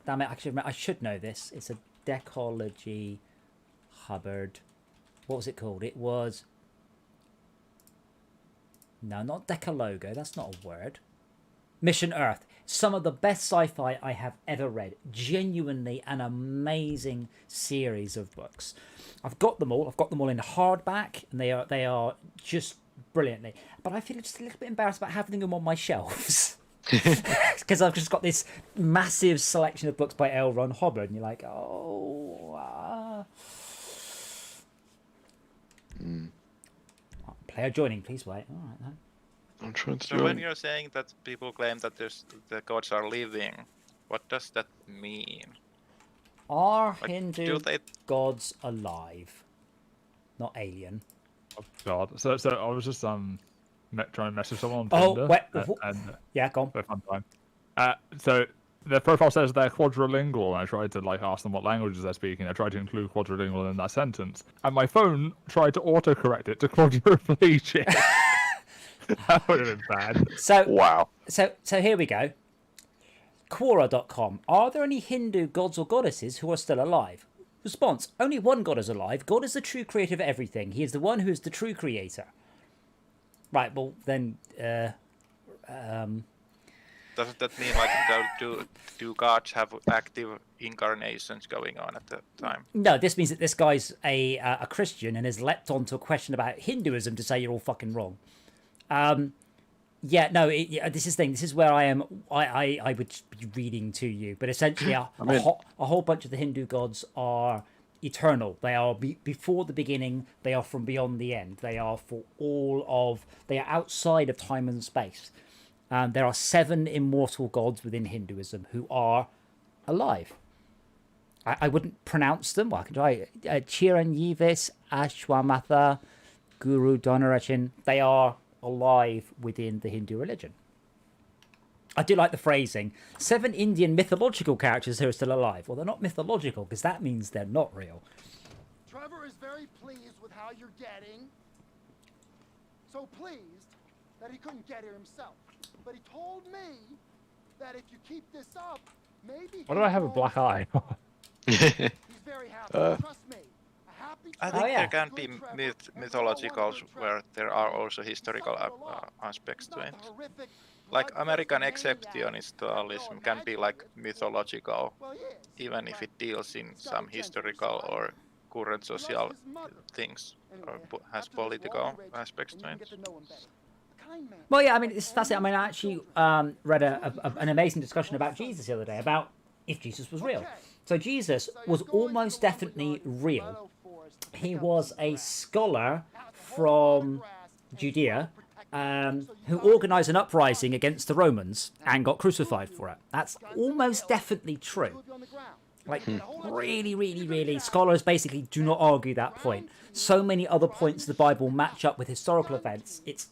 S2: Damn it! Actually, I should know this. It's a Decology Hubbard. What was it called? It was. No, not Decalogo. That's not a word. Mission Earth. Some of the best sci-fi I have ever read. Genuinely an amazing series of books. I've got them all. I've got them all in hardback, and they are just brilliantly. But I feel just a little bit embarrassed about having them on my shelves. Because I've just got this massive selection of books by L. Ron Hubbard, and you're like, Player joining, please wait. All right, then.
S9: I'm trying to.
S4: So when you're saying that people claim that the gods are living, what does that mean?
S2: Are Hindu gods alive? Not alien.
S3: Oh God! So I was just trying to message someone on Tinder.
S2: Yeah, go on.
S3: For a fun time. So their profile says they're quadrilingual, and I tried to ask them what languages they're speaking. I tried to include quadrilingual in that sentence, and my phone tried to autocorrect it to quadriplegic. That would have been bad.
S2: So
S9: wow.
S2: So here we go. Quora.com. Are there any Hindu gods or goddesses who are still alive? Response. Only one god is alive. God is the true creator of everything. He is the one who is the true creator. Right, well then
S4: Doesn't that mean do gods have active incarnations going on at the time?
S2: No, this means that this guy's a Christian and has leapt onto a question about Hinduism to say you're all fucking wrong. This is the thing. This is where I am. I would be reading to you, but essentially, a whole bunch of the Hindu gods are eternal. They are before the beginning. They are from beyond the end. They are They are outside of time and space. There are 7 immortal gods within Hinduism who are alive. I wouldn't pronounce them. Well, I can try. Chiranjeevis, Ashwamatha, Guru Dhanarachin. They are alive within the Hindu religion. I do like the phrasing. 7 Indian mythological characters who are still alive. Well, they're not mythological because that means they're not real.
S12: Trevor is very pleased with how you're getting. So pleased that he couldn't get here himself. But he told me that if you keep this up, maybe.
S3: Why do I have a black eye?
S12: He's very happy. Trust me.
S4: I think there can be mythological where there are also historical aspects to it. Like American exceptionalism can be like mythological, even if it deals in some historical or current social things or has political aspects to it.
S2: Well, yeah, I mean, that's it. I mean, I actually read an amazing discussion about Jesus the other day, about if Jesus was real. So Jesus was almost definitely real. He was a scholar from Judea who organised an uprising against the Romans and got crucified for it. That's almost definitely true. Like, really, really, really, scholars basically do not argue that point. So many other points of the Bible match up with historical events. It's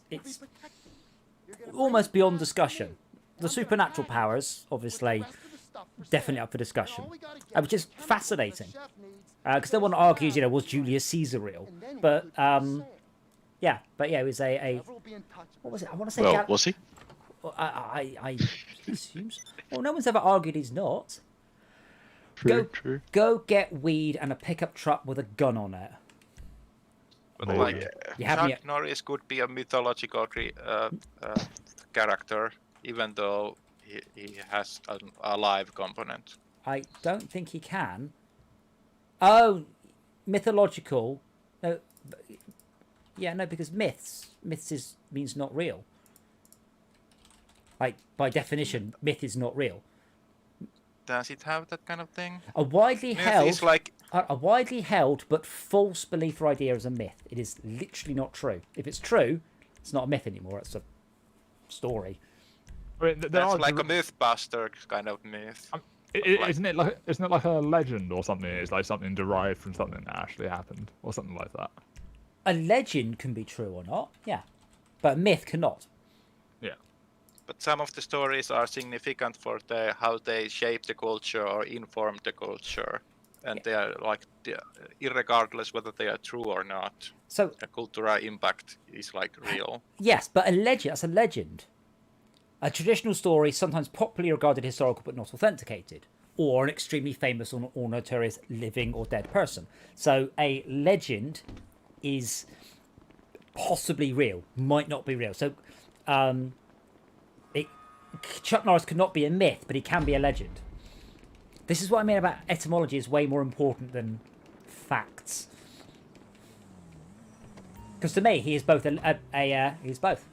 S2: almost beyond discussion. The supernatural powers, obviously, definitely up for discussion, which is fascinating. Because no one argues, was Julius Caesar real? But it was a what was it? I want to say.
S9: Well, was he?
S2: I assume so. Well, no one's ever argued he's not.
S9: True.
S2: Go get weed and a pickup truck with a gun on it.
S4: But
S3: Maybe.
S4: like,
S2: You have me
S4: Chuck Norris could be a mythological character, even though he has a live component.
S2: I don't think he can. Oh, mythological. No, yeah, no, because myths means not real. Like by definition, myth is not real.
S4: Does it have that kind of thing?
S2: A widely
S4: Myth
S2: held,
S4: is like
S2: a widely held but false belief or idea is a myth. It is literally not true. If it's true, it's not a myth anymore. It's a story.
S3: I mean,
S4: that's like a mythbuster kind of myth.
S3: Isn't it like a legend or something? It's like something derived from something that actually happened or something like that.
S2: A legend can be true or not, yeah, but a myth cannot.
S3: Yeah.
S4: But some of the stories are significant for how they shape the culture or inform the culture, and they are like irregardless whether they are true or not.
S2: So
S4: the cultural impact is like real.
S2: Yes, but a legend, that's a legend. A traditional story, sometimes popularly regarded historical but not authenticated, or an extremely famous or notorious living or dead person. So a legend is possibly real, might not be real. So Chuck Norris could not be a myth, but he can be a legend. This is what I mean about etymology is way more important than facts. Because to me, he is both he's both.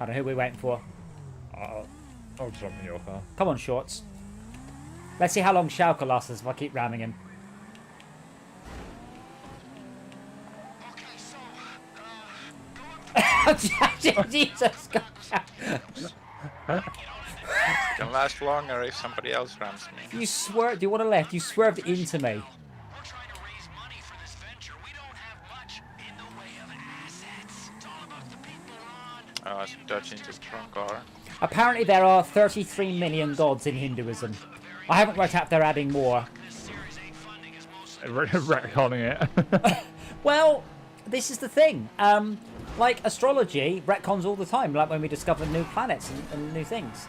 S2: I don't know who we're waiting for.
S3: I'll jump in your car.
S2: Come on, Shorts. Let's see how long Schalke lasts if I keep ramming him. Jesus God.
S4: It can last longer if somebody else rams me.
S2: You swerved. Do you want to left? You swerved into me.
S4: I was dodging the wrong car.
S2: Apparently there are 33 million gods in Hinduism. I haven't worked out if they're adding more.
S3: Retconning it.
S2: Well, this is the thing. Like astrology retcons all the time, like when we discover new planets and new things.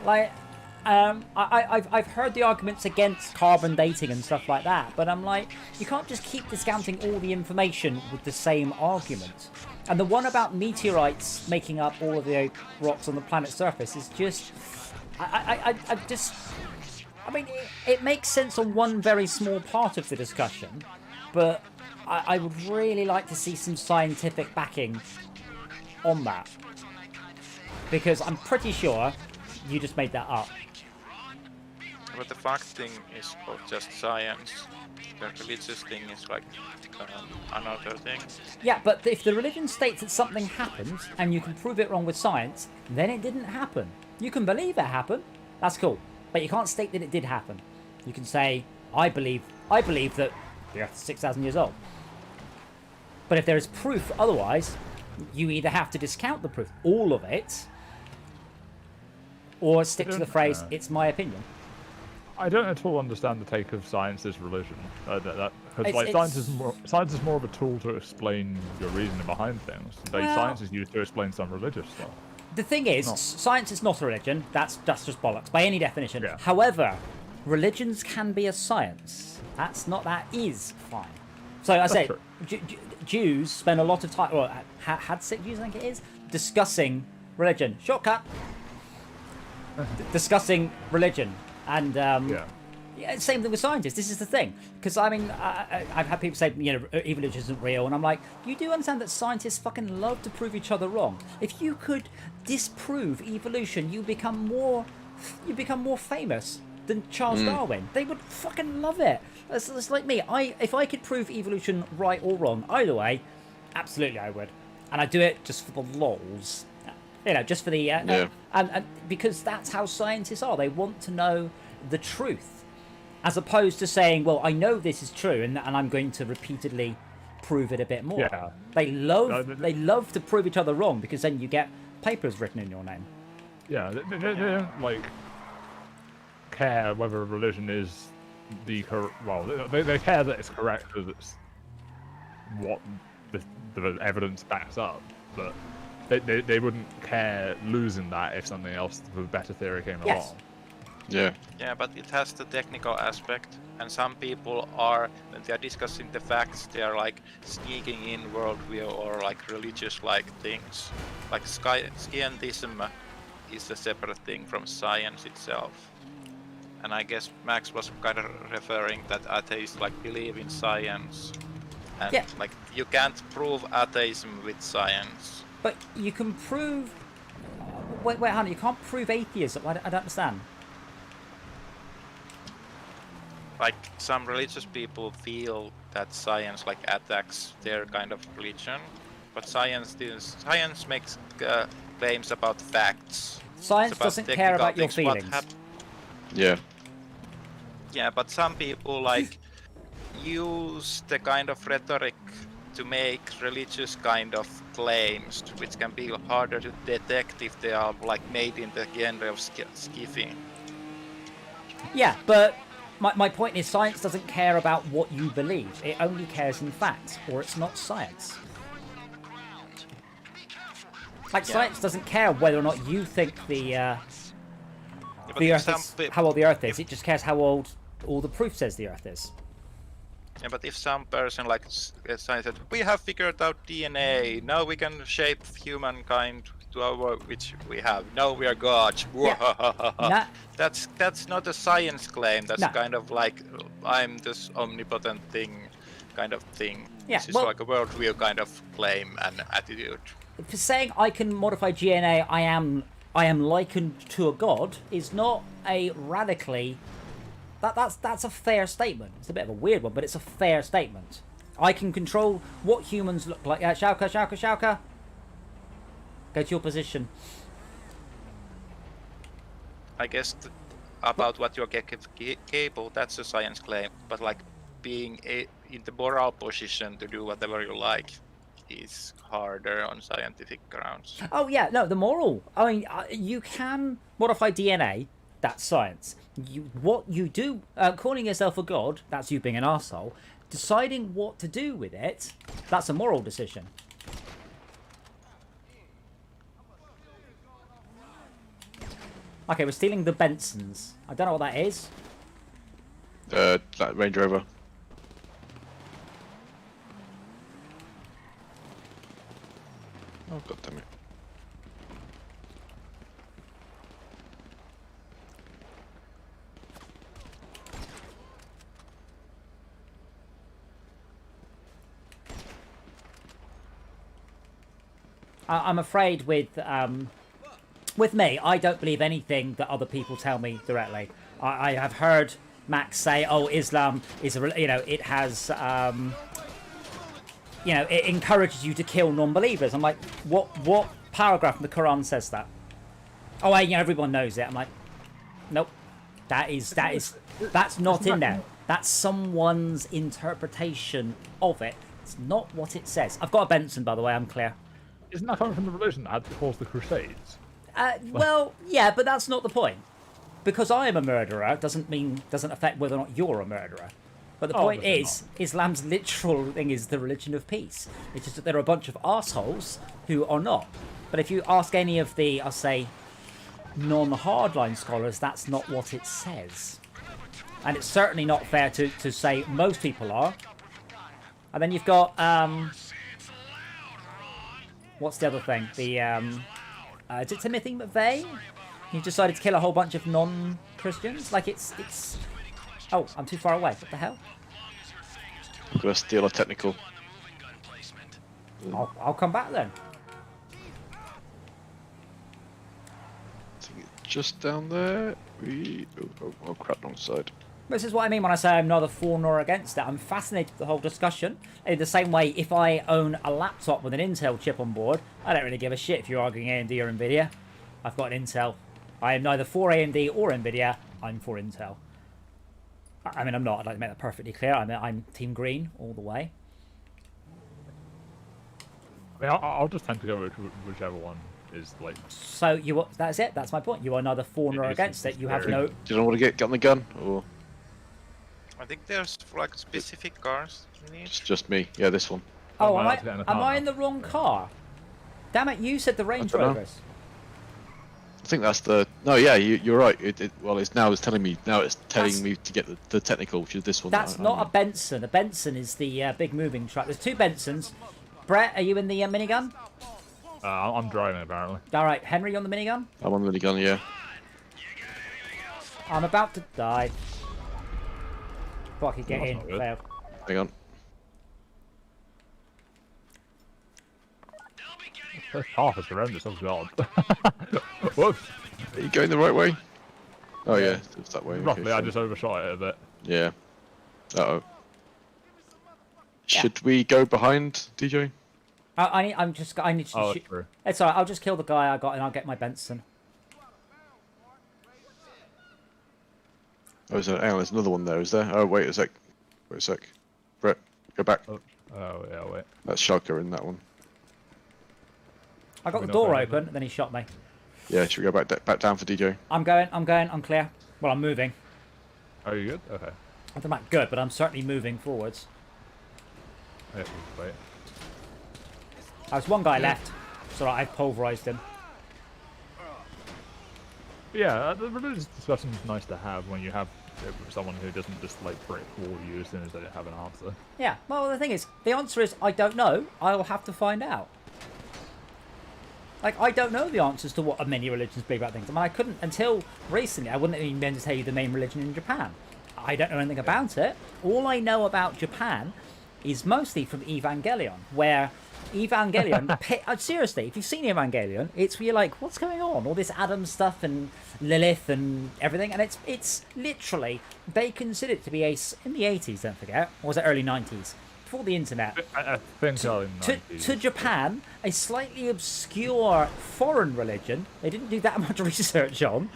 S2: Like, I've heard the arguments against carbon dating and stuff like that, but I'm like, you can't just keep discounting all the information with the same argument. And the one about meteorites making up all of the rocks on the planet's surface is just, I mean, it makes sense on one very small part of the discussion, but I would really like to see some scientific backing on that. Because I'm pretty sure you just made that up.
S4: But the fact thing is just science. The religious thing is like another thing.
S2: Yeah, but if the religion states that something happened and you can prove it wrong with science, then it didn't happen. You can believe it happened. That's cool. But you can't state that it did happen. You can say, I believe that the Earth is 6,000 years old. But if there is proof otherwise, you either have to discount the proof, all of it, or stick to the phrase, it's my opinion.
S3: I don't at all understand the take of science as religion. Science is more of a tool to explain your reasoning behind things. Science is used to explain some religious stuff.
S2: The thing is, science is not a religion. That's just bollocks by any definition.
S3: Yeah.
S2: However, religions can be a science. That is fine. So I say, Jews spend a lot of time, or Hasidic Jews, I think it is, discussing religion. Shortcut. Discussing religion. And yeah, same thing with scientists. This is the thing, because I mean, I've had people say, you know, evolution isn't real, and I'm like, you do understand that scientists fucking love to prove each other wrong. If you could disprove evolution, you become more famous than Charles Darwin. They would fucking love it. It's like me. If I could prove evolution right or wrong, either way, absolutely I would, and I do it just for the lols. You know, just for the and because that's how scientists are. They want to know the truth, as opposed to saying, "Well, I know this is true, and I'm going to repeatedly prove it a bit more."
S3: Yeah.
S2: They love to prove each other wrong, because then you get papers written in your name.
S3: Yeah, they don't like care whether religion is the correct. Well, they care that it's correct because it's what the evidence backs up, but. they wouldn't care losing that if something else with a better theory came
S2: Yes.
S3: along.
S9: Yeah.
S4: Yeah, but it has the technical aspect, and some people are, when they are discussing the facts, they are like sneaking in worldview or like religious-like things. Like scientism is a separate thing from science itself. And I guess Max was kind of referring that atheists like believe in science, and
S2: Yeah.
S4: like you can't prove atheism with science.
S2: But you can prove. Wait, Hannah, you can't prove atheism. I don't understand.
S4: Like some religious people feel that science like attacks their kind of religion, but science makes claims about facts.
S2: Science
S4: It's about
S2: doesn't care about your
S4: technical things,
S2: feelings.
S9: Yeah.
S4: Yeah, but some people like use the kind of rhetoric to make religious kind of claims, which can be harder to detect if they are like made in the genre of skiffing.
S2: Yeah, but my point is science doesn't care about what you believe. It only cares in facts, or it's not science. Like, science doesn't care whether or not you think the Earth is, how old the Earth is. It just cares how old all the proof says the Earth is.
S4: Yeah, but if some person like science said, we have figured out DNA, now we can shape humankind to our which we have. Now we are gods.
S2: Nah.
S4: That's not a science claim. That's
S2: No.
S4: kind of like I'm this omnipotent thing, kind of thing.
S2: Yeah,
S4: This is
S2: well-
S4: like a worldview kind of claim and attitude.
S2: For saying I can modify DNA, I am likened to a god is not a radically. That's a fair statement. It's a bit of a weird one, but it's a fair statement. I can control what humans look like. Shauka. Go to your position.
S4: I guess about what you're capable, that's a science claim. But like being in the moral position to do whatever you like is harder on scientific grounds.
S2: Oh yeah, no, the moral. I mean, you can modify DNA. That's science. What you do, calling yourself a god, that's you being an arsehole. Deciding what to do with it, that's a moral decision. Okay, we're stealing the Bensons. I don't know what that is.
S9: That Range Rover. Oh, god damn it.
S2: I'm afraid with me, I don't believe anything that other people tell me directly. I have heard Max say, "Oh, Islam is it has it encourages you to kill non-believers." I'm like, what paragraph in the Quran says that? Oh, everyone knows it. I'm like, nope, that's not in there. That's someone's interpretation of it. It's not what it says. I've got a Benson, by the way. I'm clear.
S3: Isn't that coming from the religion that had caused the Crusades?
S2: Well, yeah, but that's not the point. Because I am a murderer doesn't affect whether or not you're a murderer. But the point is, Islam's literal thing is the religion of peace. It's just that there are a bunch of assholes who are not. But if you ask any of the, I'll say, non-hardline scholars, that's not what it says. And it's certainly not fair to say most people are. And then you've got, what's the other thing? The, is it Timothy McVeigh? He decided to kill a whole bunch of non-Christians? Like, it's... Oh, I'm too far away. What the hell?
S9: I'm gonna steal a technical.
S2: I'll come back then.
S9: Just down there. Oh crap, wrong side.
S2: This is what I mean when I say I'm neither for nor against it. I'm fascinated with the whole discussion. In the same way, if I own a laptop with an Intel chip on board, I don't really give a shit if you're arguing AMD or Nvidia. I've got an Intel. I am neither for AMD or Nvidia. I'm for Intel. I mean, I'm not. I'd like to make that perfectly clear. I'm Team Green all the way.
S3: I mean, I'll just tend to go with whichever one is like.
S2: So that's it. That's my point. You are neither for nor against it. You have no.
S9: Do you not want to get on the gun, or
S4: I think there's like specific cars you need.
S9: it's just me? Yeah, this one.
S2: Oh, am I in the wrong car? Damn it, you said the Range
S9: don't know.
S2: Rovers.
S9: I think that's the. No, yeah, you're right. Well, it's telling me to get the technical, which is this one.
S2: That's not a Benson. A Benson is the big moving truck. There's two Bensons. Brett, are you in the minigun?
S3: I'm driving apparently.
S2: All right, Henry, you on the minigun?
S9: I'm on the minigun, yeah.
S2: I'm about to die. Fuck, I get
S3: That's
S2: in.
S3: not good.
S2: Failed.
S9: Hang on.
S3: This path is horrendous. Oh god. Whoops.
S9: Are you going the right way? Oh yeah, it's that way.
S3: Roughly,
S9: okay,
S3: I
S9: fine.
S3: just overshot it a bit.
S9: Yeah. Uh-oh. Should we go behind, DJ?
S2: I need to
S3: Oh,
S2: shoot.
S3: true.
S2: It's alright, I'll just kill the guy I got and I'll get my Benson.
S9: Oh, hang on, there's another one there, is there? Oh, wait a sec. Wait a sec. Brett, go back.
S3: Oh yeah, wait.
S9: That's Shulker in that one.
S2: I got
S3: We
S2: the
S3: not
S2: door
S3: going
S2: open and then he shot me.
S9: Yeah, should we go back down for DJ?
S2: I'm clear. Well, I'm moving.
S3: Are you good? Okay.
S2: I'm not good, but I'm certainly moving forwards.
S3: Yeah, wait.
S2: There's one guy left. It's alright, I've pulverized him.
S3: Yeah, the religious discussion is nice to have when you have someone who doesn't just like break wall you as soon as they have an answer.
S2: Yeah, well, the thing is, the answer is I don't know. I'll have to find out. Like, I don't know the answers to what many religions believe about things. I mean, I couldn't, until recently, I wouldn't have even been able to tell you the main religion in Japan. I don't know anything about it. All I know about Japan is mostly from Evangelion, where Evangelion, seriously, if you've seen Evangelion, it's where you're like, what's going on? All this Adam stuff and Lilith and everything, and it's literally, they consider it to be in the 80s, don't forget, or was it early 90s? Before the internet.
S3: I think so.
S2: To Japan, a slightly obscure foreign religion, they didn't do that much research on.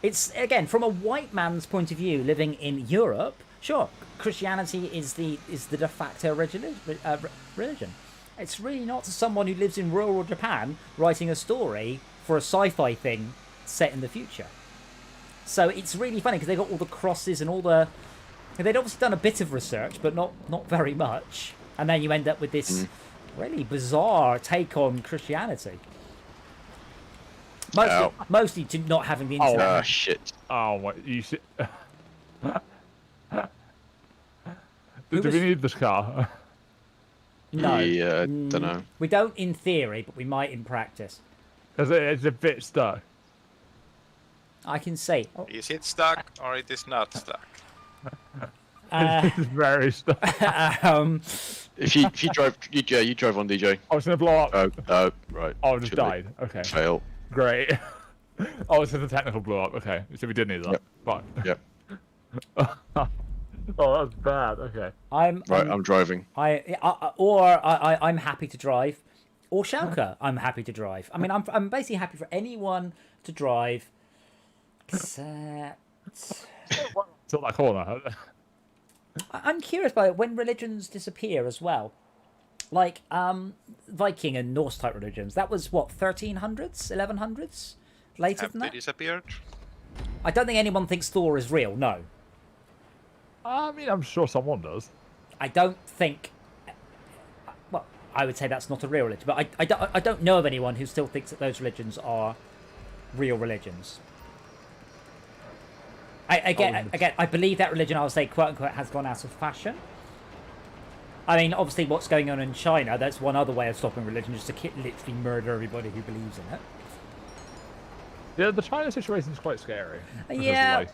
S2: It's, again, from a white man's point of view, living in Europe, sure, Christianity is the de facto religion. It's really not to someone who lives in rural Japan writing a story for a sci-fi thing set in the future. So it's really funny because they got all the crosses and all the... They'd obviously done a bit of research, but not very much. And then you end up with this really bizarre take on Christianity. Mostly to not having the internet.
S9: Oh, shit.
S3: Oh, what? You see... Do we need this car?
S2: No.
S9: Yeah, I don't know.
S2: We don't in theory, but we might in practice.
S3: Because it's a bit stuck.
S2: I can see. Oh.
S4: Is it stuck or it is not stuck?
S3: It's very stuck.
S9: If you drive, you drive on, DJ.
S3: I was gonna blow up.
S9: Oh, right.
S3: Oh, I just
S9: Too
S3: died.
S9: late.
S3: Okay.
S9: Fail.
S3: Great. Oh, so the technical blew up. Okay, so we did need that.
S9: Yep.
S3: Fine.
S9: Yep.
S3: Oh, that's bad. Okay.
S9: I'm driving.
S2: I'm happy to drive, or Schalke, I'm happy to drive. I mean, I'm basically happy for anyone to drive, except.
S3: It's not that corner.
S2: I'm curious about when religions disappear as well, like Viking and Norse type religions. That was what 1300s, 1100s, later than that.
S4: They disappeared.
S2: I don't think anyone thinks Thor is real. No.
S3: I mean, I'm sure someone does.
S2: I don't think. Well, I would say that's not a real religion, but I don't know of anyone who still thinks that those religions are real religions. Again, I believe that religion, I would say, quote unquote, has gone out of fashion. I mean, obviously, what's going on in China, that's one other way of stopping religion, just to literally murder everybody who believes in it.
S3: Yeah, the China situation is quite scary.
S2: Yeah.
S3: Like,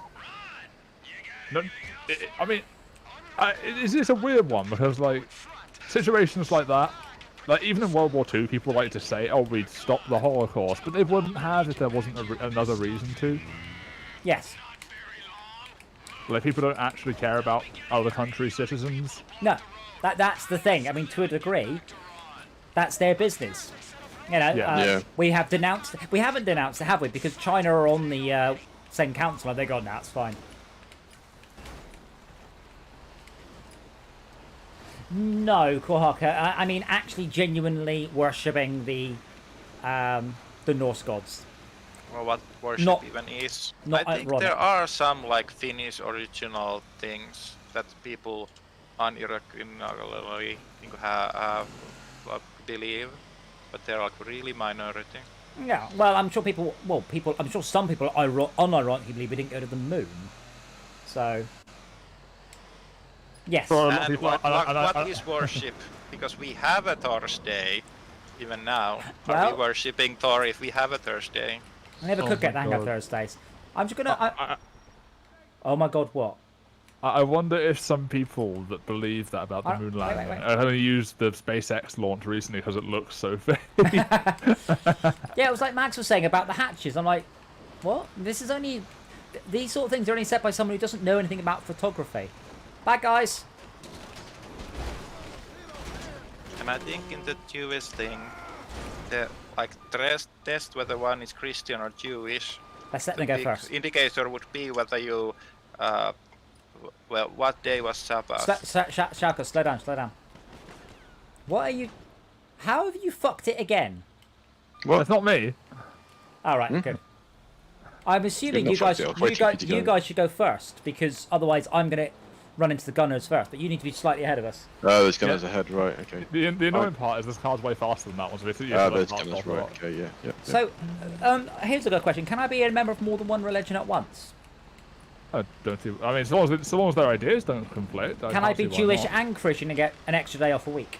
S3: no, I mean, is this a weird one? Because, like, situations like that, like, even in World War II, people like to say, oh, we'd stop the Holocaust, but they wouldn't have if there wasn't another reason to.
S2: Yes.
S3: Like, people don't actually care about other countries' citizens.
S2: No, that's the thing. I mean, to a degree, that's their business. You know, we haven't denounced it, have we? Because China are on the same council, and they go, no, it's fine. No, Kohaka. I mean, actually, genuinely worshipping the Norse gods.
S4: Or what worship even is. I think
S2: ironic.
S4: there are some like Finnish original things that people unironically believe. but they're like really minority.
S2: Yeah, well, I'm sure people. Well, people. I'm sure some people unironically believe we didn't go to the moon. So, yes.
S3: For a lot of
S4: And
S3: people,
S4: what is worship? Because we have a Thursday, even now. Are
S2: Well-
S4: we worshipping Thor if we have a Thursday?
S2: I never
S3: Oh
S2: could get
S3: my
S2: the hang of
S3: God.
S2: Thursdays. I'm just gonna. Oh my God! What?
S3: I wonder if some people that believe that about the moon
S2: wait,
S3: landing
S2: wait.
S3: are only used the SpaceX launch recently because it looks so fake.
S2: Yeah, it was like Max was saying about the hatches. I'm like, what? This is only. These sort of things are only set by someone who doesn't know anything about photography. Bye, guys.
S4: And I think in the Jewish thing, the like test whether one is Christian or Jewish.
S2: Let's let
S4: the
S2: them go
S4: big
S2: first.
S4: indicator would be whether you, well, what day was Sabbath.
S2: Shalka, slow down. What are you? How have you fucked it again?
S3: Well, it's not me.
S2: All right, good. I'm assuming
S9: You've
S2: you
S9: not
S2: guys,
S9: fucked it, I was waiting for you to
S2: you
S9: go.
S2: guys should go first because otherwise I'm gonna run into the gunners first. But you need to be slightly ahead of us.
S9: Oh, there's gunners ahead, right, okay.
S3: The annoying part is this car's way faster than that one, so if you
S9: There's gunners, right, okay, yeah.
S2: So, here's a good question: can I be a member of more than one religion at once?
S3: I don't see. I mean, so long as their ideas don't conflict.
S2: Can I
S3: can't
S2: be
S3: see why
S2: Jewish
S3: not.
S2: and Christian and get an extra day off a week?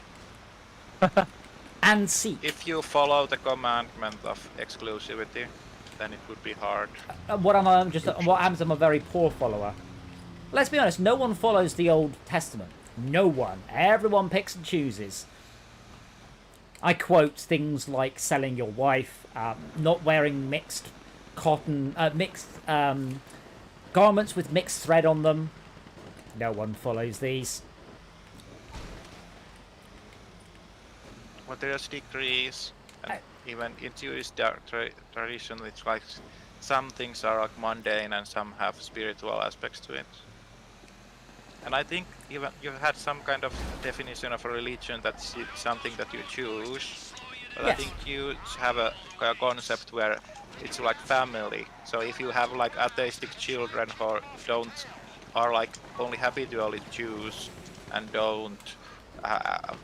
S2: And Sikh.
S4: If you follow the commandment of exclusivity, then it would be hard.
S2: What happens? I'm a very poor follower. Let's be honest. No one follows the Old Testament. No one. Everyone picks and chooses. I quote things like selling your wife, not wearing mixed garments with mixed thread on them. No one follows these.
S4: Well, there's degrees, and even in Jewish tradition, it's like some things are like mundane and some have spiritual aspects to it. And I think even you've had some kind of definition of a religion that's something that you choose. But I think you have a concept where it's like family. So if you have like atheistic children who are like only habitually Jews and don't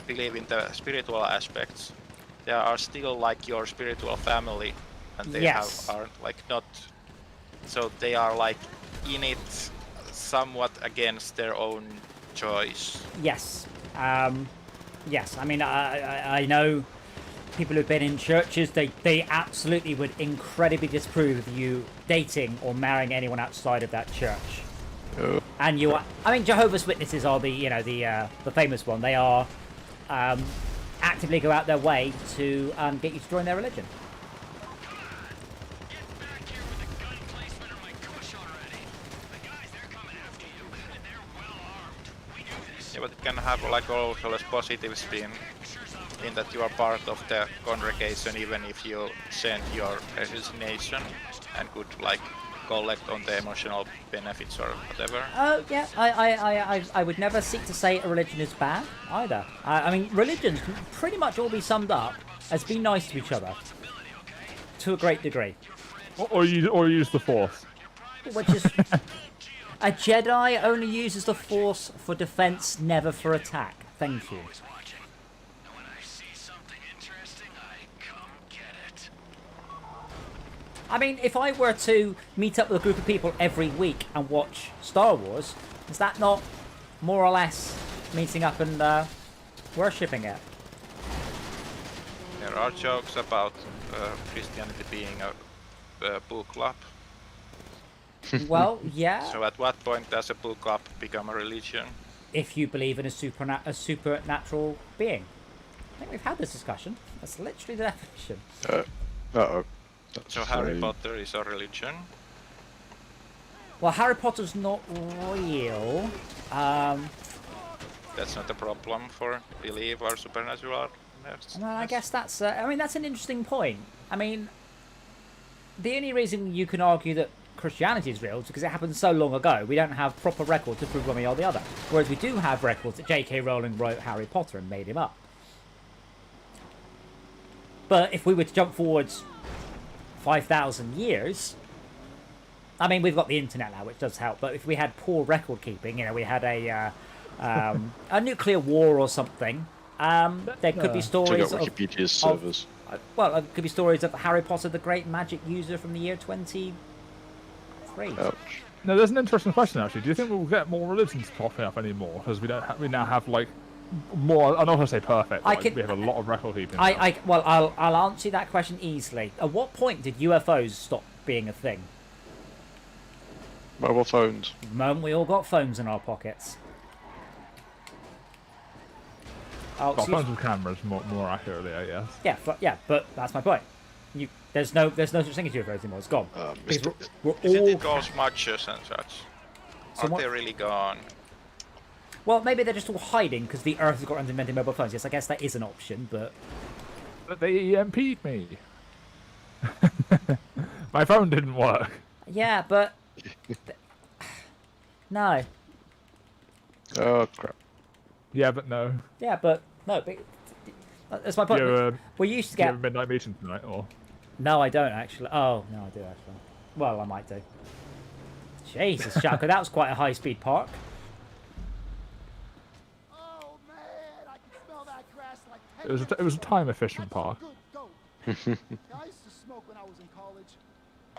S4: believe in the spiritual aspects, they are still like your spiritual family, and they aren't like not. So they are like in it somewhat against their own choice.
S2: Yes. Yes. I mean, I know people who've been in churches. They absolutely would incredibly disapprove of you dating or marrying anyone outside of that church. And you are, I mean, Jehovah's Witnesses are the famous one. They are actively go out their way to get you to join their religion.
S4: Yeah, but it can have like also a positive spin in that you are part of the congregation even if you send your resignation and could like collect on the emotional benefits or whatever.
S2: Oh yeah, I would never seek to say a religion is bad either. I mean, religions can pretty much all be summed up as being nice to each other to a great degree.
S3: Or use the Force.
S2: Which is a Jedi only uses the Force for defense, never for attack. Thank you. I mean, if I were to meet up with a group of people every week and watch Star Wars, is that not more or less meeting up and worshipping it?
S4: There are jokes about Christianity being a book club.
S2: Well, yeah.
S4: So at what point does a book club become a religion?
S2: If you believe in a supernatural being. I think we've had this discussion. That's literally the definition.
S9: Uh-oh.
S4: So Harry Potter is a religion?
S2: Well, Harry Potter's not real.
S4: That's not a problem for belief or supernatural.
S2: Well, I guess that's. I mean, that's an interesting point. I mean, the only reason you can argue that Christianity is real is because it happened so long ago. We don't have proper records to prove one way or the other. Whereas we do have records that J.K. Rowling wrote Harry Potter and made him up. But if we were to jump forwards 5,000 years, I mean, we've got the internet now, which does help. But if we had poor record keeping, we had a nuclear war or something, there could be stories
S9: Wikipedia's servers.
S2: Well, it could be stories of Harry Potter, the great magic user from the year 23.
S9: Ouch.
S3: No, there's an interesting question actually. Do you think we'll get more religions popping up anymore because we now have like more? I'm not gonna say perfect. But, like, we have a lot of record keeping.
S2: Well, I'll answer that question easily. At what point did UFOs stop being a thing?
S9: Mobile phones.
S2: The moment we all got phones in our pockets. Oh,
S3: well, phones with cameras more accurately, I guess.
S2: Yeah, but that's my point. There's no such thing as UFOs anymore. It's gone.
S4: Isn't it ghost matches and such? Aren't they really gone?
S2: Well, maybe they're just all hiding because the Earth has got around inventing mobile phones. Yes, I guess that is an option, but...
S3: But they EMP'd me. My phone didn't work.
S2: Yeah, but... No.
S9: Oh, crap.
S3: Yeah, but no.
S2: Yeah, but... No, but... That's my point. We used to
S3: Do you
S2: get...
S3: have a midnight meeting tonight, or...?
S2: No, I don't, actually. Oh, no, I do, actually. Well, I might do. Jesus, Shaka, that was quite a high-speed park.
S12: Oh man, I can smell that grass like
S3: It was a time-efficient park.
S12: I used to smoke when I was in college.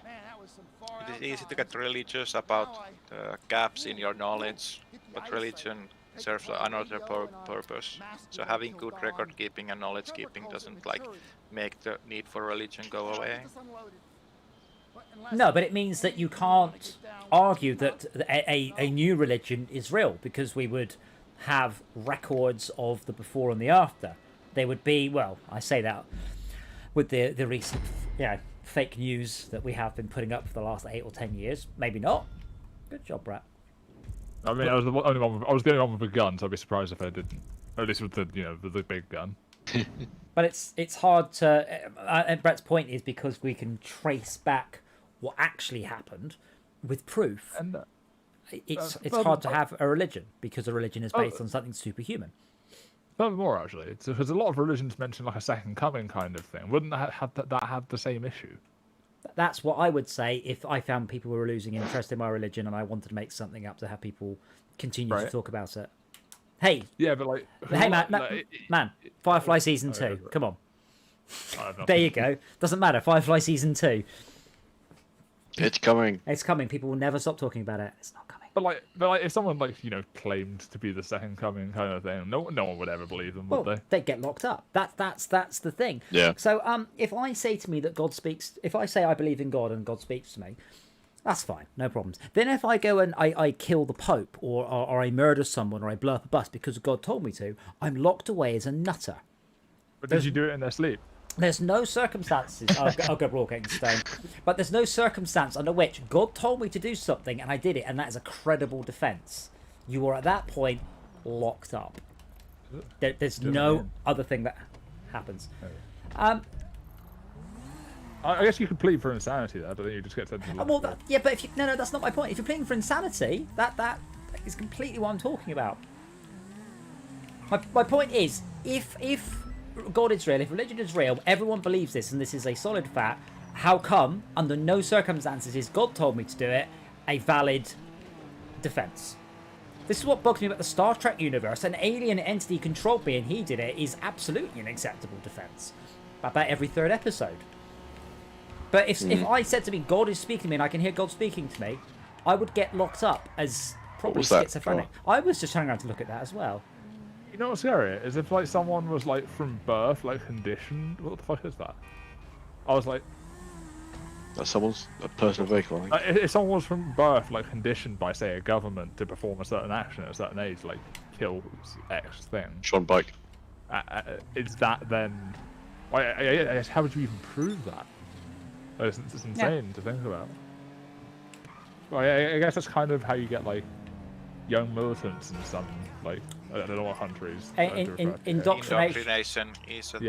S12: Man, that was some far
S4: It is easy to get religious about the gaps in your knowledge, but religion serves another purpose. So having good record keeping and knowledge keeping doesn't like make the need for religion go away.
S2: No, but it means that you can't argue that a new religion is real because we would have records of the before and the after. They would be, well, I say that with the recent fake news that we have been putting up for the last 8 or 10 years. Maybe not. Good job, Brett.
S3: I mean, I was the only one with a gun, so I'd be surprised if I didn't. At least with the with the big gun.
S2: But it's hard to. And Brett's point is because we can trace back what actually happened with proof.
S3: And
S2: it's hard to have a religion because a religion is based on something superhuman.
S3: Furthermore, actually, because a lot of religions mention like a second coming kind of thing. Wouldn't that have the same issue?
S2: That's what I would say if I found people were losing interest in my religion and I wanted to make something up to have people continue to talk about it. Hey.
S3: Yeah, but like.
S2: Hey, man, Firefly Season 2. Come on. There you go. Doesn't matter. Firefly Season 2.
S9: It's coming.
S2: It's coming. People will never stop talking about it. It's not coming.
S3: But if someone claimed to be the second coming kind of thing, no one would ever believe them, would they?
S2: They'd get locked up. That's the thing.
S9: Yeah.
S2: So if I say to me that God speaks, if I say I believe in God and God speaks to me, that's fine, no problems. Then if I go and I kill the Pope or I murder someone or I blow up a bus because God told me to, I'm locked away as a nutter.
S3: But did you do it in their sleep?
S2: There's no circumstances. I'll go raw getting stoned. But there's no circumstance under which God told me to do something and I did it, and that is a credible defense. You are at that point locked up. There's no other thing that happens.
S3: I guess you could plead for insanity. I don't think you just get sent to
S2: but if you, no, that's not my point. If you're pleading for insanity, that is completely what I'm talking about. My point is, if God is real, if religion is real, everyone believes this, and this is a solid fact. How come, under no circumstances is God told me to do it, a valid defense? This is what bugs me about the Star Trek universe. An alien entity controlled me and he did it is absolutely an acceptable defense. About every third episode. But if I said to me, God is speaking to me and I can hear God speaking to me, I would get locked up as probably schizophrenic. I was just turning around to look at that as well.
S3: You know what's scary is if someone was from birth conditioned. What the fuck is that? I was like,
S9: that's someone's a personal vehicle. I think.
S3: If someone was from birth conditioned by say a government to perform a certain action at a certain age, kill X thing.
S9: Sean Bike.
S3: Is that then? I guess how would you even prove that? It's insane to think about. Well, I guess that's kind of how you get young militants in some I don't know what countries.
S4: Indoctrination is a thing.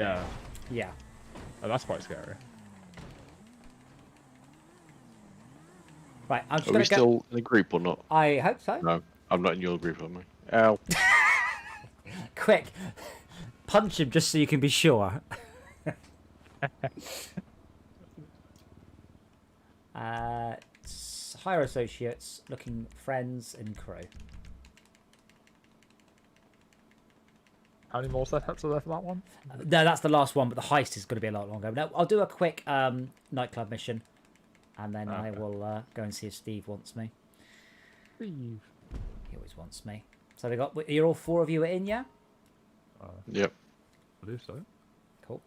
S2: Yeah.
S3: Oh, that's quite scary.
S2: Right, I'm just
S9: Are we still in a group or not?
S2: I hope so.
S9: No, I'm not in your group, am I? Ow.
S2: Quick, punch him just so you can be sure. Hire associates, looking friends and crew.
S3: How many more setups are there for that one?
S2: No, that's the last one, but the heist is going to be a lot longer. Now, I'll do a quick nightclub mission, and then I will go and see if Steve wants me.
S3: Steve.
S2: He always wants me. So you're all 4 of you are in, yeah?
S9: Yep.
S3: I believe so.
S2: Cool.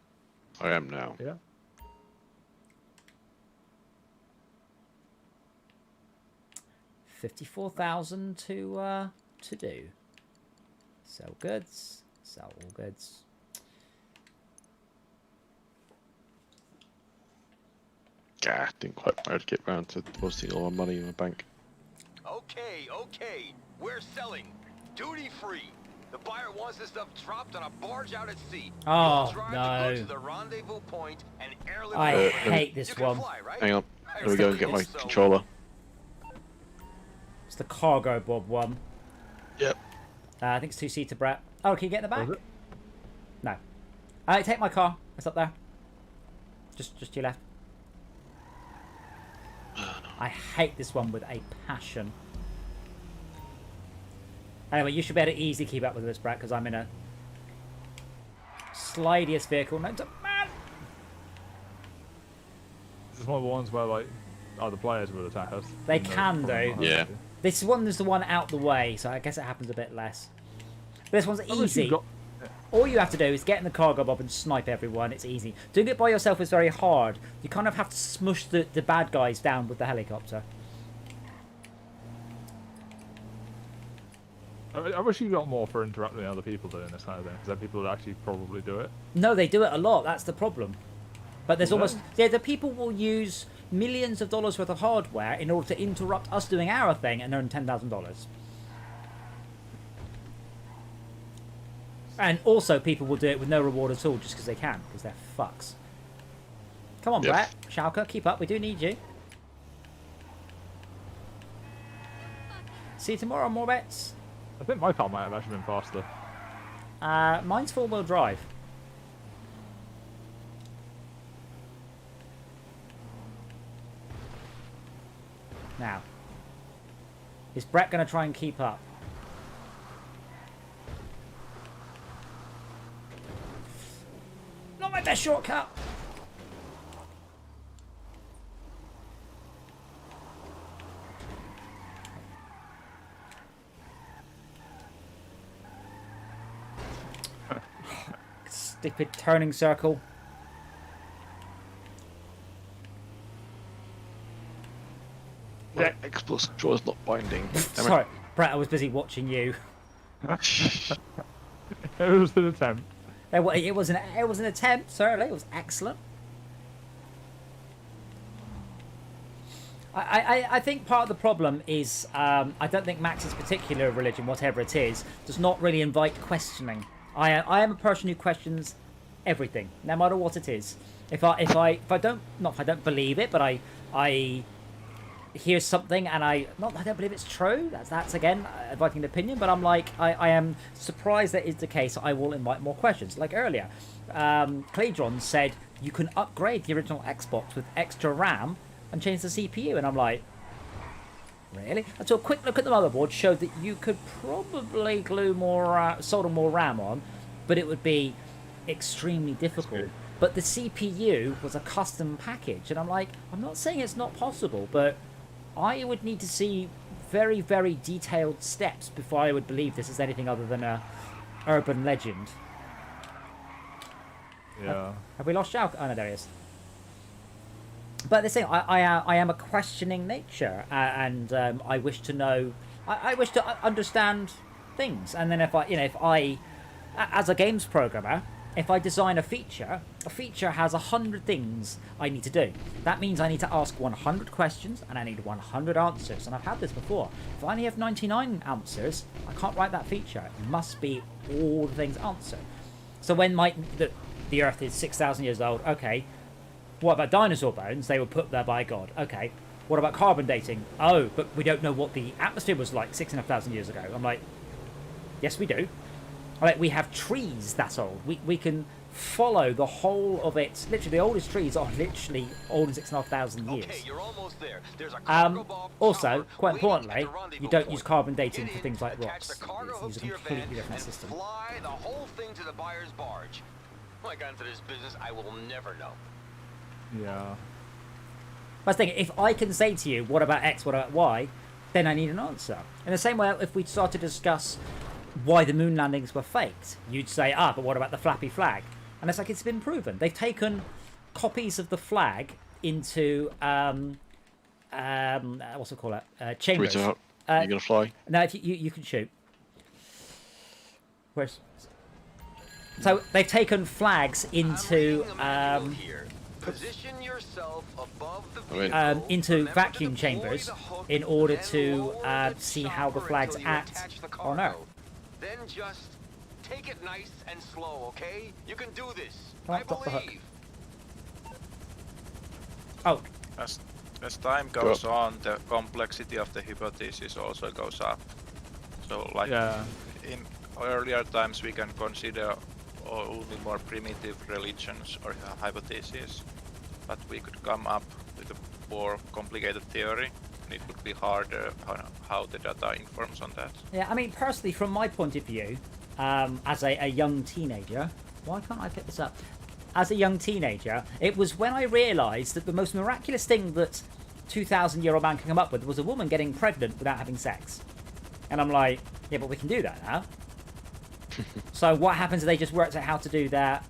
S9: I am now.
S3: Yeah.
S2: 54,000 to do. Sell goods. Sell all goods.
S9: Didn't quite manage to get round to depositing all my money in my bank.
S8: Okay, we're selling. Duty free. The buyer wants this stuff dropped on a barge out at sea.
S2: Oh,
S8: You'll drive
S2: no.
S8: to go to the rendezvous point and airlift.
S2: I
S8: the
S2: hate this
S8: you can
S2: one.
S8: Fly, right?
S9: Hang on. Let me go and get my
S8: So-
S9: controller.
S2: It's the cargo bob one.
S9: Yep.
S2: I think it's 2-seater, Brett. Oh, can you get in the back?
S3: Was it?
S2: No. Take my car. It's up there. Just to your left. I hate this one with a passion. Anyway, you should be able to easily keep up with this, Brett, because I'm in a slidiest vehicle known to man.
S3: This is one of the ones where like other players will attack us.
S2: They
S3: And
S2: can
S3: probably
S2: do.
S3: not
S9: Yeah.
S3: have to.
S2: This one is the one out the way, so I guess it happens a bit less. But this one's
S3: Unless you've
S2: easy.
S3: got-
S2: All you have to do is get in the cargo bob and snipe everyone. It's easy. Doing it by yourself is very hard. You kind of have to smush the bad guys down with the helicopter.
S3: I wish you got more for interrupting other people doing this kind of thing, because then people would actually probably do it.
S2: No, they do it a lot. That's the problem. But there's almost... Yeah, the people will use millions of dollars worth of hardware in order to interrupt us doing our thing and earn $10,000. And also people will do it with no reward at all just because they can, because they're fucks. Come on,
S9: Yes.
S2: Brett. Schalke, keep up. We do need you. See you tomorrow, more bets.
S3: I think my car might have actually been faster.
S2: Mine's 4-wheel drive. Now, is Brett going to try and keep up? Not my best shortcut. Stupid turning circle.
S9: My Xbox controller is not binding. Damn it.
S2: Sorry, Brett, I was busy watching you.
S3: It was an attempt.
S2: It was an attempt, certainly. It was excellent. I think part of the problem is I don't think Max's particular religion, whatever it is, does not really invite questioning. I am a person who questions everything, no matter what it is. If I don't believe it, but I hear something and I don't believe it's true. That's again inviting an opinion, but I'm like I am surprised that is the case. I will invite more questions. Like earlier, Cledron said you can upgrade the original Xbox with extra RAM and change the CPU, and I'm like, really? And so a quick look at the motherboard showed that you could probably glue more, solder more RAM on, but it would be extremely difficult. But the CPU was a custom package, and I'm like, I'm not saying it's not possible, but I would need to see very, very detailed steps before I would believe this is anything other than a urban legend.
S3: Yeah.
S2: Have we lost Shao? Oh no, there he is. But the thing, I am a questioning nature, and I wish to know, I wish to understand things. And then if I, as a games programmer, if I design a feature has 100 things I need to do. That means I need to ask 100 questions, and I need 100 answers. And I've had this before. If I only have 99 answers, I can't write that feature. It must be all the things answered. So when the Earth is 6,000 years old, okay. What about dinosaur bones? They were put there by God. Okay. What about carbon dating? Oh, but we don't know what the atmosphere was like 6,500 years ago. I'm like, yes, we do. Like, we have trees that old. We can follow the whole of it. Literally, the oldest trees are literally older than 6,500 years.
S8: Okay, you're almost there. There's a cargo vault
S2: Also,
S8: tower
S2: quite
S8: waiting at the
S2: importantly,
S8: rendezvous
S2: you don't
S8: point.
S2: use carbon
S8: Get
S2: dating for
S8: in,
S2: things like
S8: attach
S2: rocks.
S8: the cargo
S2: It's
S8: hook
S2: a
S8: to your
S2: completely
S8: van
S2: different
S8: and
S2: system.
S8: fly the whole thing to the buyer's barge. How I got into this business, I will never know.
S3: Yeah.
S2: But I think if I can say to you, what about X, what about Y, then I need an answer. In the same way, if we start to discuss why the moon landings were faked, you'd say, but what about the flappy flag? And it's like, it's been proven. They've taken copies of the flag into, what's it called? Chambers.
S9: Out. You're gonna fly?
S2: No, if you can shoot. Where's... So they've taken flags into
S8: Position yourself above the vehicle.
S2: into vacuum chambers in order to see how the flags act on Earth.
S8: Then just take it nice and slow, okay? You can do this.
S2: Come on,
S8: I
S2: drop the hook.
S8: believe.
S2: Oh.
S4: As time goes on, the complexity of the hypothesis also goes up. So, like in earlier times, we can consider only more primitive religions or hypotheses, but we could come up with a more complicated theory, and it would be harder how the data informs on that.
S2: Yeah, I mean, personally, from my point of view, as a young teenager, why can't I pick this up? As a young teenager, it was when I realised that the most miraculous thing that 2,000-year-old man can come up with was a woman getting pregnant without having sex. And I'm like, yeah, but we can do that now. So what happens if they just worked out how to do that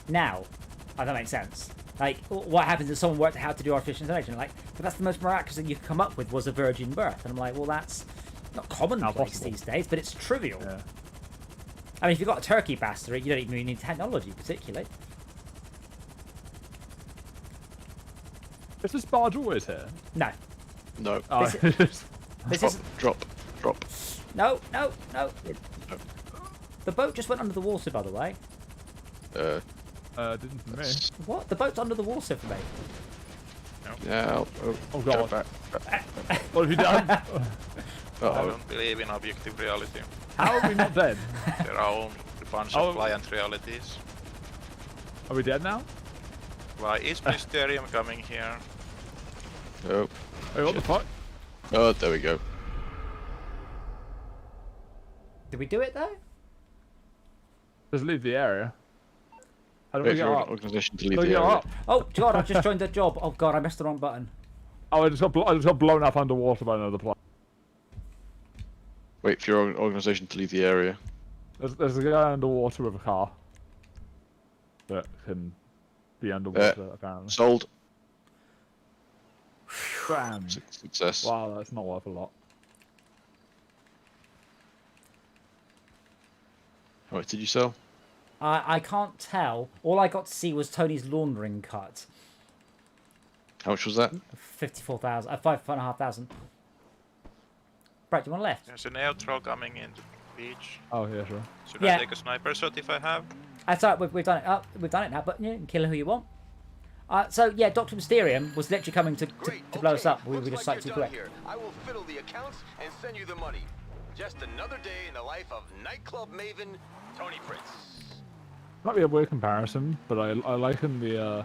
S2: now? If that makes sense. Like, what happens if someone worked out how to do artificial insemination? Like, but that's the most miraculous thing you could come up with was a virgin birth. And I'm like, well, that's not commonplace these days, but it's trivial.
S3: Yeah.
S2: I mean, if you've got a turkey bastard, you don't even need technology, particularly.
S3: Is this barge always here?
S2: No.
S9: No.
S3: Oh,
S2: This is...
S9: Drop.
S2: No. The boat just went under the water, by the way.
S3: Didn't for me.
S2: What? The boat's under the water for me.
S4: No.
S9: Yeah.
S3: Oh god.
S9: Back.
S3: What have you done?
S4: I don't believe in objective reality.
S3: How are we not dead?
S4: There are only a bunch of client realities.
S3: Are we dead now?
S4: Why is Mysterium coming here?
S9: Oh.
S3: Hey, what the fuck?
S9: Oh, there we go.
S2: Did we do it though?
S3: Just leave the area. How do we
S9: Wait
S3: get
S9: for an
S3: up?
S9: organisation to leave
S3: How do
S9: the
S3: we get
S9: area.
S3: up?
S2: Oh god, I've just joined the job. Oh god, I pressed the wrong button.
S3: Oh, I just got blown up underwater by another plane.
S9: Wait for your organisation to leave the area.
S3: There's a guy underwater with a car that can be underwater apparently.
S9: Sold.
S3: Bam.
S9: Success.
S3: Wow, that's not worth a lot.
S9: How much did you sell?
S2: I can't tell. All I got to see was Tony's laundering cut.
S9: How much was that?
S2: 54,000. 5,500. Right, do you want left?
S4: There's a neutral coming into the beach.
S3: Oh yeah, sure.
S4: Should I take a sniper shot if I have?
S2: That's all right, we've done it. We've done it now, but you can kill who you want. So yeah, Dr. Mysterium was literally coming to blow us up. We were just like too quick.
S8: I will fiddle the accounts and send you the money. Just another day in the life of nightclub maven Tony Prince.
S3: Might be a weird comparison, but I liken the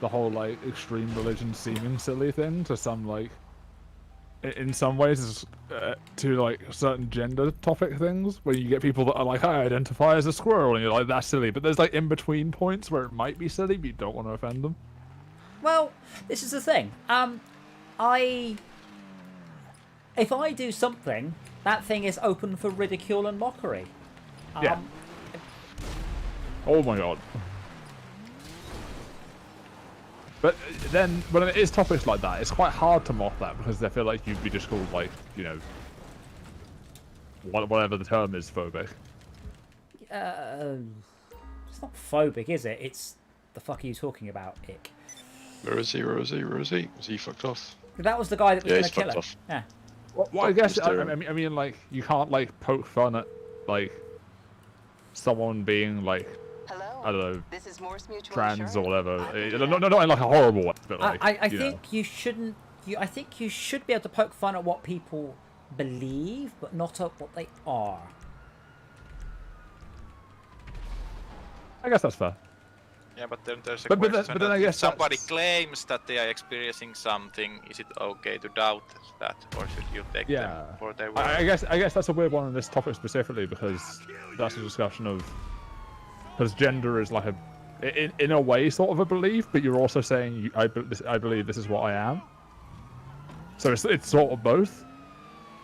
S3: whole like extreme religion seeming silly thing to some like in some ways to like certain gender topic things where you get people that are like, I identify as a squirrel, and you're like, that's silly, but there's like in between points where it might be silly but you don't want to offend them.
S2: Well, this is the thing. If I do something, that thing is open for ridicule and mockery.
S3: Yeah. Oh my god. But then, when it is topics like that, it's quite hard to mock that because they feel like you'd be just called, like, you know, whatever the term is, phobic.
S2: It's not phobic, is it? It's the fuck are you talking about, ick?
S9: Where is he? Is he fucked off?
S2: That was the guy that was going to kill him.
S9: Off.
S2: Yeah.
S3: Well, I guess, I mean, like, you can't, like, poke fun at, like, someone being, like, I don't know,
S6: this is Morse Mutual
S3: trans
S6: Insurance.
S3: or whatever. Not in like a horrible way, but like
S2: I think you shouldn't. I think you should be able to poke fun at what people believe, but not at what they are.
S3: I guess that's fair.
S4: Yeah, but then there's a
S3: But then-
S4: question
S3: but then
S4: that
S3: I
S4: if
S3: guess
S4: somebody
S3: that's-
S4: claims that they are experiencing something, is it okay to doubt that, or should you take them for their word?
S3: I guess that's a weird one on this topic specifically because that's a discussion of because gender is like in a way sort of a belief, but you're also saying I believe this is what I am. So it's sort of both.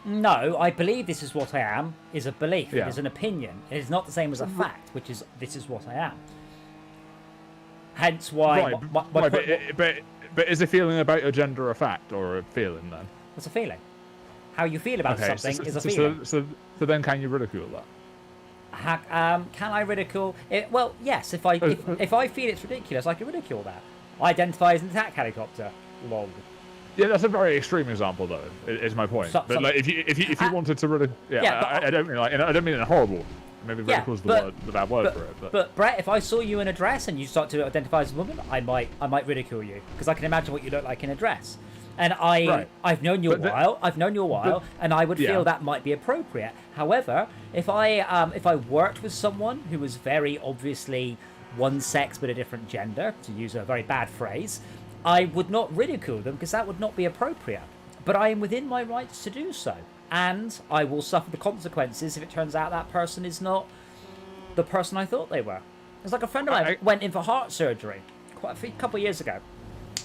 S2: No, I believe this is what I am is a belief.
S3: Yeah.
S2: It is an opinion. It is not the same as a fact, which is this is what I am. Hence why...
S3: But is a feeling about your gender a fact or a feeling then?
S2: What's a feeling? How you feel about something is a feeling.
S3: So then can you ridicule that?
S2: Can I ridicule it? Well, yes. If I feel it's ridiculous, I can ridicule that. I identify as an attack helicopter. Lol.
S3: Yeah, that's a very extreme example, though. Is my point. But like, if you wanted to ridicule, I don't mean I don't mean in a horrible. Maybe ridicule's the bad word for it.
S2: But Brett, if I saw you in a dress and you start to identify as a woman, I might ridicule you because I can imagine what you look like in a dress. And I've known you a while. And I would feel that might be appropriate. However, if I worked with someone who was very obviously one sex but a different gender, to use a very bad phrase, I would not ridicule them because that would not be appropriate. But I am within my rights to do so. And I will suffer the consequences if it turns out that person is not the person I thought they were. It's like a friend of mine went in for heart surgery quite a couple of years ago.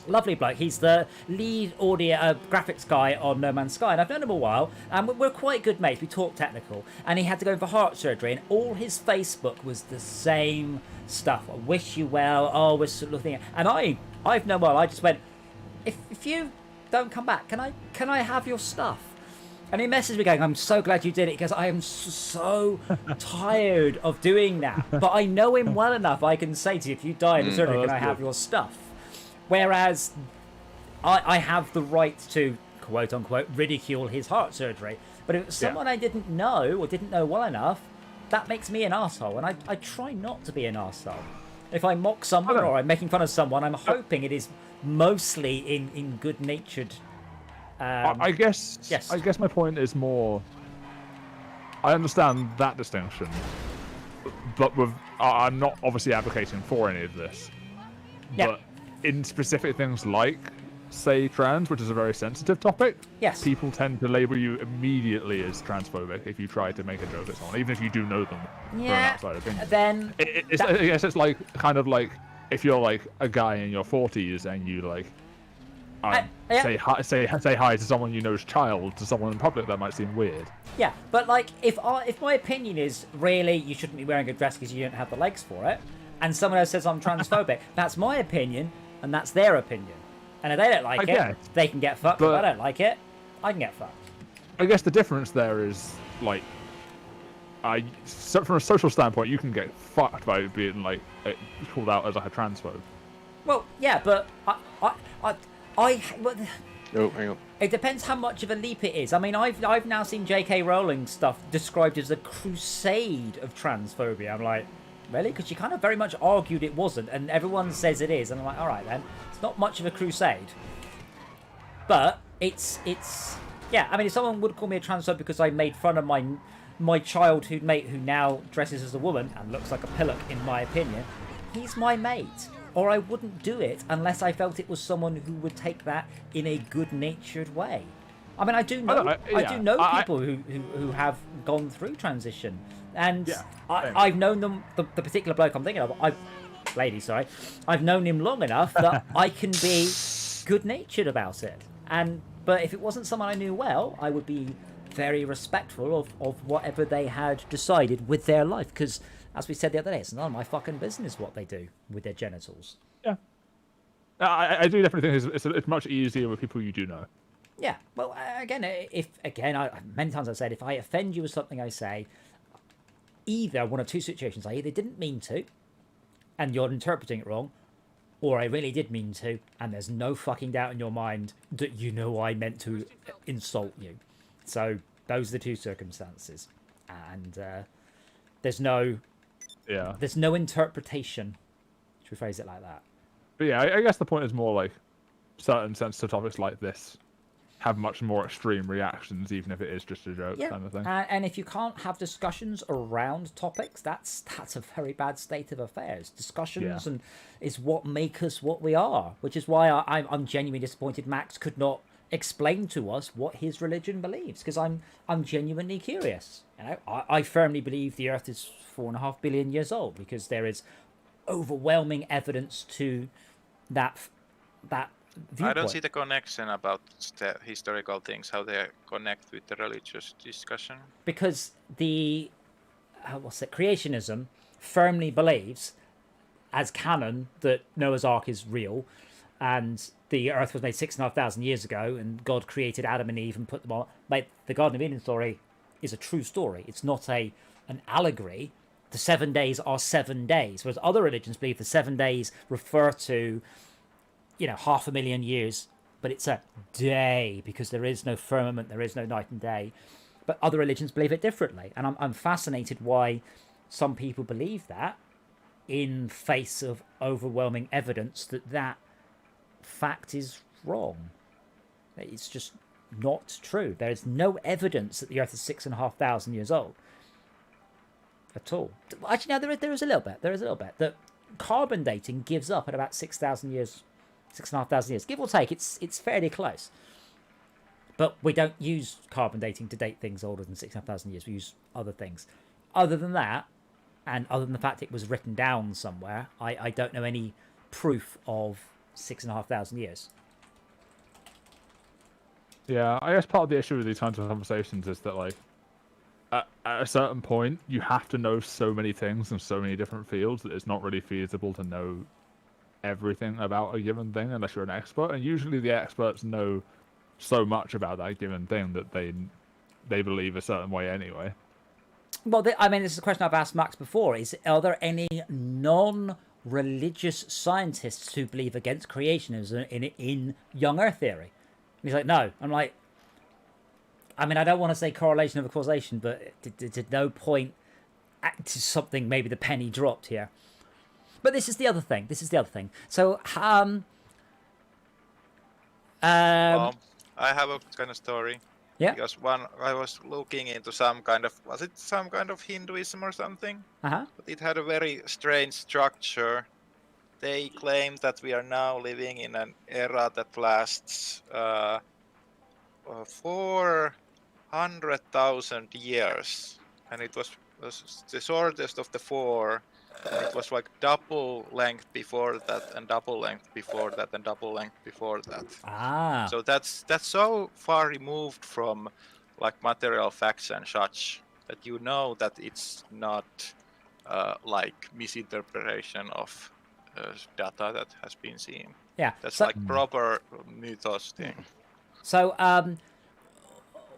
S2: Lovely bloke. He's the lead audio graphics guy on No Man's Sky, and I've known him a while, and we're quite good mates. We talk technical, and he had to go in for heart surgery, and all his Facebook was the same stuff. I wish you well. Oh, we're looking at... And I've known well. I just went, if you don't come back, can I have your stuff? And he messaged me going, I'm so glad you did it because I am so tired of doing that. But I know him well enough. I can say to you, if you die in the surgery, can I have your stuff? Whereas I have the right to, quote unquote, ridicule his heart surgery. But if it's someone I didn't know or didn't know well enough, that makes me an arsehole. And I try not to be an arsehole. If I mock someone or I'm making fun of someone, I'm hoping it is mostly in good-natured...
S3: I guess my point is more. I understand that distinction, but I'm not obviously advocating for any of this.
S2: Yeah.
S3: But in specific things like, say, trans, which is a very sensitive topic,
S2: yes,
S3: people tend to label you immediately as transphobic if you try to make a joke at someone, even if you do know them. For an outside opinion.
S2: Then
S3: I guess it's like kind of like if you're like a guy in your 40s and you like. Say hi to someone you know's child to someone in public, that might seem weird.
S2: Yeah, but like if my opinion is really you shouldn't be wearing a dress because you don't have the legs for it, and someone else says I'm transphobic, that's my opinion and that's their opinion. And if they don't like it, they can get fucked. If I don't like it, I can get fucked.
S3: I guess the difference there is like, from a social standpoint, you can get fucked by being like called out as like a transphobe.
S2: Well, yeah, but oh,
S9: hang on.
S2: It depends how much of a leap it is. I mean, I've now seen J.K. Rowling stuff described as a crusade of transphobia. I'm like, really? Because she kind of very much argued it wasn't, and everyone says it is. And I'm like, all right then, it's not much of a crusade. But it's yeah. I mean, if someone would call me a transphobe because I made fun of my childhood mate who now dresses as a woman and looks like a pillock, in my opinion, he's my mate. Or I wouldn't do it unless I felt it was someone who would take that in a good-natured way. I mean, I do know people who have gone through transition, and I've known them. The particular bloke I'm thinking of, I've known him long enough that I can be good-natured about it. But if it wasn't someone I knew well, I would be very respectful of whatever they had decided with their life, because. As we said the other day, it's none of my fucking business what they do with their genitals.
S3: Yeah. I do definitely think it's much easier with people you do know.
S2: Yeah. Well, many times I've said, if I offend you with something I say, either one of two situations. I either didn't mean to, and you're interpreting it wrong, or I really did mean to, and there's no fucking doubt in your mind that you know I meant to insult you. So those are the two circumstances. And there's no interpretation, to rephrase it like that.
S3: But yeah, I guess the point is more like certain sensitive topics like this. have much more extreme reactions, even if it is just a joke kind of thing.
S2: And if you can't have discussions around topics, that's a very bad state of affairs. Discussions and is what make us what we are, which is why I'm genuinely disappointed Max could not explain to us what his religion believes, because I'm genuinely curious. You know, I firmly believe the Earth is 4.5 billion years old because there is overwhelming evidence to that viewpoint.
S4: I don't see the connection about the historical things, how they connect with the religious discussion.
S2: Because the creationism firmly believes, as canon, that Noah's Ark is real, and the Earth was made 6,500 years ago, and God created Adam and Eve and put them on. Like the Garden of Eden story is a true story. It's not an allegory. The 7 days are 7 days, whereas other religions believe the 7 days refer to 500,000 years, but it's a day because there is no firmament, there is no night and day. But other religions believe it differently, and I'm fascinated why some people believe that in face of overwhelming evidence that fact is wrong. It's just not true. There is no evidence that the Earth is 6,500 years old at all. Actually, no, there is a little bit. There is a little bit that carbon dating gives up at about 6,000 years. 6,500 years, give or take. It's fairly close, but we don't use carbon dating to date things older than 6,500 years. We use other things. Other than that, and other than the fact it was written down somewhere, I don't know any proof of 6,500 years.
S3: Yeah, I guess part of the issue with these kinds of conversations is that, like, at a certain point, you have to know so many things in so many different fields that it's not really feasible to know everything about a given thing unless you're an expert, and usually the experts know so much about that given thing that they believe a certain way anyway.
S2: Well, this is a question I've asked Max before: are there any non-religious scientists who believe against creationism in young Earth theory? And he's like, no. I'm like, I don't want to say correlation over causation, but at no point to something, maybe the penny dropped here. But this is the other thing. So,
S4: I have a kind of story.
S2: Yeah.
S4: Because I was looking into some kind of Hinduism or something?
S2: Uh-huh.
S4: But it had a very strange structure. They claim that we are now living in an era that lasts 400,000 years, and it was the shortest of the four. And it was like double length before that, and double length before that, and double length before that.
S2: Ah.
S4: So that's so far removed from like material facts and such that that it's not like misinterpretation of data that has been seen.
S2: Yeah.
S4: That's like proper mythos thing.
S2: So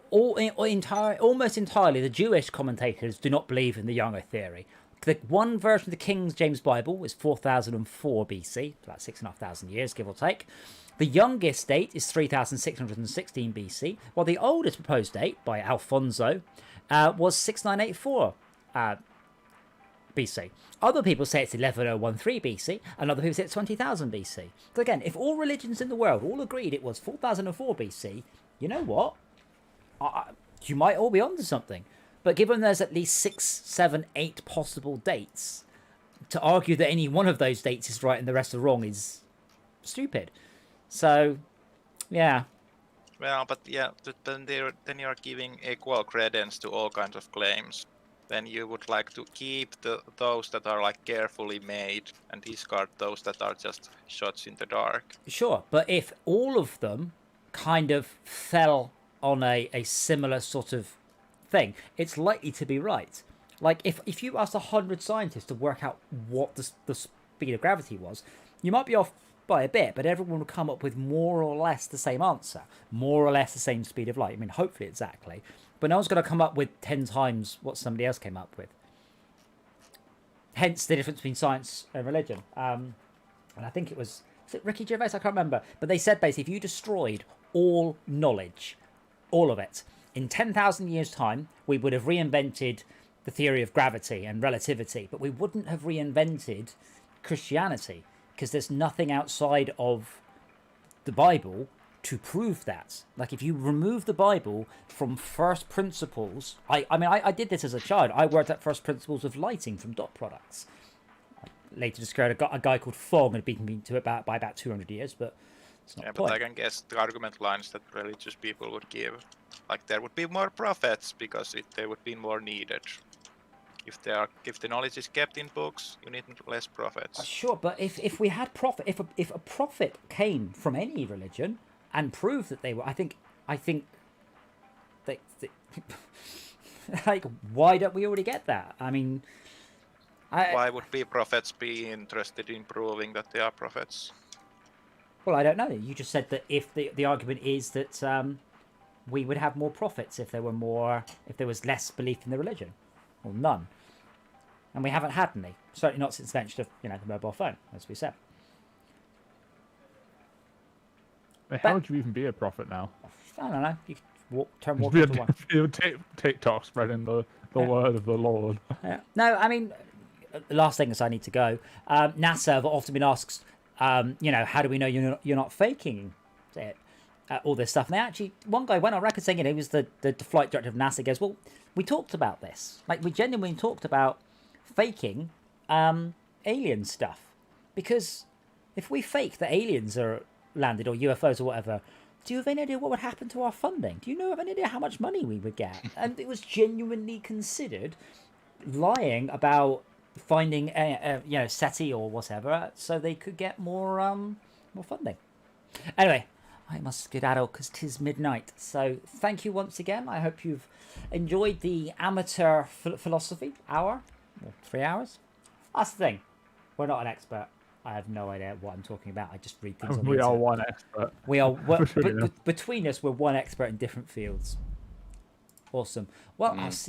S2: almost entirely the Jewish commentators do not believe in the young Earth theory. The one version of the King James Bible is 4004 BC, about 6,500 years, give or take. The youngest date is 3616 BC, while the oldest proposed date by Alfonso was 6984 BC. Other people say it's 11013 BC, and other people say it's 20,000 BC. So again, if all religions in the world all agreed it was 4004 BC, you know what? You might all be onto something. But given there's at least 6, 7, 8 possible dates, to argue that any one of those dates is right and the rest are wrong is stupid. So, yeah.
S4: Well, but yeah, then you're giving equal credence to all kinds of claims. Then you would like to keep those that are like carefully made and discard those that are just shots in the dark.
S2: Sure, but if all of them kind of fell on a similar sort of thing, it's likely to be right. Like if you asked 100 scientists to work out what the speed of gravity was, you might be off by a bit, but everyone would come up with more or less the same answer, more or less the same speed of light. Hopefully exactly, but no one's going to come up with 10 times what somebody else came up with. Hence the difference between science and religion. And I think was it Ricky Gervais? I can't remember, but they said basically if you destroyed all knowledge, all of it, in 10,000 years' time, we would have reinvented the theory of gravity and relativity, but we wouldn't have reinvented Christianity because there's nothing outside of the Bible to prove that. Like, if you remove the Bible from first principles, I did this as a child. I worked at first principles of lighting from Dot Products. I later discovered a guy called Fogg had beaten me to it by about 200 years, but it's not the
S4: but
S2: point.
S4: I can guess the argument lines that religious people would give. Like, there would be more prophets because they would be more needed. If the knowledge is kept in books, you need less prophets.
S2: Sure, but if we had prophet, if a prophet came from any religion and proved that they were, I think they like, why don't we already get that? I mean,
S4: why would prophets be interested in proving that they are prophets?
S2: Well, I don't know. You just said that if the argument is that we would have more prophets if there was less belief in the religion, or none, and we haven't had any. Certainly not since the invention of the mobile phone, as we said.
S3: How would you even be a prophet now?
S2: I don't know. You could turn water into wine.
S3: You TikTok spreading the word of the Lord.
S2: Yeah. No, I mean, the last thing is I need to go. NASA have often been asked, how do we know you're not faking it? All this stuff. And they actually, one guy went on record saying, he was the flight director of NASA. Goes, well, we talked about this. Like, we genuinely talked about faking alien stuff, because if we fake that aliens are landed or UFOs or whatever, do you have any idea what would happen to our funding? Do you have any idea how much money we would get? And it was genuinely considered lying about finding SETI or whatever, so they could get more funding. Anyway, I must skedaddle because 'tis midnight. So thank you once again. I hope you've enjoyed the amateur philosophy hour, or 3 hours. That's the thing. We're not an expert. I have no idea what I'm talking about. I just read things on the internet.
S3: We are one expert.
S2: We are between us, we're one expert in different fields. Awesome. Well, I'll see